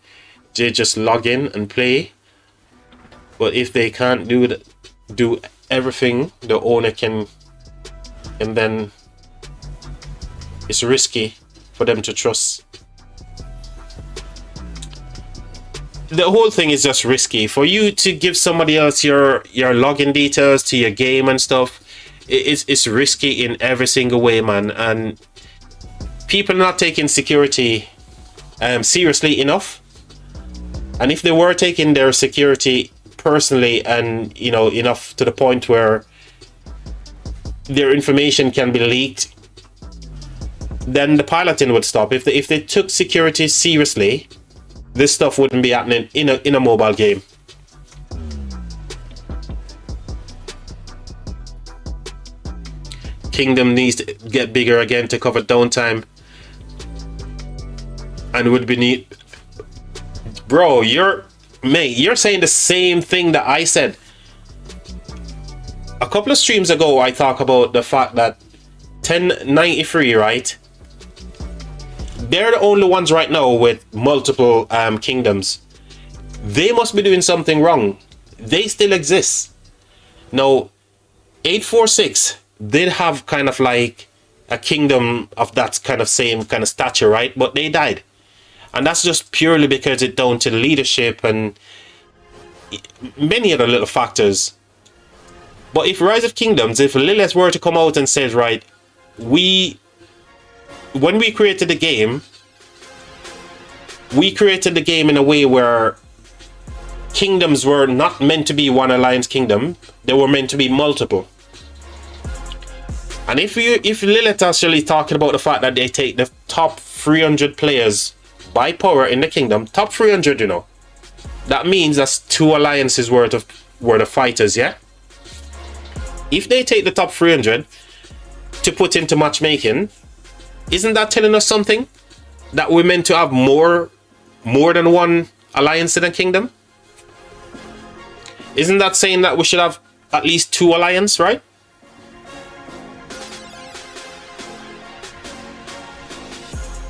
They just log in and play. But if they can't do everything the owner can, and then it's risky for them to trust. The whole thing is just risky for you to give somebody else your login details to your game and stuff. It's risky in every single way, man, and people are not taking security seriously enough. And if they were taking their security personally and, you know, enough to the point where their information can be leaked, then the piloting would stop. If they took security seriously, this stuff wouldn't be happening in a mobile game. Kingdom needs to get bigger again to cover downtime, and would be neat. Bro, you're saying the same thing that I said a couple of streams ago. I talked about the fact that 1093, right? They're the only ones right now with multiple kingdoms. They must be doing something wrong. They still exist. Now, 846 did have kind of like a kingdom of that kind of same kind of stature, right? But they died. And that's just purely because it's down to the leadership and many other little factors. But if Rise of Kingdoms, if Lilith were to come out and says, right, when we created the game, we created the game in a way where kingdoms were not meant to be one alliance kingdom, they were meant to be multiple. And if Lilith actually talking about the fact that they take the top 300 players by power in the kingdom, top 300, you know, that means that's 2 alliances worth of fighters, yeah? If they take the top 300 to put into matchmaking, isn't that telling us something? That we're meant to have more than one alliance in a kingdom? Isn't that saying that we should have at least 2 alliances, right?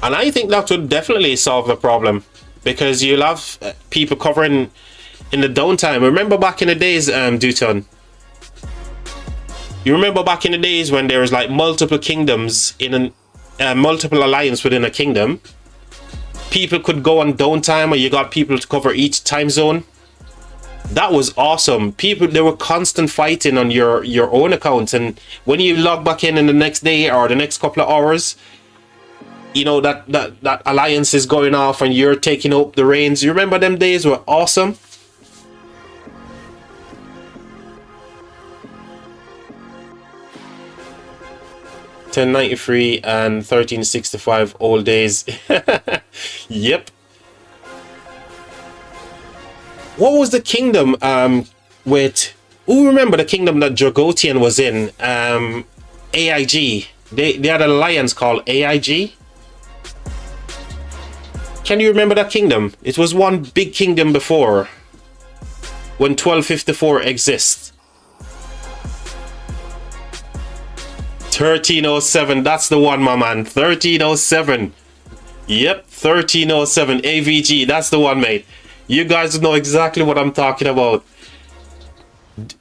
And I think that would definitely solve the problem, because you'll have people covering in the downtime. Remember back in the days, Duton? You remember back in the days when there was like multiple kingdoms in multiple alliance within a kingdom? People could go on downtime, or you got people to cover each time zone. That was awesome. People, they were constant fighting on your own account, and when you log back in the next day or the next couple of hours, you know that alliance is going off and you're taking up the reins. You remember them days were awesome. $10.93 and $13.65 old days. Yep. What was the kingdom with? Who remember the kingdom that Dragotian was in? AIG. They had an alliance called AIG. Can you remember that kingdom? It was one big kingdom before, when 1254 exists. 1307, that's the one, my man. 1307. Yep, 1307 AVG, that's the one, mate. You guys know exactly what I'm talking about.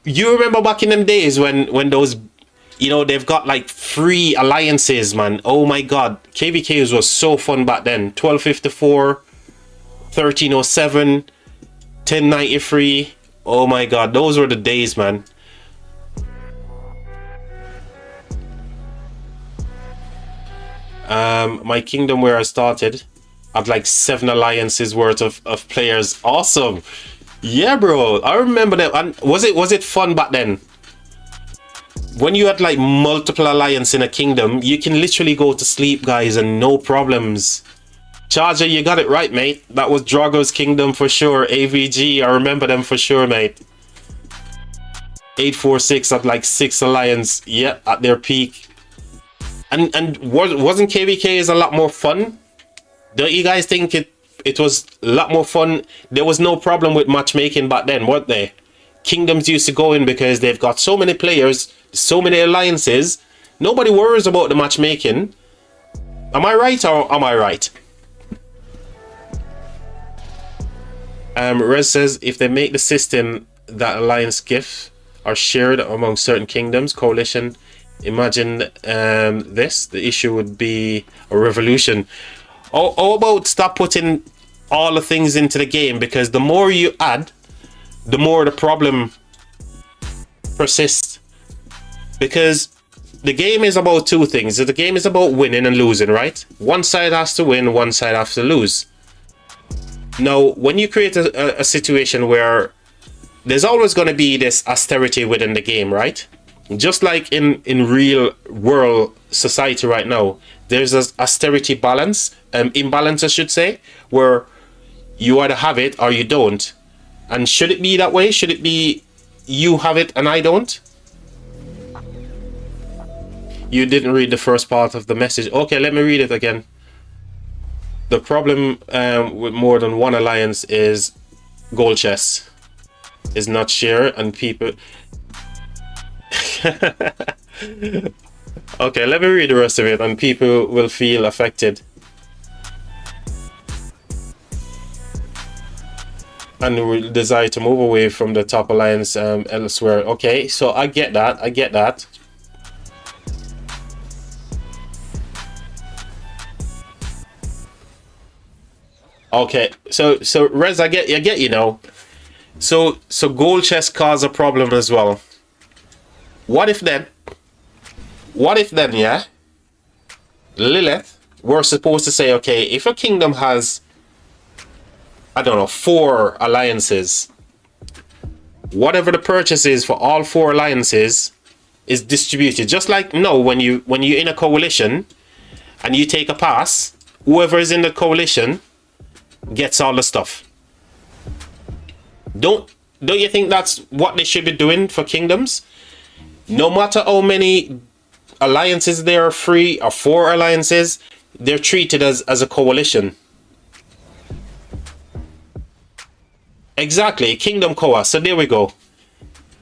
You remember back in them days when those You know, they've got like 3 alliances, man. Oh my god. KVKs was so fun back then. 1254, 1307, 1093. Oh my god, those were the days, man. My kingdom where I started had like 7 alliances worth of players. Awesome. Yeah, bro. I remember that. And was it fun back then? When you had like multiple alliance in a kingdom, you can literally go to sleep, guys, and no problems. Charger, you got it right, mate. That was Drago's kingdom for sure. AVG, I remember them for sure, mate. 846 at like 6 alliance, yeah, at their peak. And wasn't KVK's a lot more fun? Don't you guys think it was a lot more fun? There was no problem with matchmaking back then, weren't they? Kingdoms used to go in because they've got so many players, so many alliances. Nobody worries about the matchmaking. Am I right or am I right? Rez says if they make the system that alliance gifts are shared among certain kingdoms, coalition, imagine this, the issue would be a revolution. How about stop putting all the things into the game, because the more you add, the more the problem persists. Because the game is about 2 things. The game is about winning and losing, right? One side has to win, one side has to lose. Now, when you create a situation where there's always going to be this austerity within the game, right? Just like in real world society right now, there's an austerity balance, imbalance I should say, where you either have it or you don't. And should it be that way? Should it be you have it and I don't? You didn't read the first part of the message. Okay, let me read it again. The problem with more than one alliance is gold chest is not shared and people... Okay, let me read the rest of it and people will feel affected. And will desire to move away from the top alliance elsewhere. Okay, so I get that. I get that. Okay, so Rez, I get you know. So gold chest cause a problem as well. What if then, yeah, Lilith, we're supposed to say, okay, if a kingdom has, I don't know, 4 alliances, whatever the purchase is for all 4 alliances is distributed. Just like, no, when you're in a coalition and you take a pass, whoever is in the coalition gets all the stuff. Don't you think that's what they should be doing for kingdoms? No matter how many alliances there are, 3 or 4 alliances, they're treated as a coalition. Exactly, kingdom coa. So there we go.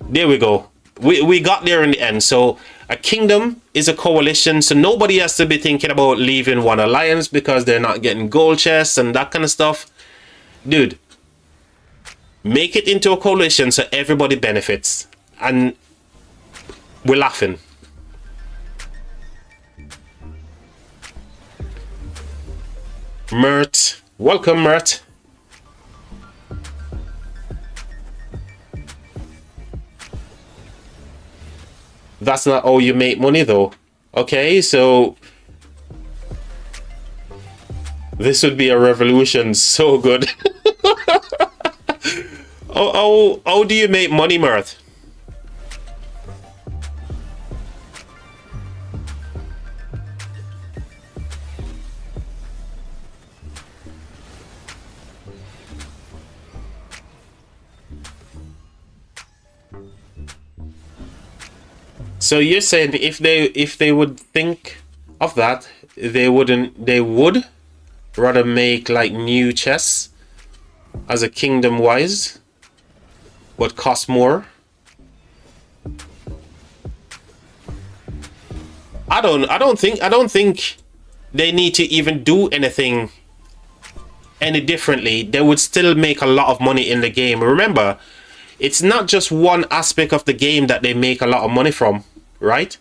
There we go. We got there in the end. So a kingdom is a coalition, so nobody has to be thinking about leaving one alliance because they're not getting gold chests and that kind of stuff. Dude, make it into a coalition so everybody benefits. And we're laughing. Mert, welcome Mert. That's not how you make money though. Okay, so this would be a revolution. So good. How do you make money, Mirth? So you're saying if they would think of that, they would rather make like new chests as a kingdom wise, but cost more. I don't think they need to even do anything any differently. They would still make a lot of money in the game. Remember, it's not just one aspect of the game that they make a lot of money from, right?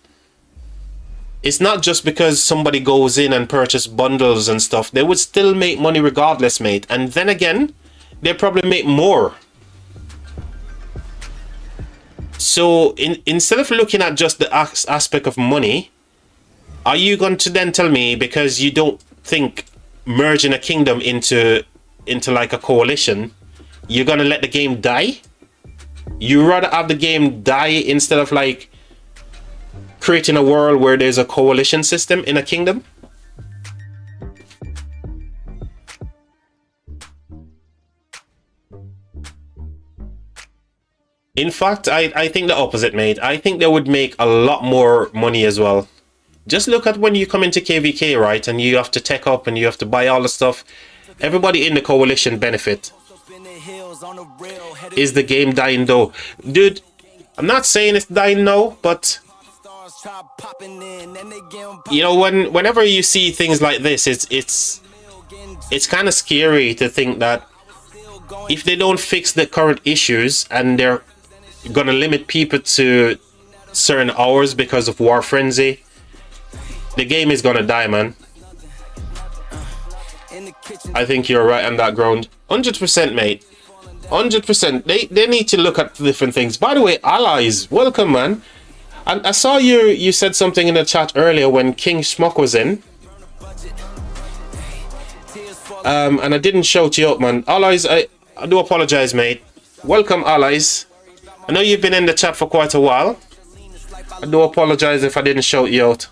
it's not just because somebody goes in and purchase bundles and stuff. They would still make money regardless, mate. And then again, they probably make more. So instead of looking at just the aspect of money, are you going to then tell me, because you don't think merging a kingdom into like a coalition, you're gonna let the game die? You rather have the game die instead of like creating a world where there's a coalition system in a kingdom? In fact, I think the opposite, mate. I think they would make a lot more money as well. Just look at when you come into KVK, right? And you have to tech up and you have to buy all the stuff. Everybody in the coalition benefit. Is the game dying though? Dude, I'm not saying it's dying now, but you know, whenever you see things like this, it's kind of scary to think that if they don't fix the current issues and they're gonna limit people to certain hours because of war frenzy, the game is gonna die, man. I think you're right on that ground. 100%, mate. 100%. They need to look at different things. By the way, allies, welcome, man. And I saw you said something in the chat earlier when King Schmuck was in. And I didn't shout you out, man. Allies, I do apologize, mate. Welcome, allies. I know you've been in the chat for quite a while. I do apologize if I didn't shout you out.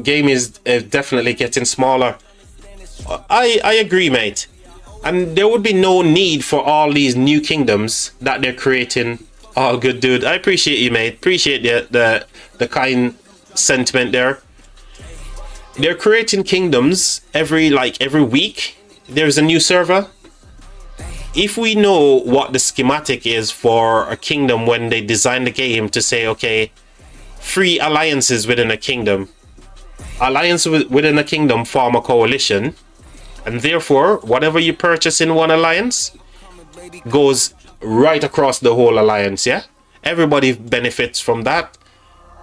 Game is definitely getting smaller. I agree, mate. And there would be no need for all these new kingdoms that they're creating. All good, dude. I appreciate you, mate. Appreciate the kind sentiment there. They're creating kingdoms every week. There's a new server. If we know what the schematic is for a kingdom when they design the game to say, okay, 3 alliances within a kingdom. Alliance within a kingdom form a coalition. And therefore, whatever you purchase in one alliance goes right across the whole alliance, yeah? Everybody benefits from that.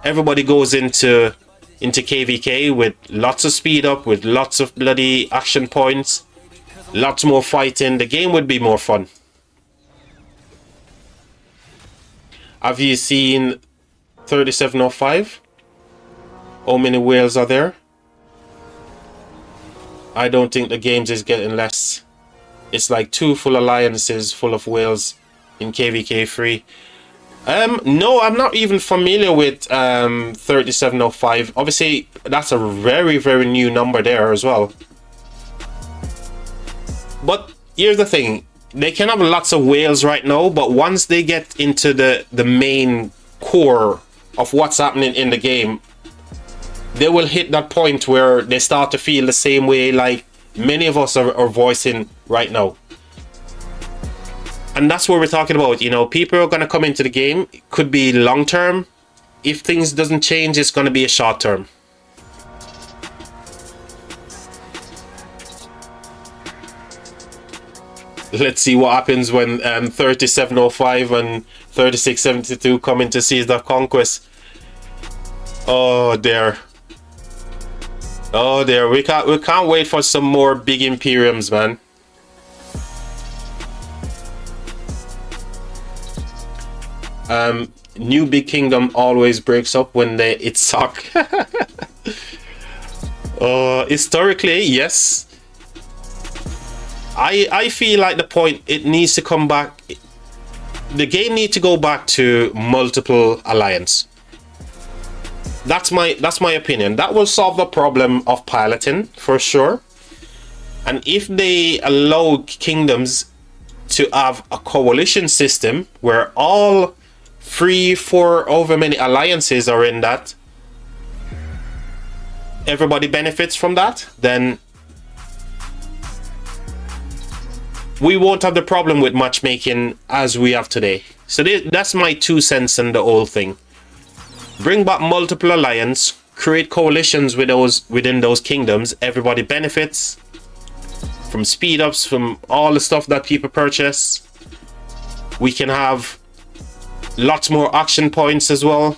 Everybody goes into KVK with lots of speed up, with lots of bloody action points, lots more fighting. The game would be more fun. Have you seen 3705? How many whales are there? I don't think the games is getting less. It's like 2 full alliances full of whales in KVK 3. No, I'm not even familiar with 3705. Obviously, that's a very, very new number there as well. But here's the thing. They can have lots of whales right now, but once they get into the main core of what's happening in the game, they will hit that point where they start to feel the same way like many of us are voicing right now. And that's what we're talking about. You know, people are going to come into the game. It could be long term. If things doesn't change, it's going to be a short term. Let's see what happens when 3705 and 3672 come into Seas of Conquest. Oh dear. Oh dear. We can't wait for some more big Imperiums, man. New big kingdom always breaks up when it suck. Historically, yes. I feel like the point, it needs to come back. The game needs to go back to multiple alliance. That's my opinion. That will solve the problem of piloting for sure. And if they allow kingdoms to have a coalition system where all 3, 4, however many alliances are in that, everybody benefits from that, then we won't have the problem with matchmaking as we have today. So that's my 2 cents in the whole thing. Bring back multiple alliance, create coalitions within those kingdoms. Everybody benefits from speed ups, from all the stuff that people purchase. We can have lots more action points as well.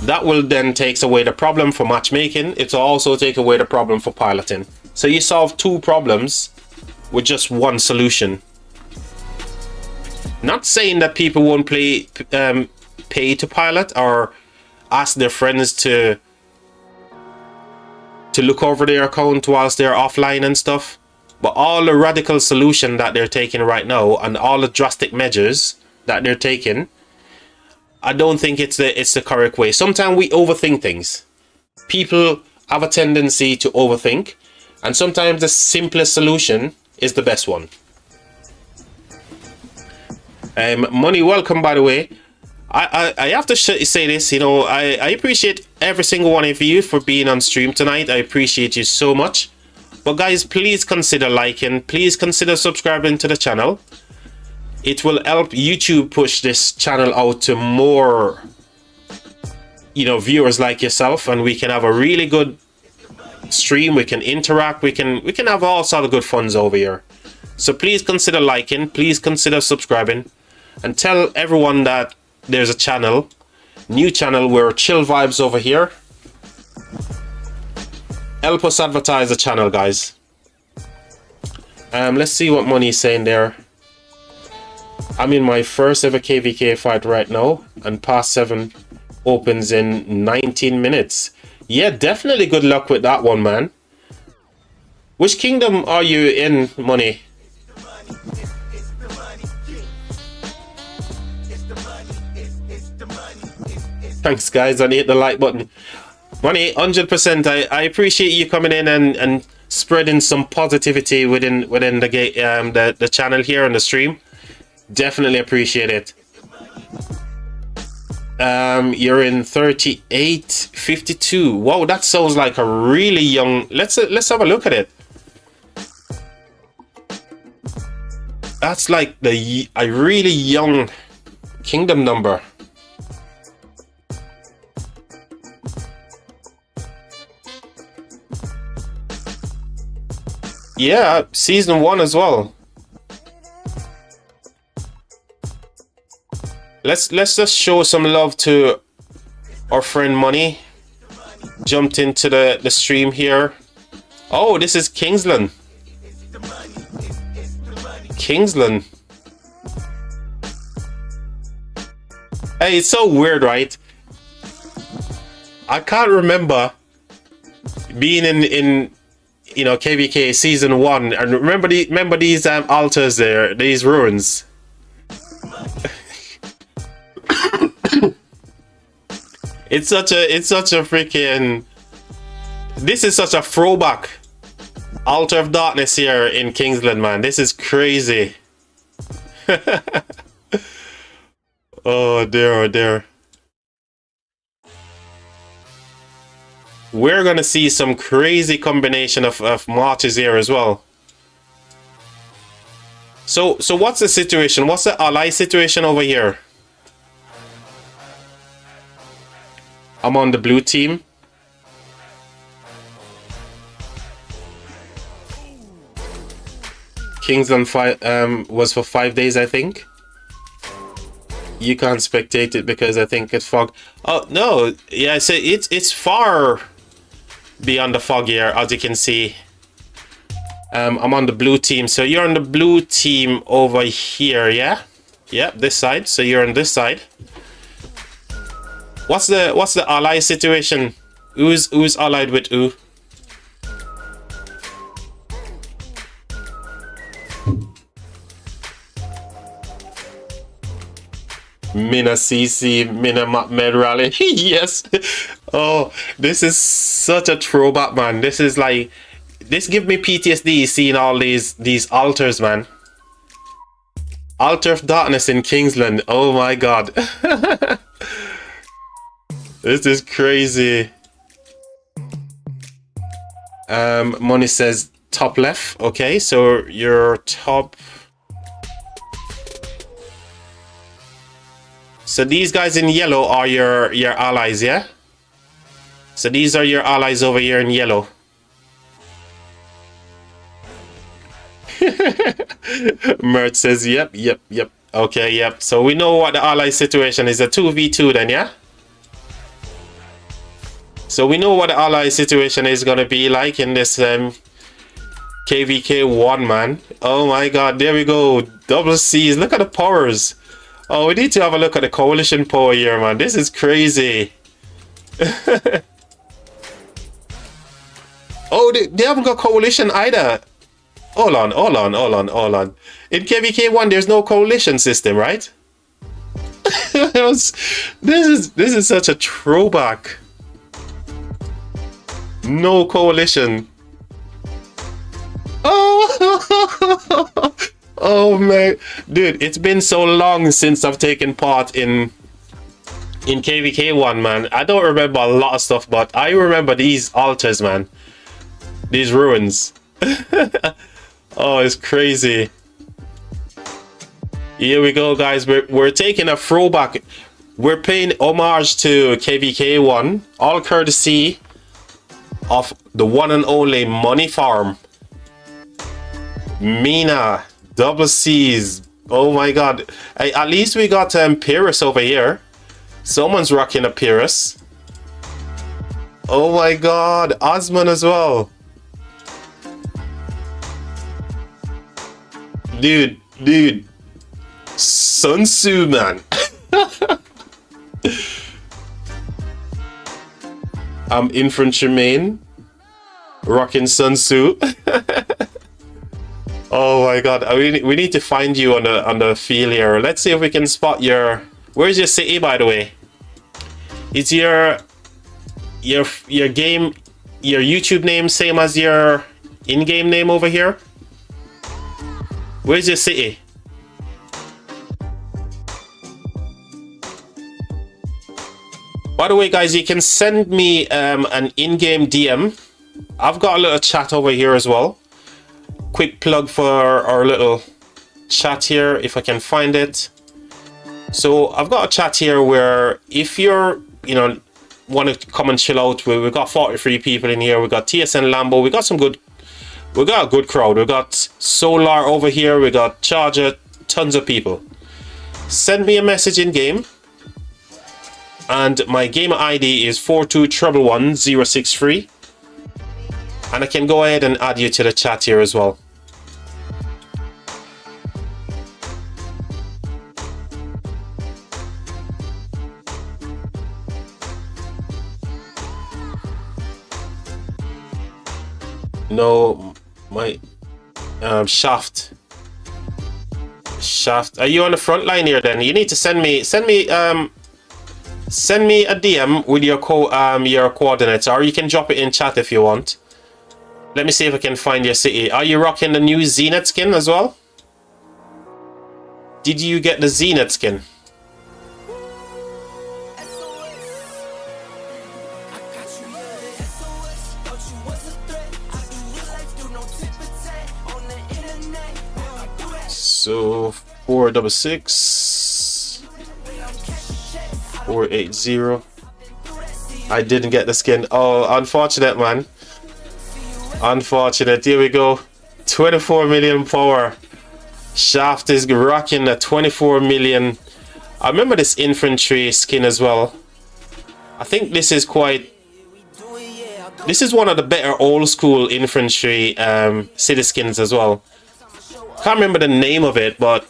That will then take away the problem for matchmaking. It will also take away the problem for piloting. So you solve two problems with just one solution. Not saying that people won't pay to pilot or ask their friends to look over their account whilst they're offline and stuff. But all the radical solution that they're taking right now and all the drastic measures that they're taking, I don't think it's the correct way. Sometimes we overthink things. People have a tendency to overthink, and sometimes the simplest solution is the best one. Money, welcome, by the way. I have to say this, you know, I appreciate every single one of you for being on stream tonight. I appreciate you so much. But guys, please consider liking, please consider subscribing to the channel. It will help YouTube push this channel out to more, you know, viewers like yourself, and we can have a really good stream. We can interact, we can have all sorts of good funs over here. So please consider liking, please consider subscribing, and tell everyone that there's a channel, new channel, where Chill Vibes over here. Help us advertise the channel, guys. Let's see what Money's saying there. I'm in my first ever KVK fight right now, and past 7 opens in 19 minutes. Yeah, definitely good luck with that one, man. Which kingdom are you in, Money? Thanks, guys. I hit the like button. Money, 100%. I appreciate you coming in and spreading some positivity within the channel here on the stream. Definitely appreciate it. You're in 3852. Wow, that sounds like a really young. Let's have a look at it. That's like a really young kingdom number. Yeah, season 1 as well. Let's just show some love to our friend Money. Jumped into the stream here. Oh, this is Kingsland. Kingsland. Hey, it's so weird, right? I can't remember being in you know, KVK season 1, and remember these altars there, these ruins. It's such a freaking. This is such a throwback. Altar of Darkness here in Kingsland, man. This is crazy. Oh dear, oh dear. We're gonna see some crazy combination of marches here as well. So what's the situation? What's the ally situation over here? I'm on the blue team. Kingsland was for 5 days, I think. You can't spectate it because I think it's fog. Oh no, yeah, so it's far beyond the fog here, as you can see. I'm on the blue team, so you're on the blue team over here, yeah? Yep, this side. So you're on this side. What's the ally situation? Who's allied with who? Mina CC, Mina Med Rally. Yes. Oh, this is such a throwback, man. This is like, this give me PTSD seeing all these altars, man. Altar of Darkness in Kingsland. Oh my god. This is crazy. Money says top left. Okay, so your top. So these guys in yellow are your allies, yeah? So these are your allies over here in yellow. Mert says, yep. Okay, yep. So we know what the ally situation is. A 2v2 then, yeah? So we know what the ally situation is gonna be like in this KVK 1, man. Oh my god, there we go. Double C's. Look at the powers. Oh, we need to have a look at the coalition power here, man. This is crazy. Oh, they haven't got coalition either. Hold on. In KVK 1, there's no coalition system, right? This is such a throwback. No coalition. Oh, oh man, dude, it's been so long since I've taken part in KVK 1, man. I don't remember a lot of stuff, but I remember these altars, man. These ruins. Oh, it's crazy. Here we go, guys. We're taking a throwback. We're paying homage to KVK 1, all courtesy of the one and only money farm. Mina, double C's. Oh my god. Hey, at least we got Pyrrhus over here. Someone's rocking a Pyrrhus. Oh my god. Osman as well. Dude. Sun Tzu, man. I'm infantryman. Rocking Sun Tzu. Oh my god, we need to find you on the field here. Let's see if we can spot your... Where's your city, by the way? Is your game, your YouTube name same as your in-game name over here? Where's your city? By the way, guys, you can send me an in-game DM. I've got a little chat over here as well. Quick plug for our little chat here, if I can find it. So I've got a chat here where if you're, want to come and chill out, we've got 43 people in here. We got TSN Lambo. We got a good crowd. We got Solar over here. We got Charger. Tons of people. Send me a message in game. And my gamer ID is 4211063. And I can go ahead and add you to the chat here as well. No, my Shaft. Are you on the front line here? Then you need to send me a DM with your coordinates, or you can drop it in chat if you want. Let me see if I can find your city. Are you rocking the new Zenith skin as well? Did you get the Zenith skin? So 466 480. I didn't get the skin. Oh, unfortunate, man. Unfortunate. Here we go. 24 million power. Shaft is rocking a 24 million. I remember this infantry skin as well. I think this is quite... This is one of the better old school infantry city skins as well. Can't remember the name of it, but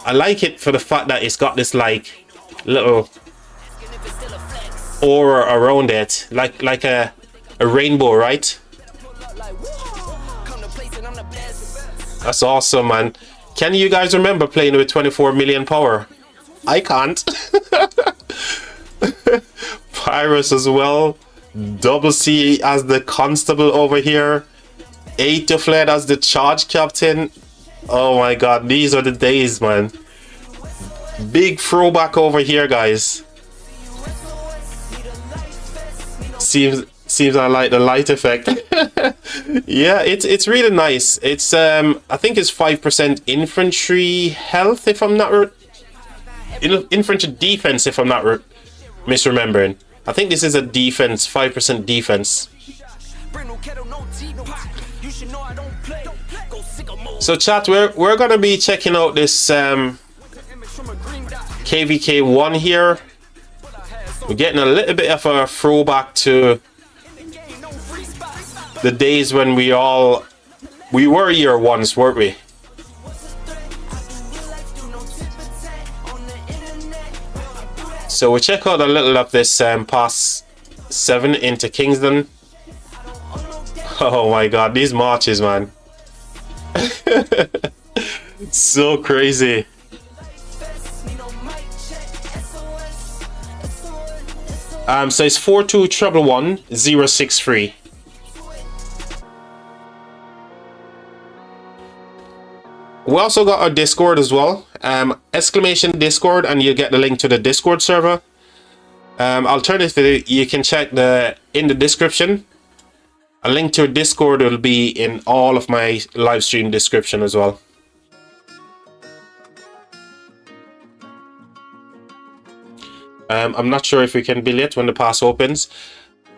I like it for the fact that it's got this like little aura around it, like a rainbow, right? That's awesome, man. Can you guys remember playing with 24 million power? I can't. Pyrus as well. Double C as the constable over here. 8 to Fled as the charge captain. Oh my god, these are the days, man. Big throwback over here, guys. Seems I like the light effect. Yeah, it's really nice. It's I think it's 5% infantry health, if I'm not infantry defense, if I'm not misremembering. I think this is a defense, 5% defense. So chat, we're gonna be checking out this KVK 1 here. We're getting a little bit of a throwback to the days when we were year ones, weren't we? So we check out a little of this past 7 into Kingston. Oh my god, these marches, man. So crazy. So it's 4211063. We also got our Discord as well. Exclamation Discord, and you get the link to the Discord server. Alternatively, you can check in the description. A link to Discord will be in all of my live stream description as well. I'm not sure if we can build it when the pass opens.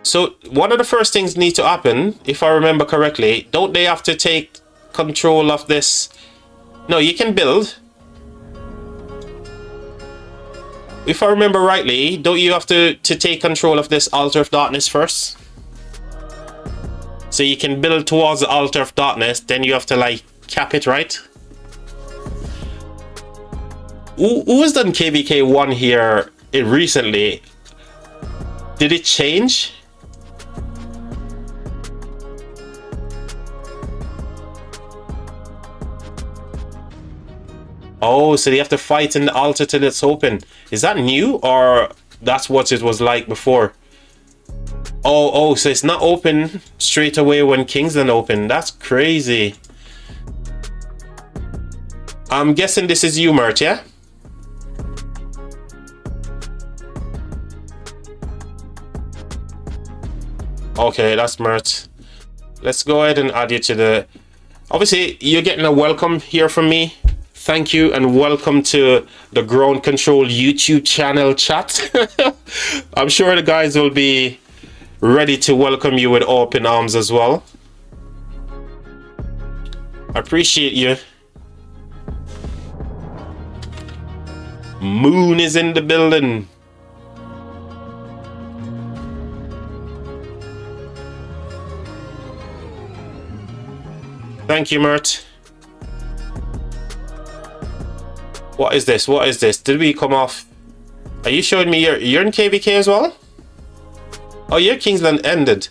So one of the first things need to happen, if I remember correctly, don't they have to take control of this? No, you can build. If I remember rightly, don't you have to take control of this Altar of Darkness first? So you can build towards the Altar of Darkness, then you have to like cap it, right? Who has done KVK 1 here recently? Did it change? Oh, so they have to fight in the altar till it's open. Is that new, or that's what it was like before? Oh, so it's not open straight away when Kingston open. That's crazy. I'm guessing this is you, Mert, yeah? Okay, that's Mert. Let's go ahead and add you to the... Obviously, you're getting a welcome here from me. Thank you and welcome to the Ground Control YouTube channel chat. I'm sure the guys will be ready to welcome you with open arms as well. I appreciate you. Moon is in the building. Thank you, Mert. What is this? What is this? Did we come off? Are you showing me you're in KVK as well? Oh, your Kingsland ended.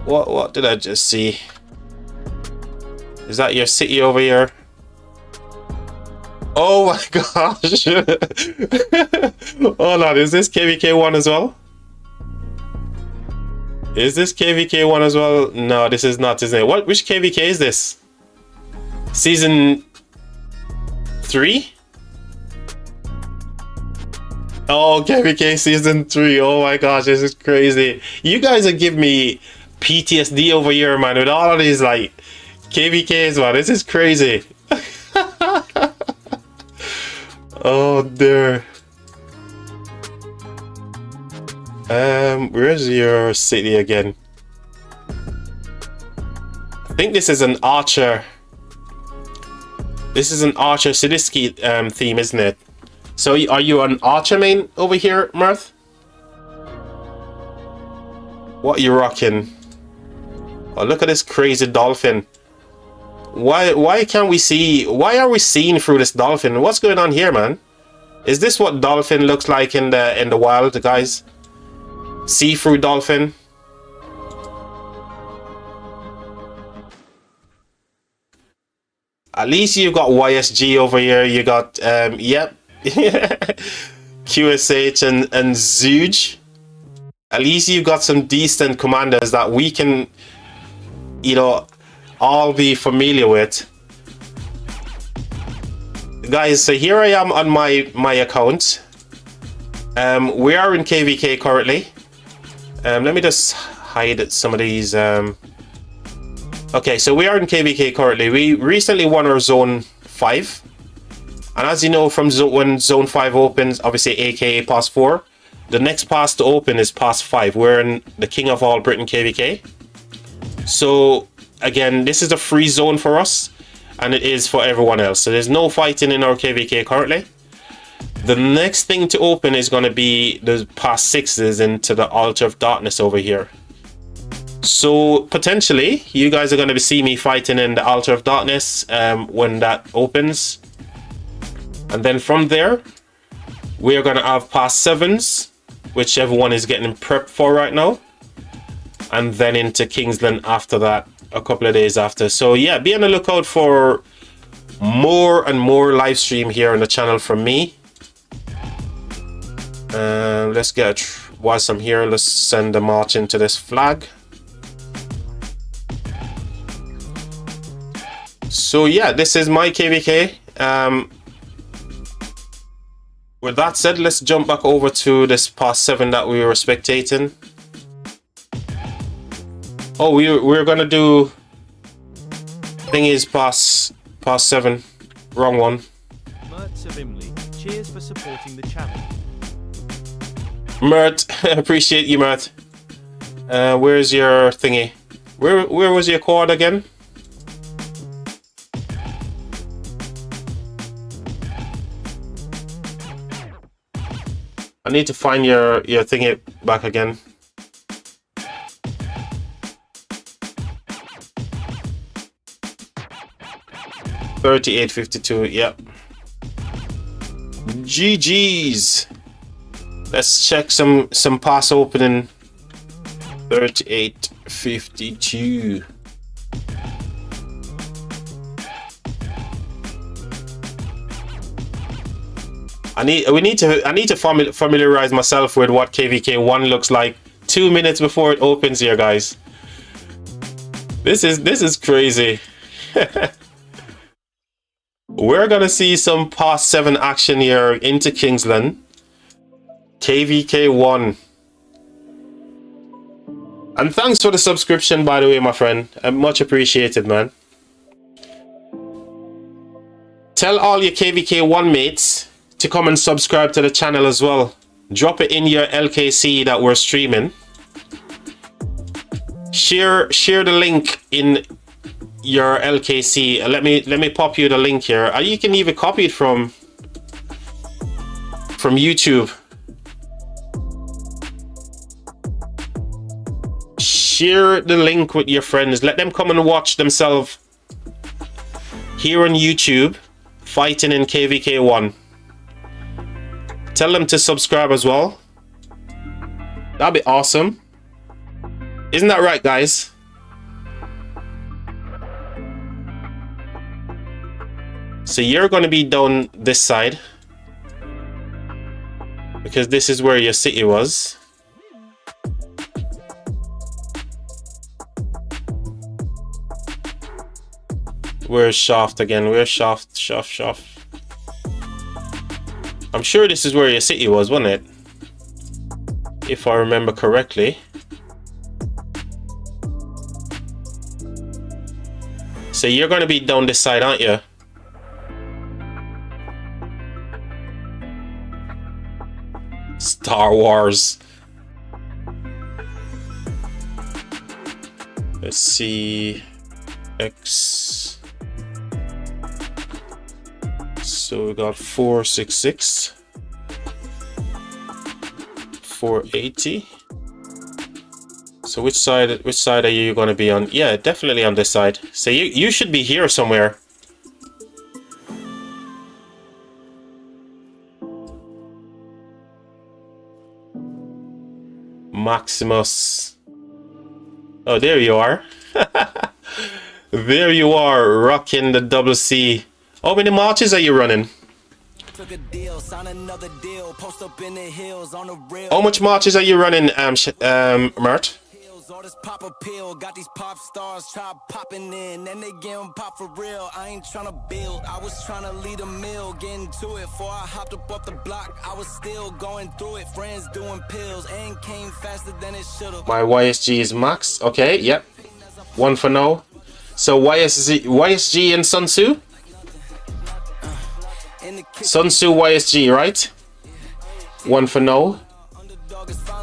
What did I just see? Is that your city over here? Oh my gosh. Hold on, is this KVK 1 as well? Is this KVK 1 as well? No, this is not, isn't it? Which KVK is this? Season 3? Oh, KVK season 3. Oh my gosh, this is crazy. You guys are giving me PTSD over here, man, with all of these like KVKs, man. This is crazy. Oh dear. Where's your city again? I think this is an archer. This is an archer Sidisky theme, isn't it? So are you an archer main over here, Mirth? What are you rocking? Oh, look at this crazy dolphin. Why can't we see? Why are we seeing through this dolphin? What's going on here, man? Is this what dolphin looks like in the wild, guys? See-through dolphin. At least you've got YSG over here. You got yep. QSH and Zuge. At least you've got some decent commanders that we can, you know, all be familiar with. Guys, so here I am on my account. We are in KVK currently. Let me just hide some of these. Okay, so we are in KVK currently. We recently won our Zone 5. And as you know, from when Zone 5 opens, obviously aka Pass 4, the next pass to open is Pass 5. We're in the King of All Britain KVK. So again, this is a free zone for us, and it is for everyone else. So there's no fighting in our KVK currently. The next thing to open is going to be the past 6s into the Altar of Darkness over here. So potentially you guys are going to see me fighting in the Altar of Darkness when that opens. And then from there, we are going to have past 7s, whichever one is getting prepped for right now. And then into Kingsland after that, a couple of days after. So yeah, be on the lookout for more and more live stream here on the channel from me. Let's get, whilst I'm here, let's send a march into this flag. So yeah, this is my KVK. With that said, let's jump back over to this past 7 that we were spectating. Oh, we're gonna do thing is past 7. Wrong one. Mert of Imley, cheers for supporting the channel. Mert, appreciate you, Mert. Where's your thingy? Where was your quad again? I need to find your thingy back again. $38.52. Yep. GG's. Let's check some pass opening. 38.52. I need to familiarize myself with what KVK 1 looks like 2 minutes before it opens here, guys. This is crazy. We're gonna see some past 7 action here into Kingsland. KVK 1. And thanks for the subscription, by the way, my friend. Much appreciated, man. Tell all your KVK 1 mates to come and subscribe to the channel as well. Drop it in your LKC that we're streaming. Share the link in your LKC. Let me pop you the link here. You can even copy it from YouTube. Share the link with your friends. Let them come and watch themselves here on YouTube fighting in KVK 1. Tell them to subscribe as well. That'd be awesome. Isn't that right, guys? So you're going to be down this side, because this is where your city was. Where's Shaft again? Where's Shaft? Shaft. I'm sure this is where your city was, wasn't it? If I remember correctly. So you're going to be down this side, aren't you? Star Wars. Let's see. X. So we got 466. 480. So which side are you going to be on? Yeah, definitely on this side. So you should be here somewhere. Maximus. Oh, there you are. There you are, rocking the double C. How many marches are you running? How much marches are you running, Mert? Pop a pill, got these pop stars try popping in, and they getting pop for real. I ain't trying to build, I was trying to lead a mill, getting to it. Before I hopped up off the block, I was still going through it. Friends doing pills, and came faster than it should've. My YSG is max. Okay, yep. One for now. So YSG and Sun Tzu? Sun Tzu YSG, right? One for now.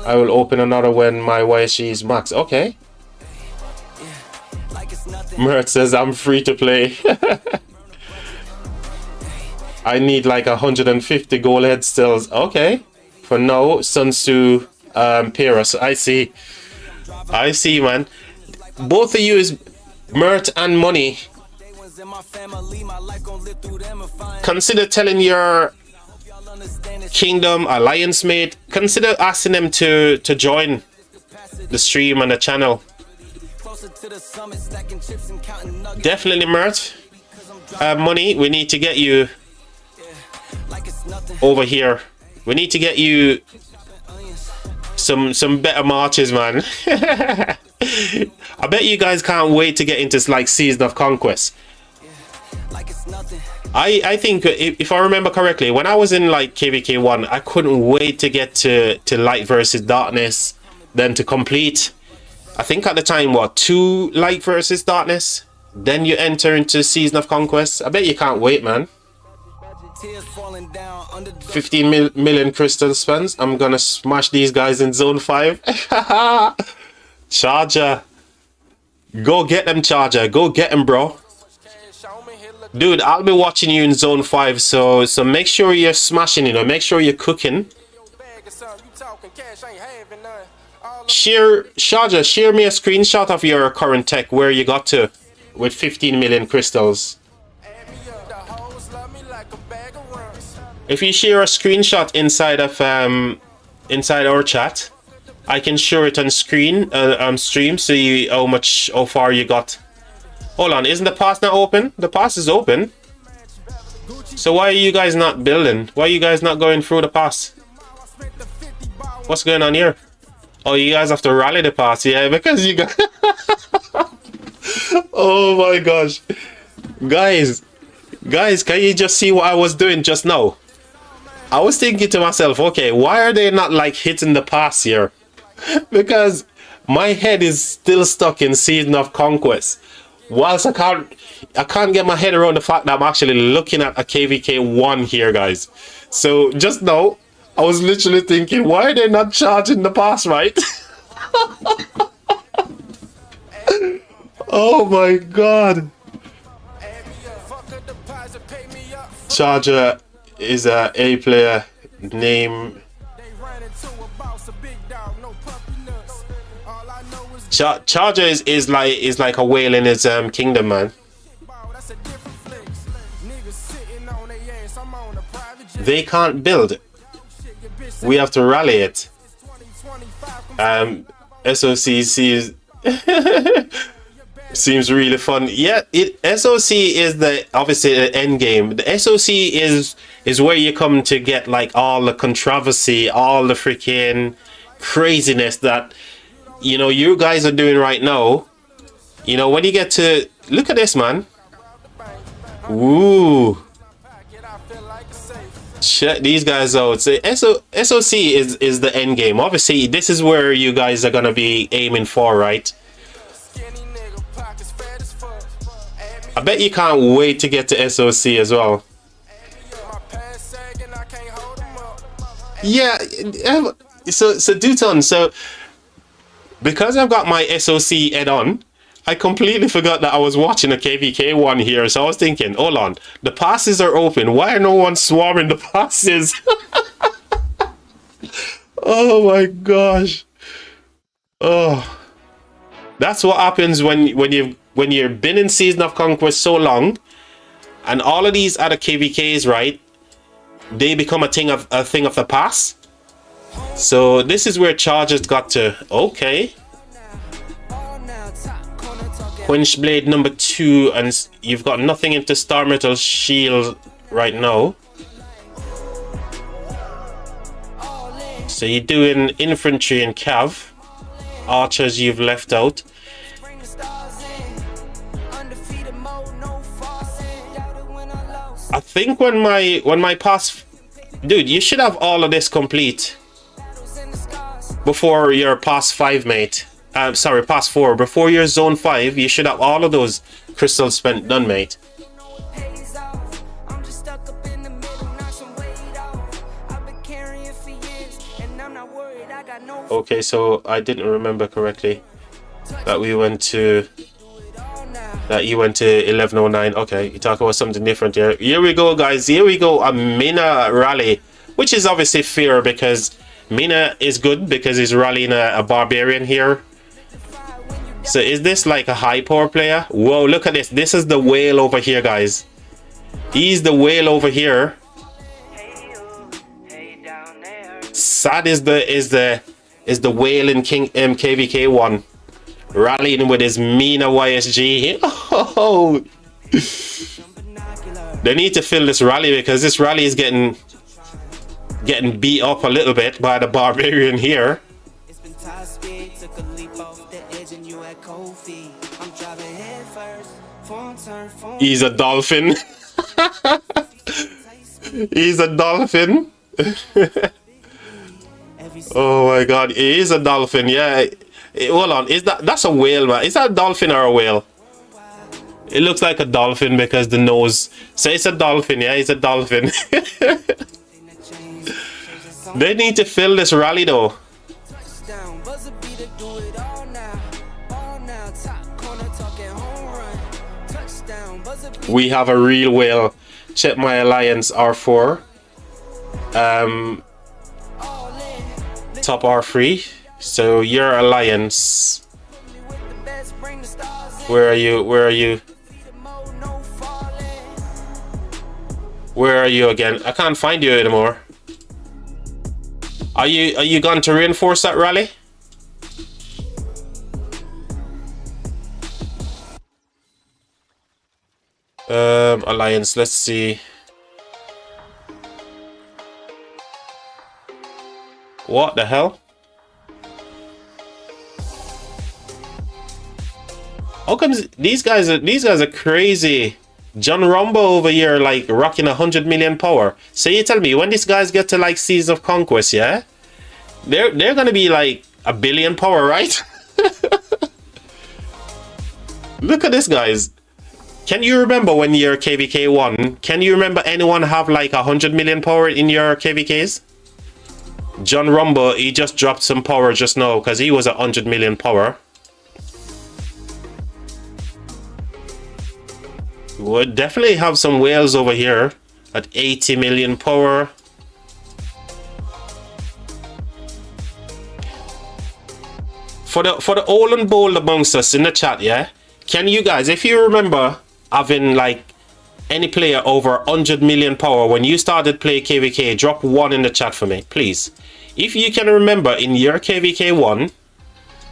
I will open another when my YSG is max. Okay. Mert says I'm free to play. I need like 150 gold head stills. Okay. For now, Sun Tzu, Paris. I see. I see, man. Both of you is Mert and Money. Consider telling your Kingdom alliance mate. Consider asking them to join the stream and the channel. Definitely, Mert. Money. We need to get you over here. We need to get you some better marches, man. I bet you guys can't wait to get into like Season of Conquest. I think if I remember correctly, when I was in like KVK 1, I couldn't wait to get to Light versus Darkness, then to complete. I think at the time, what, 2 Light versus Darkness? Then you enter into Season of Conquest. I bet you can't wait, man. 15 million crystal spends. I'm gonna smash these guys in Zone 5. Charger. Go get them, Charger. Go get them, bro. Dude, I'll be watching you in Zone 5, so make sure you're smashing, you know, make sure you're cooking. Charger, share me a screenshot of your current tech, where you got to with 15 million crystals. If you share a screenshot inside our chat, I can share it on screen, on stream, see how far you got. Hold on, isn't the pass not open? The pass is open. So why are you guys not building? Why are you guys not going through the pass? What's going on here? Oh, you guys have to rally the pass, yeah, because you got... Oh my gosh. Guys, can you just see what I was doing just now? I was thinking to myself, okay, why are they not like hitting the pass here? Because my head is still stuck in Season of Conquest. Whilst I can't get my head around the fact that I'm actually looking at a KVK 1 here, guys. So just now, I was literally thinking, why are they not charging the pass, right? Oh my god. Charger is a player name. Charger is like a whale in his kingdom, man. They can't build. We have to rally it. SOC seems really fun. Yeah, SOC is obviously the end game. The SOC is where you come to get like all the controversy, all the freaking craziness that, you know, you guys are doing right now. You know, when you get to look at this, man. Ooh. Check these guys out. So SOC is the end game. Obviously, this is where you guys are gonna be aiming for, right? I bet you can't wait to get to SOC as well. Yeah. So Duton, so because I've got my SOC head on, I completely forgot that I was watching a KVK 1 here. So I was thinking, hold on, the passes are open. Why are no one swarming the passes? Oh my gosh. Oh, that's what happens when you've been in Season of Conquest so long, and all of these other KVKs, right? They become a thing of the past. So this is where Chargers got to. Okay. Quench Blade number 2, and you've got nothing into Star Metal Shield right now. So you're doing infantry and cav. Archers you've left out. I think when my pass, dude, you should have all of this complete before your pass 5, mate. Sorry, pass 4. Before your zone 5, you should have all of those crystals spent done, mate. Okay, so I didn't remember correctly that we went to That you went to 1109. Okay, you talk about something different here. Here we go, guys. Here we go. A Mina rally, which is obviously fair because Mina is good because he's rallying a barbarian here. So is this like a high power player? Whoa, look at this. This is the whale over here, guys. He's the whale over here. Sad is the whale in King KVK1 rallying with his Mina YSG. Oh, they need to fill this rally because this rally is getting beat up a little bit by the barbarian here. He's a dolphin. He's a dolphin. Oh my god, he is a dolphin. Yeah, hold on, that's a whale, man? Is that a dolphin or a whale? It looks like a dolphin because the nose. So it's a dolphin. Yeah, it's a dolphin. They need to fill this rally though. We have a real whale. Check my alliance R4. Top R3. So your alliance. Where are you? Where are you? Where are you again? I can't find you anymore. Are you going to reinforce that rally? Alliance, let's see. What the hell? How comes these guys are crazy? John Rumbo over here like rocking 100 million power. So you tell me when these guys get to like Seas of Conquest, yeah? They're gonna be like 1 billion power, right? Look at this, guys. Can you remember when you're KVK 1? Can you remember anyone have like 100 million power in your KVKs? John Rumbo, he just dropped some power just now because he was 100 million power. We'll definitely have some whales over here at 80 million power. For the old and bold amongst us in the chat, yeah? Can you guys, if you remember having like any player over 100 million power when you started play KVK, drop 1 in the chat for me, please. If you can remember in your KVK 1,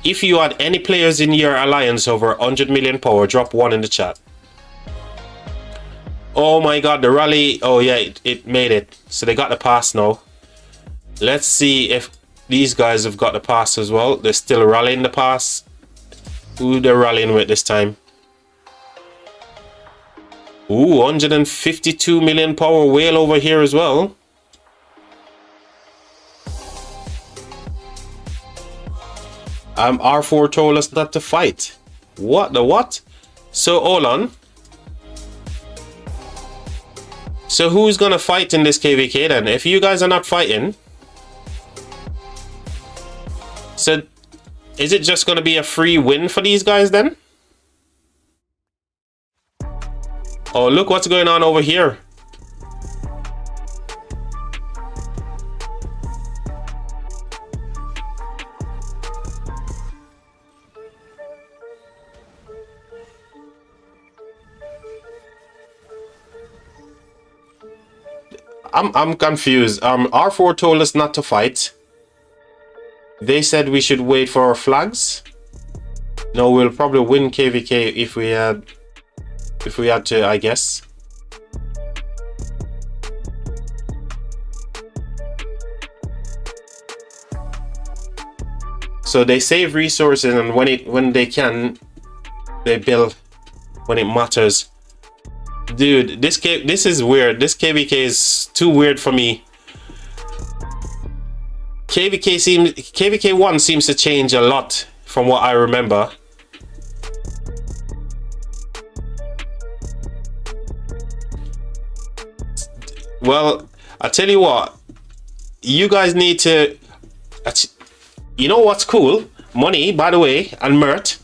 if you had any players in your alliance over 100 million power, drop 1 in the chat. Oh my god, the rally. Oh yeah, it made it. So they got the pass now. Let's see if these guys have got the pass as well. They're still rallying the pass. Who they're rallying with this time? Ooh, 152 million power whale over here as well. R4 told us not to fight. What the what? So hold on. So who's gonna fight in this KVK then? If you guys are not fighting, so is it just gonna be a free win for these guys then? Oh, look what's going on over here. I'm confused. R4 told us not to fight. They said we should wait for our flags. No, we'll probably win KVK if we had to, I guess. So they save resources, and when they can, they build when it matters. Dude, this is weird. This KVK is too weird for me. KVK 1 seems to change a lot from what I remember. Well, I tell you what, you guys need to, you know what's cool? Money, by the way, and Mert,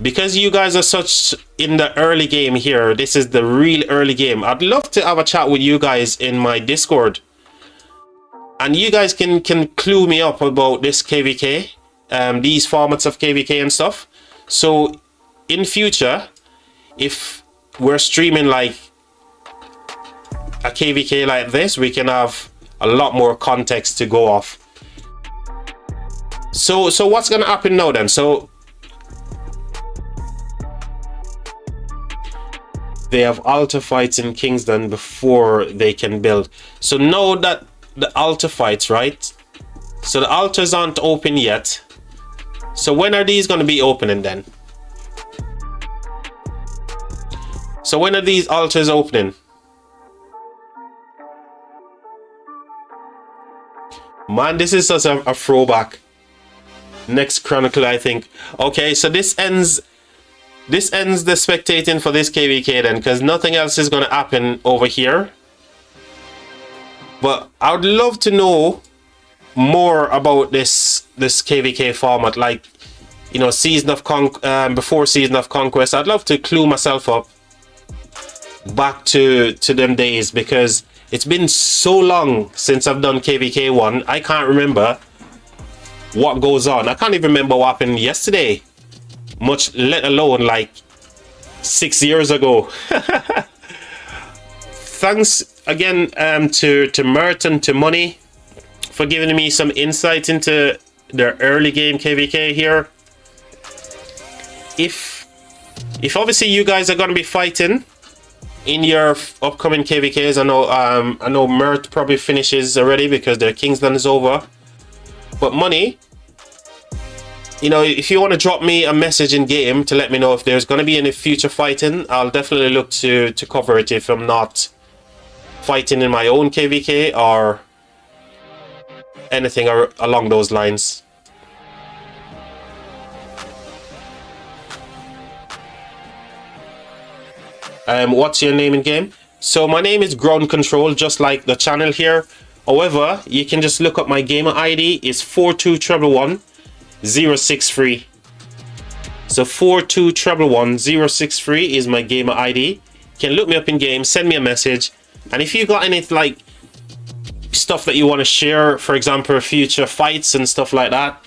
because you guys are such in the early game here, this is the real early game. I'd love to have a chat with you guys in my Discord, and you guys can clue me up about this KVK, these formats of KVK and stuff. So in future, if we're streaming like a KVK like this, we can have a lot more context to go off. So what's gonna happen now then? So they have altar fights in Kingston before they can build. So now that the altar fights, right? So the altars aren't open yet. So when are these gonna be opening then? So when are these altars opening? Man, this is such a throwback. Next Chronicle, I think. Okay, so this ends the spectating for this KVK then, because nothing else is going to happen over here. But I would love to know more about this KVK format, like, you know, before Season of Conquest. I'd love to clue myself up back to them days, because it's been so long since I've done KVK 1. I can't remember what goes on. I can't even remember what happened yesterday, much let alone like 6 years ago. Thanks again to Mert and to Money for giving me some insight into their early game KVK here. If obviously you guys are going to be fighting in your upcoming KVKs, I know Mert probably finishes already because their Kingsland is over. But Money, you know, if you want to drop me a message in game to let me know if there's going to be any future fighting, I'll definitely look to cover it if I'm not fighting in my own KVK or anything along those lines. What's your name in game? So my name is Ground Control, just like the channel here. However, you can just look up my gamer ID. It's 42111 So 42111 is my gamer ID. You can look me up in game, send me a message, and if you got any like stuff that you want to share, for example, future fights and stuff like that,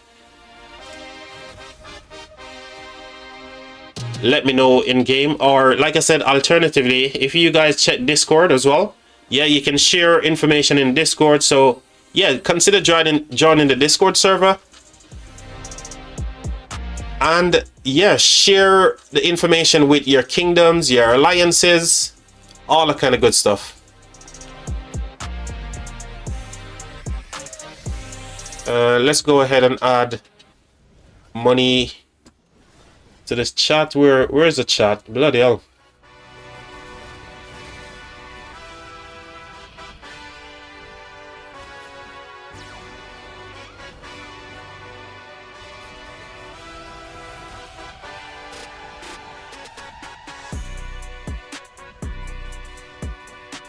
let me know in game. Or like I said, alternatively, if you guys check Discord as well, yeah, you can share information in Discord. So yeah, consider joining the Discord server, and yeah, share the information with your kingdoms, your alliances, all that kind of good stuff. Let's go ahead and add Money to this chat. Where is the chat? Bloody hell.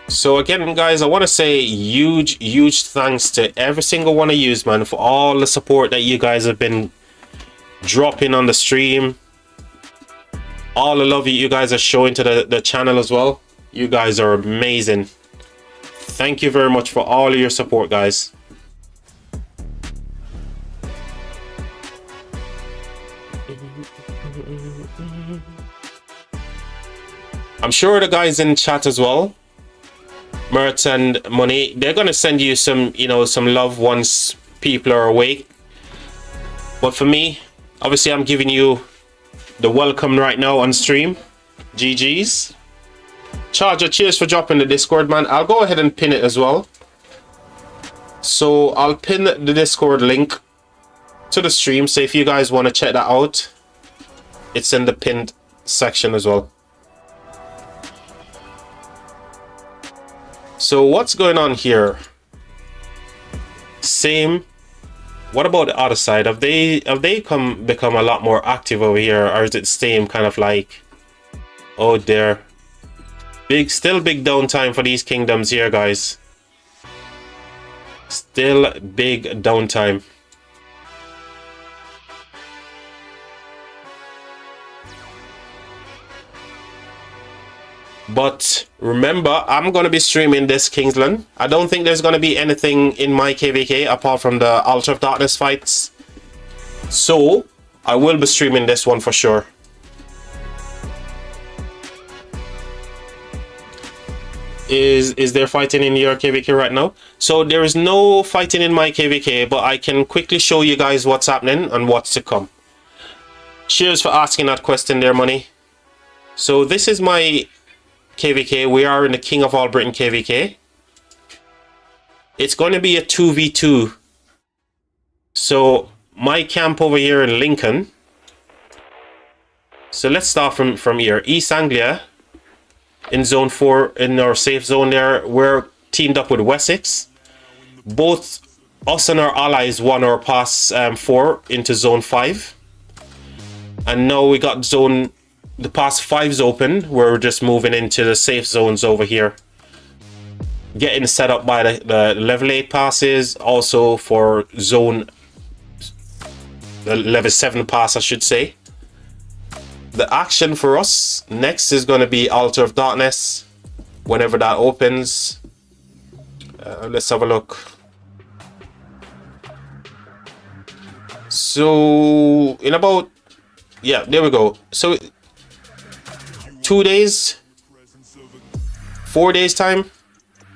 So again, guys, I want to say huge thanks to every single one of you, man, for all the support that you guys have been dropping on the stream. All the love you guys are showing to the channel as well. You guys are amazing. Thank you very much for all of your support, guys. I'm sure the guys in chat as well, Mert and Money, they're gonna send you some, you know, some love once people are awake. But for me, obviously, I'm giving you the welcome right now on stream. GG's. Charger, cheers for dropping the Discord, man. I'll go ahead and pin it as well. So I'll pin the Discord link to the stream. So if you guys want to check that out, it's in the pinned section as well. So what's going on here? Same. What about the other side? Have they become a lot more active over here, or is it same kind of like, oh dear, still big downtime for these kingdoms here, guys. Still big downtime. But remember, I'm going to be streaming this Kingsland. I don't think there's going to be anything in my KVK apart from the Altar of Darkness fights. So I will be streaming this one for sure. Is there fighting in your KVK right now? So there is no fighting in my KVK, but I can quickly show you guys what's happening and what's to come. Cheers for asking that question there, Money. So this is my KVK. We are in the King of All Britain KVK. It's going to be a 2v2. So my camp over here in Lincoln. So let's start from here. East Anglia. In zone 4, in our safe zone there, we're teamed up with Wessex. Both us and our allies won our pass 4 into zone 5. And now we got the pass 5's open. We're just moving into the safe zones over here. Getting set up by the level 8 passes. Also for the level 7 pass, I should say. The action for us next is going to be Altar of Darkness whenever that opens. Let's have a look. So in about, yeah, there we go. So 2 days, 4 days time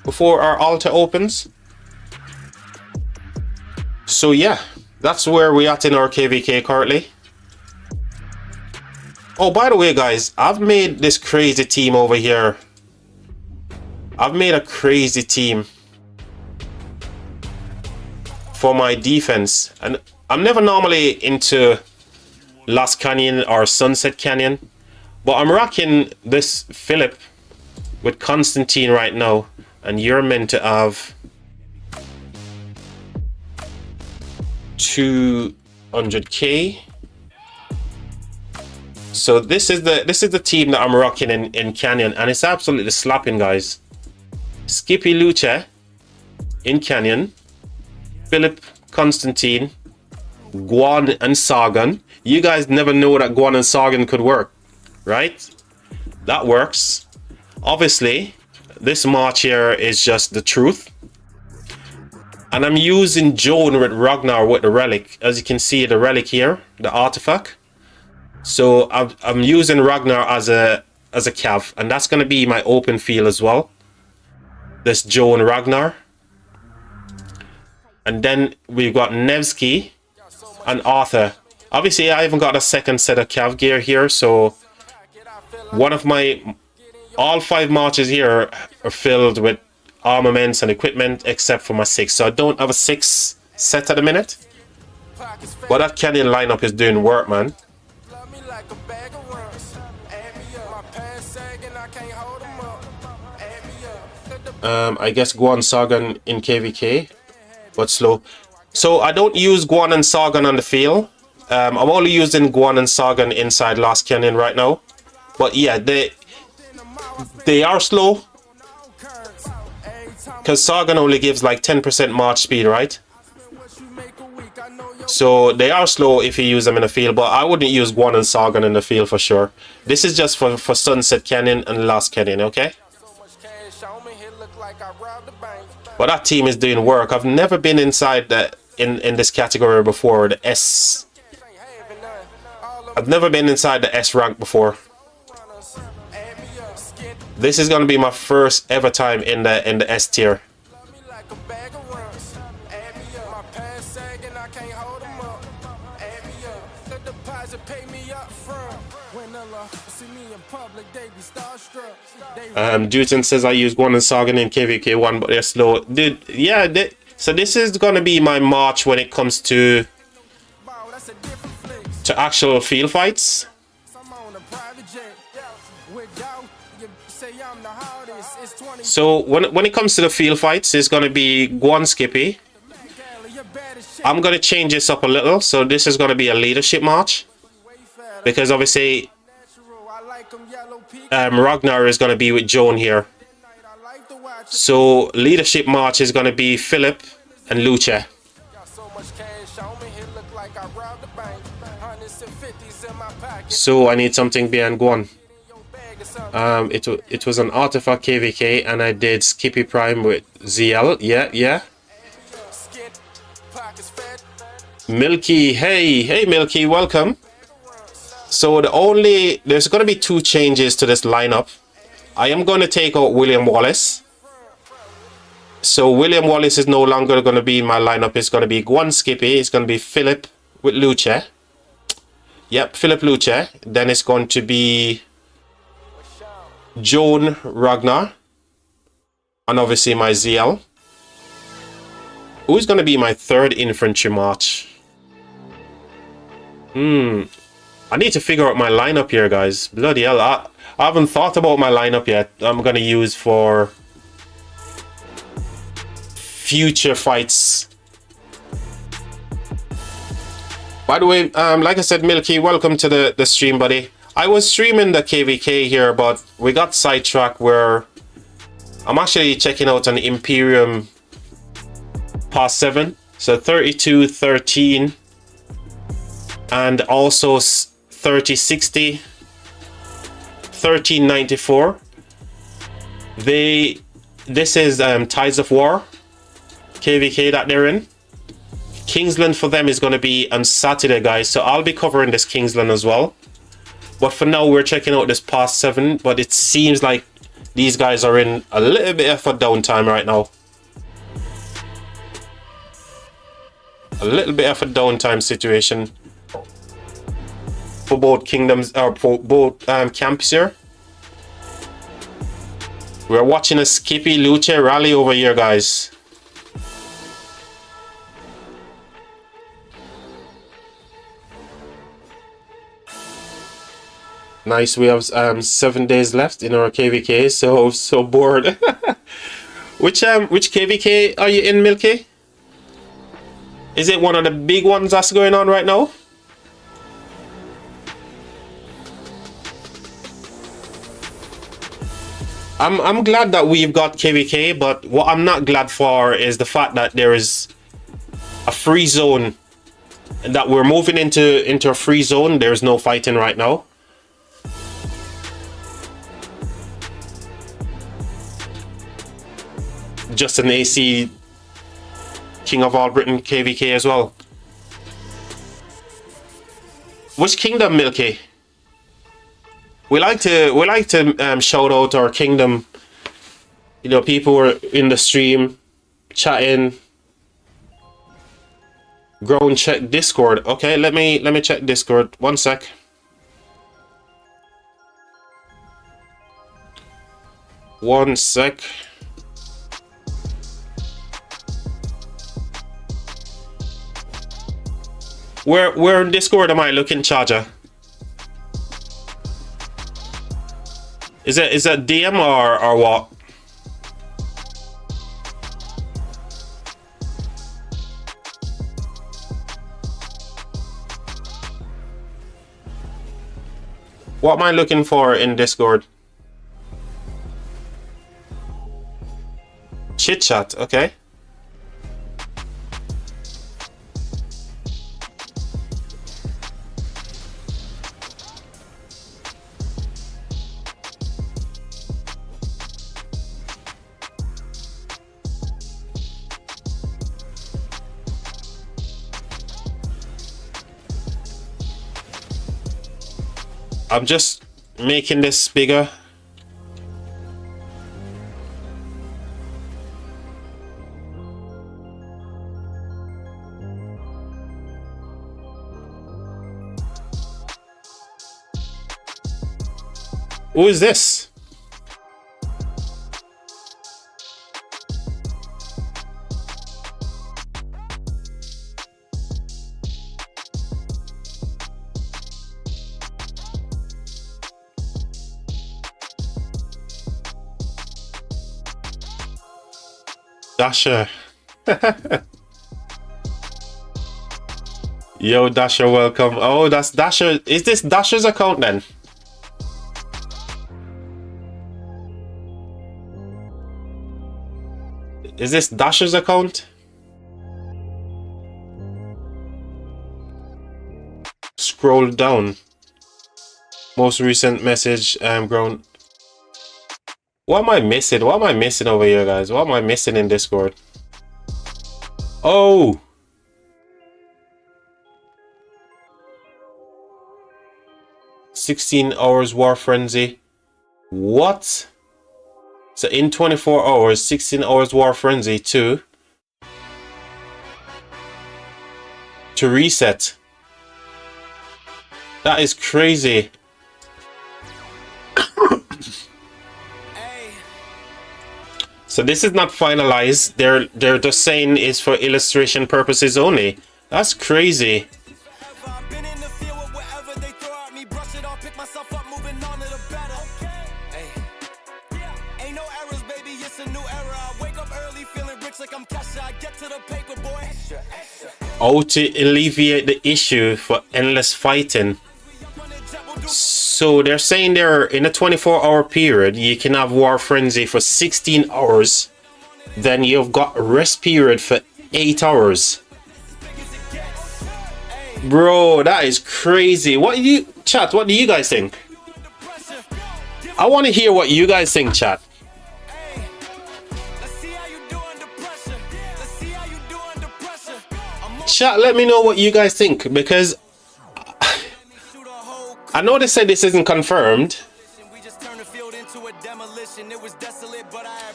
before our altar opens. So yeah, that's where we at in our KVK currently. Oh, by the way, guys, I've made this crazy team over here. I've made a crazy team for my defense. And I'm never normally into Lost Canyon or Sunset Canyon. But I'm rocking this Philip with Constantine right now. And you're meant to have 200k. So this is the team that I'm rocking in Canyon, and it's absolutely slapping, guys. Skippy Luce in Canyon, Philip, Constantine, Guan and Sargon. You guys never know that Guan and Sargon could work, right? That works. Obviously, this march here is just the truth. And I'm using Joan with Ragnar with the relic. As you can see, the relic here, the artifact. So I'm using Ragnar as a cav, and that's going to be my open field as well. This Joe and Ragnar. And then we've got Nevsky and Arthur. Obviously, I haven't got a second set of cav gear here, so all 5 marches here are filled with armaments and equipment, except for my 6. So I don't have a 6 set at the minute. But that Canyon lineup is doing work, man. I guess Guan Sargon in KVK, but slow. So I don't use Guan and Sargon on the field. I'm only using Guan and Sargon inside Lost Canyon right now. But yeah, they are slow. Because Sargon only gives like 10% march speed, right? So they are slow if you use them in the field, but I wouldn't use Guan and Sargon in the field for sure. This is just for Sunset Canyon and Lost Canyon, okay? But that team is doing work. I've never been inside in this category before, the S. I've never been inside the S rank before. This is going to be my first ever time in the S tier. Duton says I use Guan and Sargon in KVK1, but they're slow. Dude, yeah, so this is gonna be my march when it comes to actual field fights. So when it comes to the field fights, it's gonna be Guan Skippy. I'm gonna change this up a little, so this is gonna be a leadership march, because obviously Ragnar is going to be with Joan here. So leadership march is going to be Philip and Luce. So I need something behind Guan. It was an artifact KVK, and I did Skippy Prime with ZL. Yeah. Milky, hey Milky, welcome. So there's going to be 2 changes to this lineup. I am going to take out William Wallace. So William Wallace is no longer going to be in my lineup. It's going to be one Skippy. It's going to be Philip with Luce. Yep, Philip Luce. Then it's going to be Joan Ragnar. And obviously my ZL. Who's going to be my 3rd infantry march? I need to figure out my lineup here, guys. Bloody hell. I haven't thought about my lineup yet. I'm going to use for future fights. By the way, like I said, Milky, welcome to the stream, buddy. I was streaming the KVK here, but we got sidetracked where I'm actually checking out an Imperium past 7. So 32, 13, and also 3060, 1394. This is Tides of War KVK that they're in. Kingsland for them is going to be on Saturday, guys, so I'll be covering this Kingsland as well. But for now, we're checking out this past 7, but it seems like these guys are in a little bit of a downtime right now. A little bit of a downtime situation for both kingdoms, or for both camps here. We're watching a Skippy Luce rally over here, guys. Nice, we have 7 days left in our KVK, so bored. Which KVK are you in, Milky? Is it one of the big ones that's going on right now? I'm glad that we've got KVK, but what I'm not glad for is the fact that there is a free zone, and that we're moving into a free zone. There's no fighting right now. Just an AC King of All Britain KVK as well. Which kingdom, Milky? We like to shout out our kingdom. You know, people were in the stream chatting. Go and check Discord. Okay, let me check Discord. 1 sec. One sec. Where in Discord am I looking, Charger? Is that DM or what? What am I looking for in Discord? Chit chat, okay. I'm just making this bigger. Who is this? Dasher. Yo, Dasher, welcome. Oh, that's Dasher. Is this Dasher's account then? Is this Dasher's account? Scroll down. Most recent message, grown. What am I missing? What am I missing over here, guys? What am I missing in Discord? Oh! 16 hours War Frenzy. What? So in 24 hours, 16 hours War Frenzy to reset. That is crazy. So this is not finalized. They're just saying it's for illustration purposes only. That's crazy. How to alleviate the issue for endless fighting. So they're saying they're in a 24-hour period, you can have War Frenzy for 16 hours. Then you've got a rest period for 8 hours. Bro, that is crazy. What do you guys think? I want to hear what you guys think, chat. Chat, let me know what you guys think, because I know they said this isn't confirmed,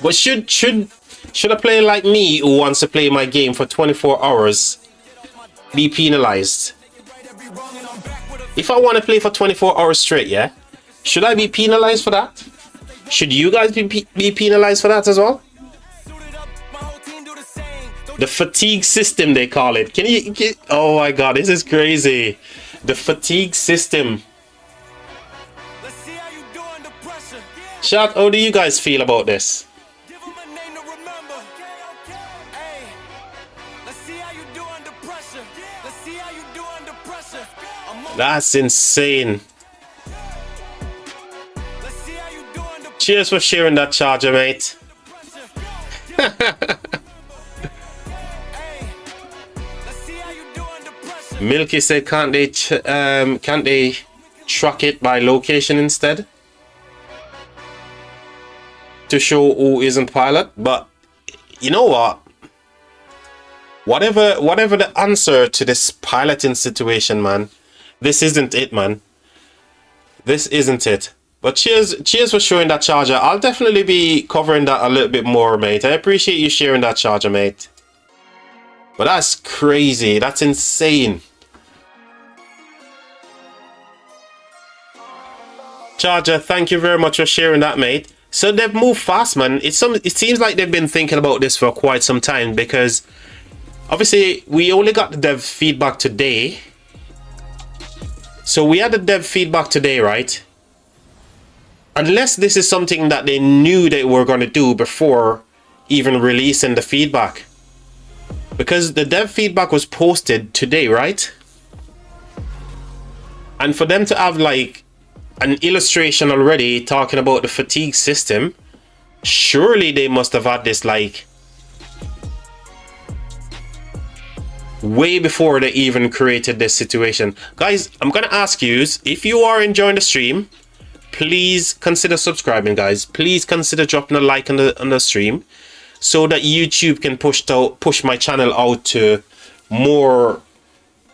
but should a player like me who wants to play my game for 24 hours be penalized? If I want to play for 24 hours straight, yeah, should I be penalized for that? Should you guys be penalized for that as well? The fatigue system, they call it. Can you get, oh my god, this is crazy. The fatigue system. Chat, how do you guys feel about this? That's insane. Cheers for sharing that charger, mate. Milky said, can't they track it by location instead to show who isn't pilot? But you know what? Whatever the answer to this piloting situation, man, this isn't it, man. This isn't it. But cheers for showing that charger. I'll definitely be covering that a little bit more, mate. I appreciate you sharing that charger, mate. But that's crazy. That's insane. Charger, thank you very much for sharing that, mate. So they've moved fast, man. It seems like they've been thinking about this for quite some time, because obviously we only got the dev feedback today. So we had the dev feedback today, right? Unless this is something that they knew they were going to do before even releasing the feedback. Because the dev feedback was posted today, right? And for them to have like an illustration already talking about the fatigue system, surely they must have had this like way before they even created this situation. Guys, I'm gonna ask you, if you are enjoying the stream, please consider subscribing, guys. Please consider dropping a like on the stream, so that YouTube can push my channel out to more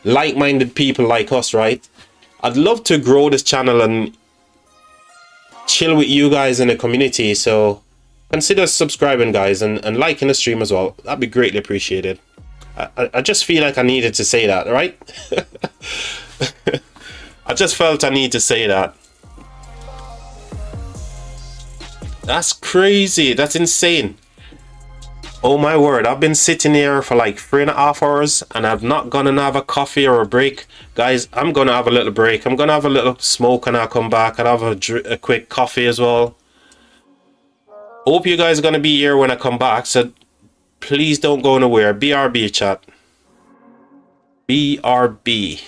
like-minded people like us, right? I'd love to grow this channel and chill with you guys in the community, so consider subscribing, guys, and liking the stream as well. That'd be greatly appreciated. I just feel like I needed to say that, right? I just felt I need to say that. That's crazy. That's insane. Oh my word, I've been sitting here for like 3.5 hours and I've not gone and have a coffee or a break. Guys, I'm gonna have a little break. I'm gonna have a little smoke and I'll come back and have a quick coffee as well. Hope you guys are gonna be here when I come back, so please don't go nowhere. BRB, chat. BRB.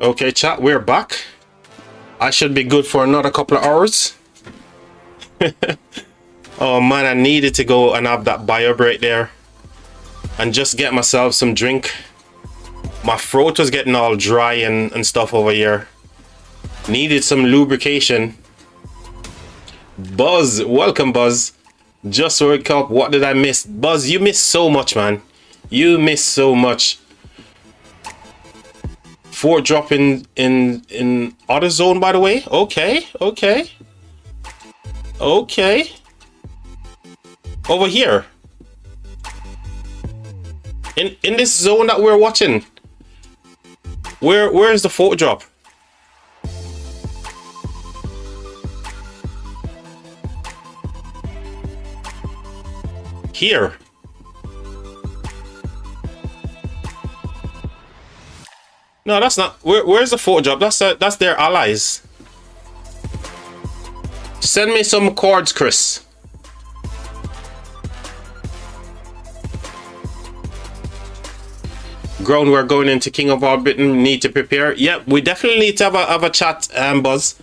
Okay, chat, we're back. I should be good for another couple of hours. Oh man, I needed to go and have that bio break there and just get myself some drink. My throat was getting all dry and stuff over here. Needed some lubrication. Buzz, welcome Buzz. Just woke up. What did I miss? Buzz, you missed so much, man. You missed so much. 4 drop in auto zone, by the way. Okay. Over here. In this zone that we're watching. Where is the 4 drop? Here. No, that's not. Where's the 4 drop? That's their allies. Send me some cords, Chris. Ground, we're going into King of all Britain. Need to prepare. Yep, we definitely need to have a chat, Buzz.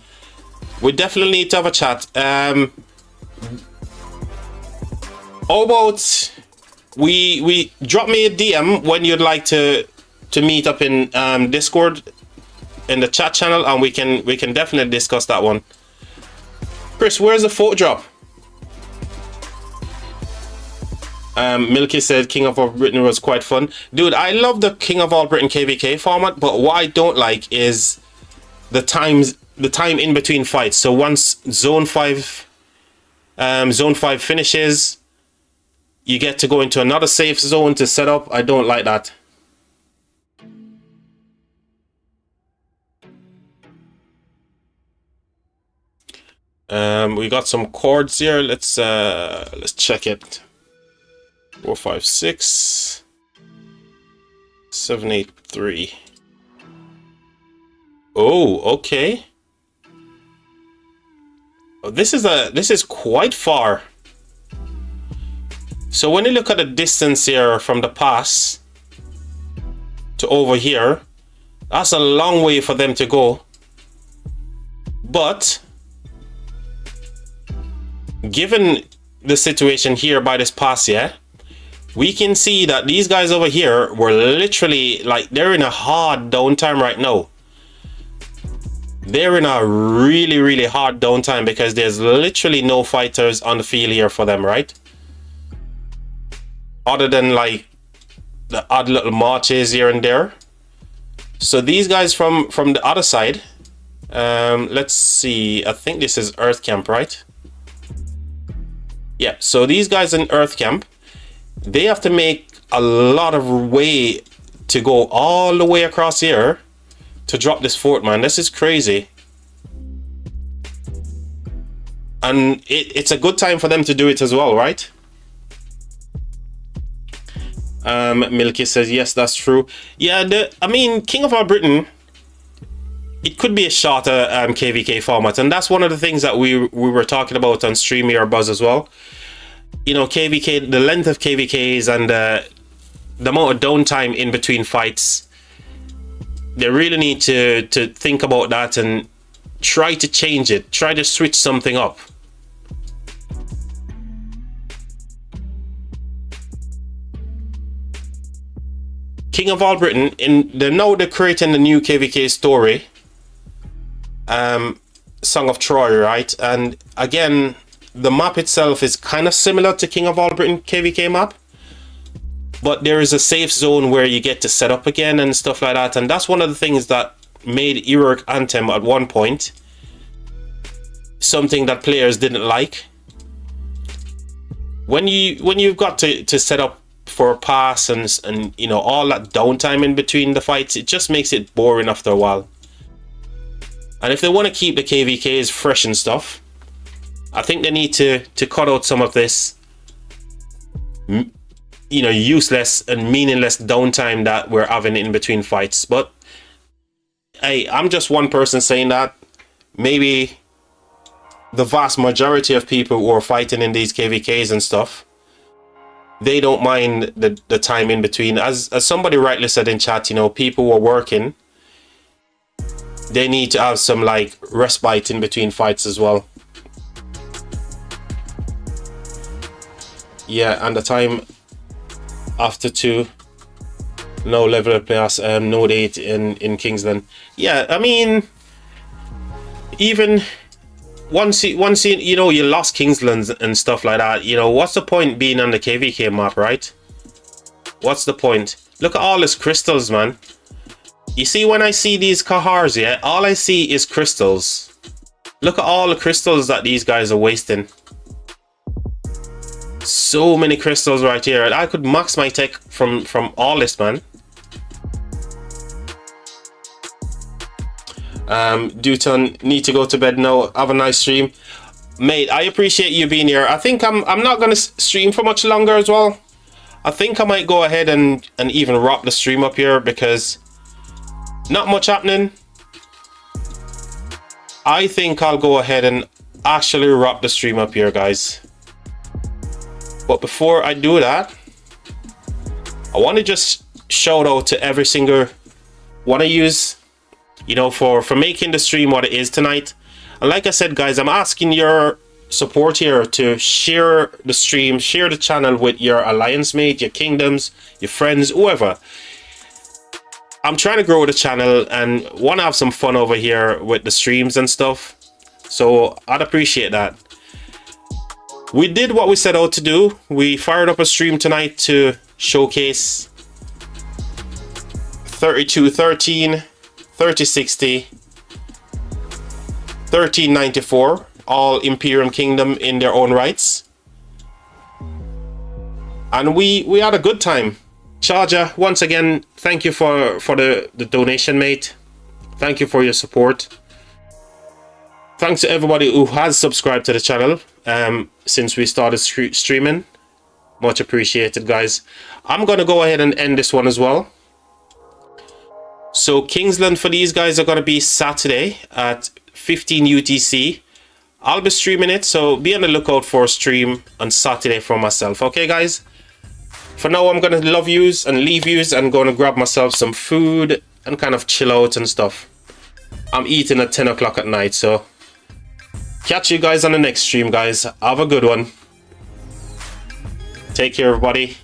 We definitely need to have a chat. How about we drop me a DM when you'd like to meet up in Discord in the chat channel, and we can definitely discuss that one. Chris, where's the 4 drop? Milky said King of All Britain was quite fun. Dude, I love the King of All Britain KVK format, but what I don't like is the time in between fights. So once zone 5 finishes, you get to go into another safe zone to set up. I don't like that. We got some chords here. Let's check it. 4, 5, 6, 7, 8, 3. Oh, okay. Oh, this is quite far. So when you look at the distance here from the pass to over here, that's a long way for them to go. But given the situation here by this pass, yeah, we can see that these guys over here were literally like, they're in a hard downtime right now. They're in a really hard downtime because there's literally no fighters on the field here for them, right? Other than like the odd little marches here and there. So these guys from the other side, let's see, I think this is Earth Camp, right? Yeah, so these guys in Earth Camp, they have to make a lot of way to go all the way across here to drop this fort, man. This is crazy. And it's a good time for them to do it as well, right? Milky says, yes, that's true. Yeah, I mean, King of All Britain, it could be a shorter KVK format, and that's one of the things that we were talking about on Stream or Buzz as well. You know, KVK, the length of KVKs and the amount of downtime in between fights, they really need to think about that and try to change it, try to switch something up. King of All Britain, now they're creating the new KVK story, Song of Troy, right? And again, the map itself is kind of similar to King of All Britain KVK map, but there is a safe zone where you get to set up again and stuff like that. And that's one of the things that made Heroic Anthem at one point something that players didn't like. When you've got to set up for a pass and you know, all that downtime in between the fights, it just makes it boring after a while. And if they want to keep the KVKs fresh and stuff, I think they need to cut out some of this, you know, useless and meaningless downtime that we're having in between fights. But hey, I'm just one person saying that. Maybe the vast majority of people who are fighting in these KVKs and stuff, they don't mind the time in between. As somebody rightly said in chat, you know, people who are working, they need to have some like respite in between fights as well. Yeah, and the time after 2, no level of players, node 8 in Kingsland. Yeah, I mean, even once you know you lost Kingsland and stuff like that, you know, what's the point being on the KVK map, right? What's the point? Look at all these crystals, man. You see, when I see these Kahars, yeah, all I see is crystals. Look at all the crystals that these guys are wasting. So many crystals right here. I could max my tech from all this, man. Duton, need to go to bed now. Have a nice stream, mate. I appreciate you being here. I think I'm not gonna stream for much longer as well. I think I might go ahead and even wrap the stream up here because not much happening. I think I'll go ahead and actually wrap the stream up here, guys. But before I do that, I want to just shout out to every single one of yous, you know, for making the stream what it is tonight. And like I said, guys, I'm asking your support here to share the stream, share the channel with your alliance mate, your kingdoms, your friends, whoever. I'm trying to grow the channel and want to have some fun over here with the streams and stuff. So I'd appreciate that. We did what we set out to do. We fired up a stream tonight to showcase 3213, 3060, 1394, all Imperium Kingdom in their own rights. And we had a good time. Charger, once again, thank you for the donation, mate. Thank you for your support. Thanks to everybody who has subscribed to the channel since we started streaming. Much appreciated, guys. I'm gonna go ahead and end this one as well. So Kingsland for these guys are gonna be Saturday at 15 UTC. I'll be streaming it, so be on the lookout for a stream on Saturday for myself. Okay, guys? For now, I'm gonna love yous and leave yous and gonna grab myself some food and kind of chill out and stuff. I'm eating at 10 o'clock at night, so catch you guys on the next stream, guys. Have a good one. Take care, everybody.